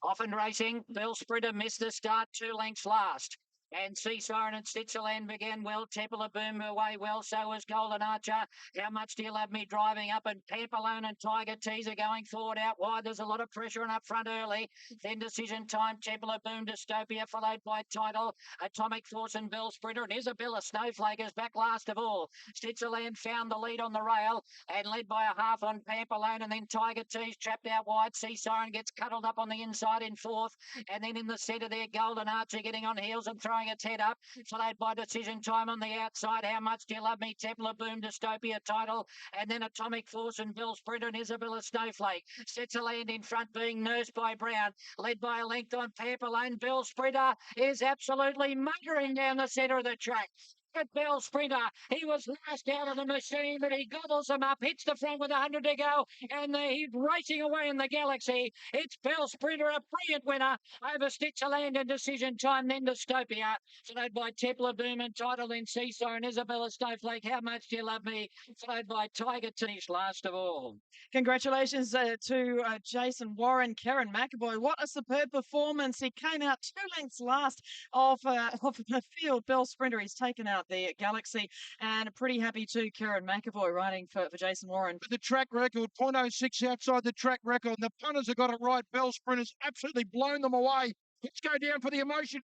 Off and racing. Bell Sprinter missed the start, 2 lengths last. And Sea Siren and Switzerland began well. Temple of Boom away well. So was Golden Archer. How much do you love me driving up? And Pamplone and Tiger Teaser going forward out wide. There's a lot of pressure and up front early. Then Decision Time. Temple of Boom, Dystopia, followed by Title, Atomic Force and Bell Sprinter. And Isabella Snowflake is back last of all. Switzerland found the lead on the rail and led by a half on Pamplone. And then Tiger Tease trapped out wide. Sea Siren gets cuddled up on the inside in 4th. And then in the centre there, Golden Archer getting on heels and throwing its head up, followed by Decision Time on the outside. How much do you love me? Temple of Boom, Dystopia, Title, and then Atomic Force and Bell Sprinter and Isabella Snowflake. Switzerland in front, being nursed by Brown, led by a length on Pamplone. Bell Sprinter is absolutely motoring down the centre of the track. At Bell Sprinter, he was last out of the machine, but he gobbles them up, hits the front with 100 to go, and he's racing away in the Galaxy. It's Bell Sprinter, a brilliant winner over Stitch of Land and Decision Time, then Dystopia, followed by Templar Doom and Title in Seesaw and Isabella Snowflake. How much do you love me? Followed by Tiger Tinish, last of all. Congratulations to Jason Warren, Karen McAvoy. What a superb performance. He came out 2 lengths last of the field. Bell Sprinter, he's taken out the Galaxy, and pretty happy too, Karen McAvoy riding for Jason Warren. The track record, 0.06 outside the track record. The punters have got it right. Bell Sprinter's absolutely blown them away. Let's go down for the emotion.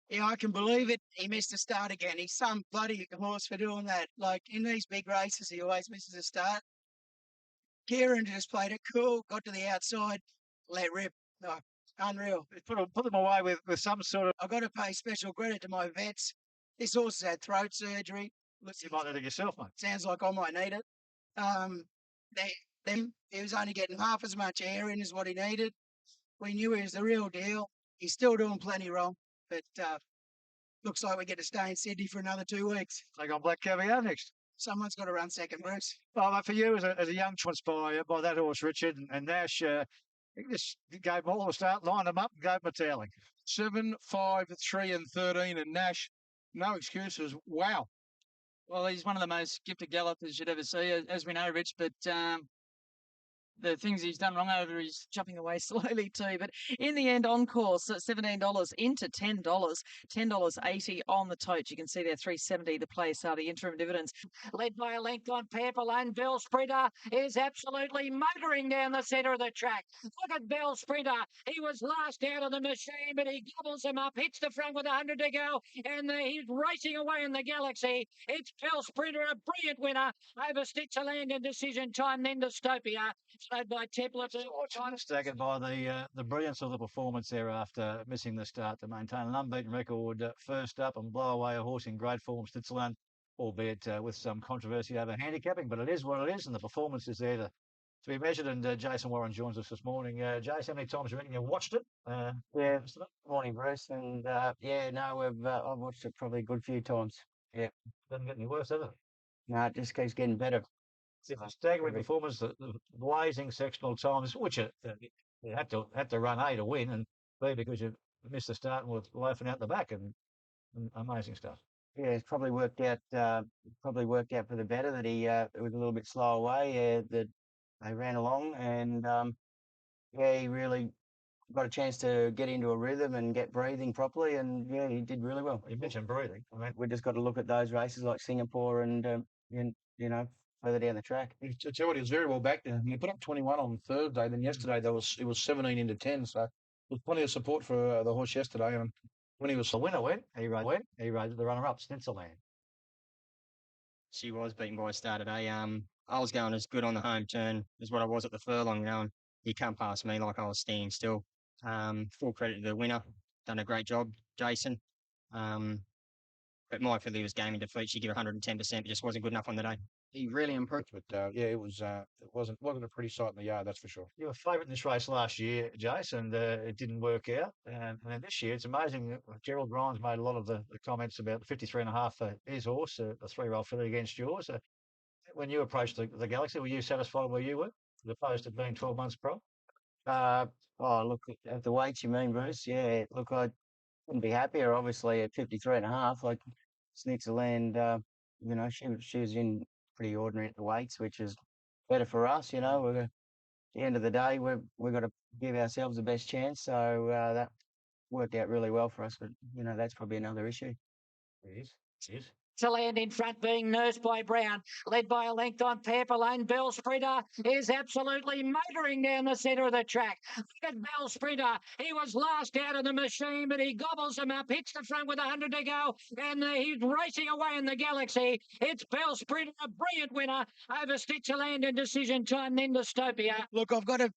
Yeah, I can believe it. He missed the start again. He's some bloody horse for doing that. Like, in these big races, he always misses a start. Kieran just played it cool, got to the outside, let rip. Oh, unreal. Put them away with some sort of... I've got to pay special credit to my vets. This horse has had throat surgery. You might need it yourself, mate. Sounds like I might need it. He was only getting half as much air in as what he needed. We knew he was the real deal. He's still doing plenty wrong, but looks like we get to stay in Sydney for another 2 weeks. Take on Black Caviar next. Someone's got to run second, Bruce. Well, mate, for you as a young inspired by that horse, Richard, and Nash, he just gave them all a start, lined them up, and gave them a tailing. 7, 5, 3 and 13, and Nash, no excuses. Wow. Well, he's one of the most gifted gallopers you'd ever see, as we know, Rich, but the things he's done wrong over, he's jumping away slowly too. But in the end, on course, at $17 into $10, $10.80 on the tote. You can see there $3.70 the place are the interim dividends. Led by a length on Purple and Bell Sprinter is absolutely motoring down the centre of the track. Look at Bell Sprinter. He was last out of the machine, but he gobbles them up, hits the front with 100 to go, and he's racing away in the Galaxy. It's Bell Sprinter, a brilliant winner over Stitch of Land and Decision Time, then Dystopia, followed by Templar. Staggered by the brilliance of the performance there after missing the start to maintain an unbeaten record first up and blow away a horse in great form, Stitzland, albeit with some controversy over handicapping, but it is what it is, and the performance is there to be measured. And Jason Warren joins us this morning. Jason, how many times have you watched it? Yeah, morning, Bruce. And I've watched it probably a good few times. Yeah. Doesn't get any worse, does it? No, it just keeps getting better. It's a staggering performance, the blazing sectional times, which you had to run A to win, and B because you missed the start and were loafing out the back, and amazing stuff. Yeah, it's probably worked out for the better that he it was a little bit slow away. That they ran along, and he really got a chance to get into a rhythm and get breathing properly, and yeah, he did really well. You mentioned breathing. I mean, we just got to look at those races like Singapore and further down the track. I tell you what, he was very well back there. He put up 21 on Thursday. Then yesterday it was 17 into 10. So there's plenty of support for the horse yesterday. And when he was the winner he rode the runner-up, Stencilland. She was beaten by a start today. I was going as good on the home turn as what I was at the furlong. And he come past me like I was standing still. Full credit to the winner. Done a great job, Jason. But my filly was game in defeat. She gave 110%, but just wasn't good enough on the day. He really improved. But it wasn't a pretty sight in the yard, that's for sure. You were favourite in this race last year, Jace, and it didn't work out. And then this year, it's amazing. Gerald Ryan's made a lot of the comments about the 53.5 for his horse, a 3-year-old filly against yours. When you approached the Galaxy, were you satisfied where you were, as opposed to being 12 months pro? Look at the weights you mean, Bruce. Yeah, look, I couldn't be happier. Obviously, at 53.5, like Snitzelland, she was in pretty ordinary at the weights, which is better for us. We're at the end of the day, we've got to give ourselves the best chance. So that worked out really well for us. But that's probably another issue. It is. To land in front, being nursed by Brown, led by a length on Purple and Bell Sprinter is absolutely motoring down the centre of the track. Look at Bell Sprinter. He was last out of the machine, but he gobbles them up, hits the front with 100 to go, and he's racing away in the Galaxy. It's Bell Sprinter, a brilliant winner over Stitch of Land and Decision Time, then Dystopia. Look, I've got to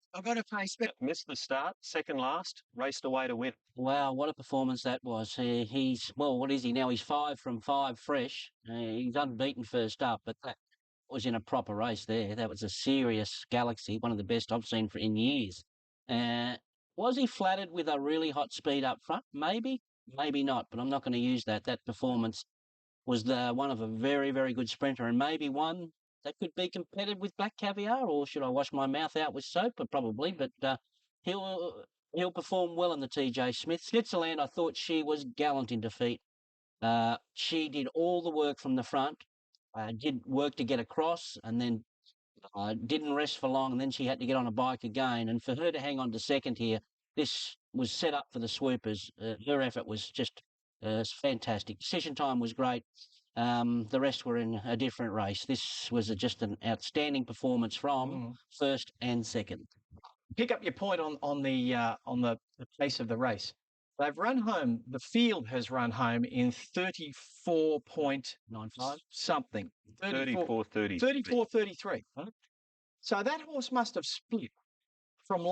pay Missed the start, second last, raced away to win. Wow, what a performance that was. What is he now? He's 5 from 5 fresh. He's unbeaten first up, but that was in a proper race there. That was a serious Galaxy, one of the best I've seen in years. Was he flattered with a really hot speed up front? Maybe, maybe not, but I'm not going to use that. That performance was one of a very, very good sprinter, and maybe one that could be competitive with Black Caviar, or should I wash my mouth out with soap? Probably, but he'll perform well in the TJ Smith. Switzerland, I thought she was gallant in defeat. She did all the work from the front, did work to get across, and then didn't rest for long, and then she had to get on a bike again. And for her to hang on to second here, this was set up for the swoopers. Her effort was just fantastic. Session time was great. The rest were in a different race. This was just an outstanding performance from first and second. Pick up your point on the pace of the race. They've run home. The field has run home in 34.95 something. 34.33. 34.33. So that horse must have split from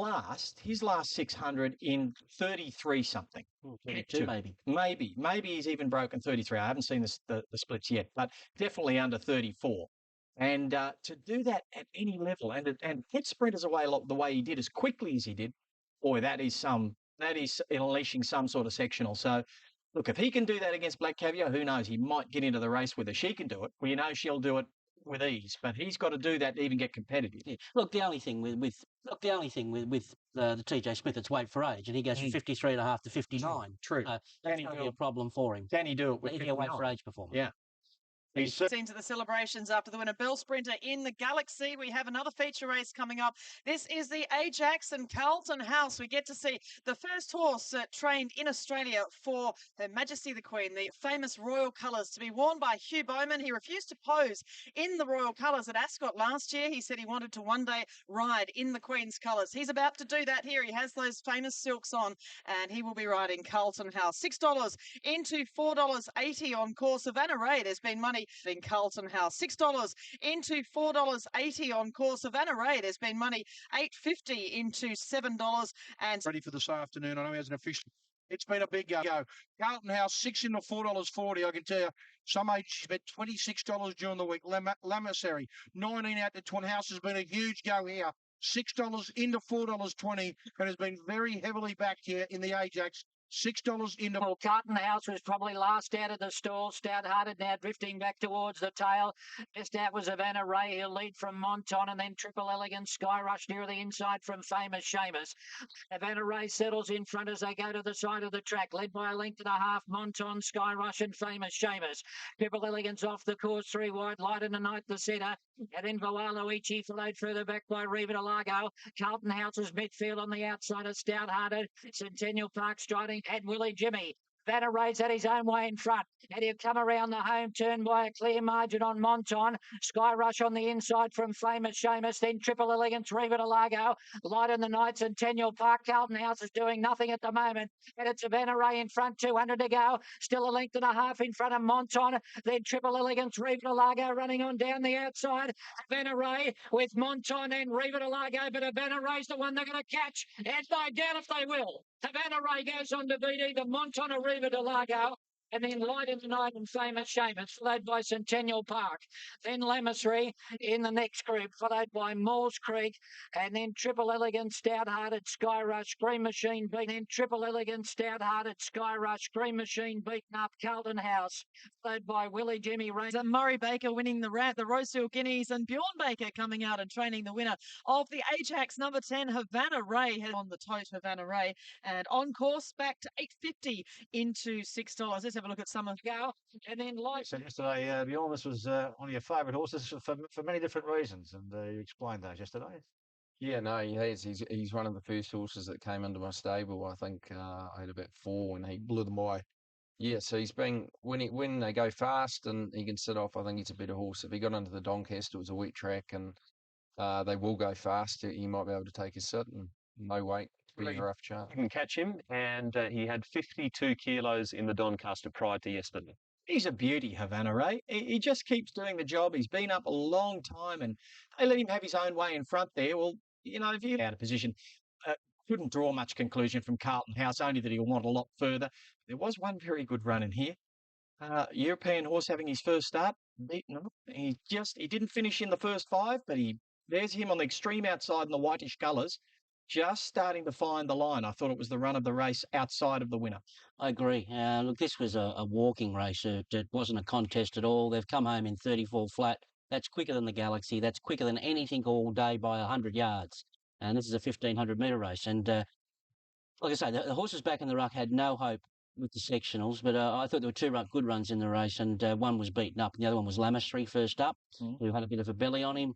his last 600 in 33 something. 32 maybe. Maybe he's even broken 33. I haven't seen the splits yet, but definitely under 34. And to do that at any level and get sprinters away the way he did, as quickly as he did, boy, that is unleashing some sort of sectional. So, look, if he can do that against Black Caviar, who knows? He might get into the race with her. She can do it. Well, she'll do it with ease, but he's got to do that to even get competitive. Yeah. Look, the only thing with the TJ Smith, it's weight for age, and he goes from 53.5 to 59. True. That's going to be a problem for him. Can he do it with 59? Weight for age performance? Yeah. Into the celebrations after the winner, Bell Sprinter in the Galaxy. We have another feature race coming up. This is the Ajax and Carlton House. We get to see the first horse trained in Australia for Her Majesty the Queen, the famous royal colours, to be worn by Hugh Bowman. He refused to pose in the royal colours at Ascot last year. He said he wanted to one day ride in the Queen's colours. He's about to do that here. He has those famous silks on, and he will be riding Carlton House. $6 into $4.80 on course. Savannah Ray, there's been money in Carlton House. $6 into $4.80 on course. Savannah Ray, there's been money. $8.50 into $7 and ready for this afternoon. I know he hasn't officially. It's been a big go. Carlton House, $6 into $4.40. I can tell you, some ages bet $26 during the week. Lamassary, 19 out to 20. House has been a huge go here. $6 into $4.20, and has been very heavily backed here in the Ajax. $6 into. Well, Carlton House was probably last out of the stall. Stout-hearted now drifting back towards the tail. Just out was Havana Ray. He'll lead from Monton, and then Triple Elegance, Sky Rush near the inside from Famous Seamus. Havana Ray settles in front as they go to the side of the track, led by a length and a half. Monton, Sky Rush, and Famous Seamus. Triple Elegance off the course, 3 wide. Light in the night, the centre. And then Voalo Ichi followed further back by Riva de Largo. Carlton House's midfield on the outside of Stout-hearted. Centennial Park striding, and Willie Jimmy. Vanna Ray's had his own way in front, and he'll come around the home turn by a clear margin on Monton. Sky Rush on the inside from Famous Seamus, then Triple Elegance, Riva de Largo. Light in the night, Centennial Park. Carlton House is doing nothing at the moment, and it's Vanna Ray in front, 200 to go. Still a length and a half in front of Monton, then Triple Elegance, Riva de Largo running on down the outside. Vanna Ray with Monton and Riva de Largo, but Vanna Ray's the one they're going to catch, and I doubt if they will. Havana Ray goes on to beat either Monton or Riva de Largo, and then Light in the Night and Famous Seamus, followed by Centennial Park. Then Lamassary in the next group, followed by Moores Creek, and then Triple Elegance, Stout-hearted, Sky Rush, Green Machine beaten. Then Triple Elegance, Stout-hearted, Sky Rush, Green Machine beaten up Carlton House, followed by Willie Jimmy Ray. Murray Baker winning the Rosehill Guineas, and Bjorn Baker coming out and training the winner of the Ajax number 10, Havana Ray, on the tote Havana Ray, and on course back to $8.50 into $6. Let's have a look at some of go, and then Light. So yesterday, Bjorn, this was one of your favourite horses for many different reasons, and you explained those yesterday. Yeah, no, he has. He's one of the first horses that came into my stable. I think I had about 4 when he blew them away. Yeah, so he's been when they go fast and he can sit off. I think he's a better horse. If he got under the Doncaster, it was a wet track, and they will go fast. He might be able to take his sit and no weight. Pretty rough chart. You can catch him, and he had 52 kilos in the Doncaster prior to yesterday. He's a beauty, Havana Ray. He just keeps doing the job. He's been up a long time, and they let him have his own way in front there. Well, if you're out of position, couldn't draw much conclusion from Carlton House, only that he'll want a lot further. There was one very good run in here. European horse having his first start, beaten him. He didn't finish in the first 5, but there's him on the extreme outside in the whitish colours. just starting to find the line. I thought it was the run of the race outside of the winner. I agree. Look, this was a walking race. It wasn't a contest at all. They've come home in 34 flat. That's quicker than the Galaxy. That's quicker than anything all day by 100 yards. And this is a 1,500 metre race. And like I say, the horses back in the ruck had no hope with the sectionals, but I thought there were two good runs in the race, and one was beaten up, and the other one was Lamestry first up, who had a bit of a belly on him.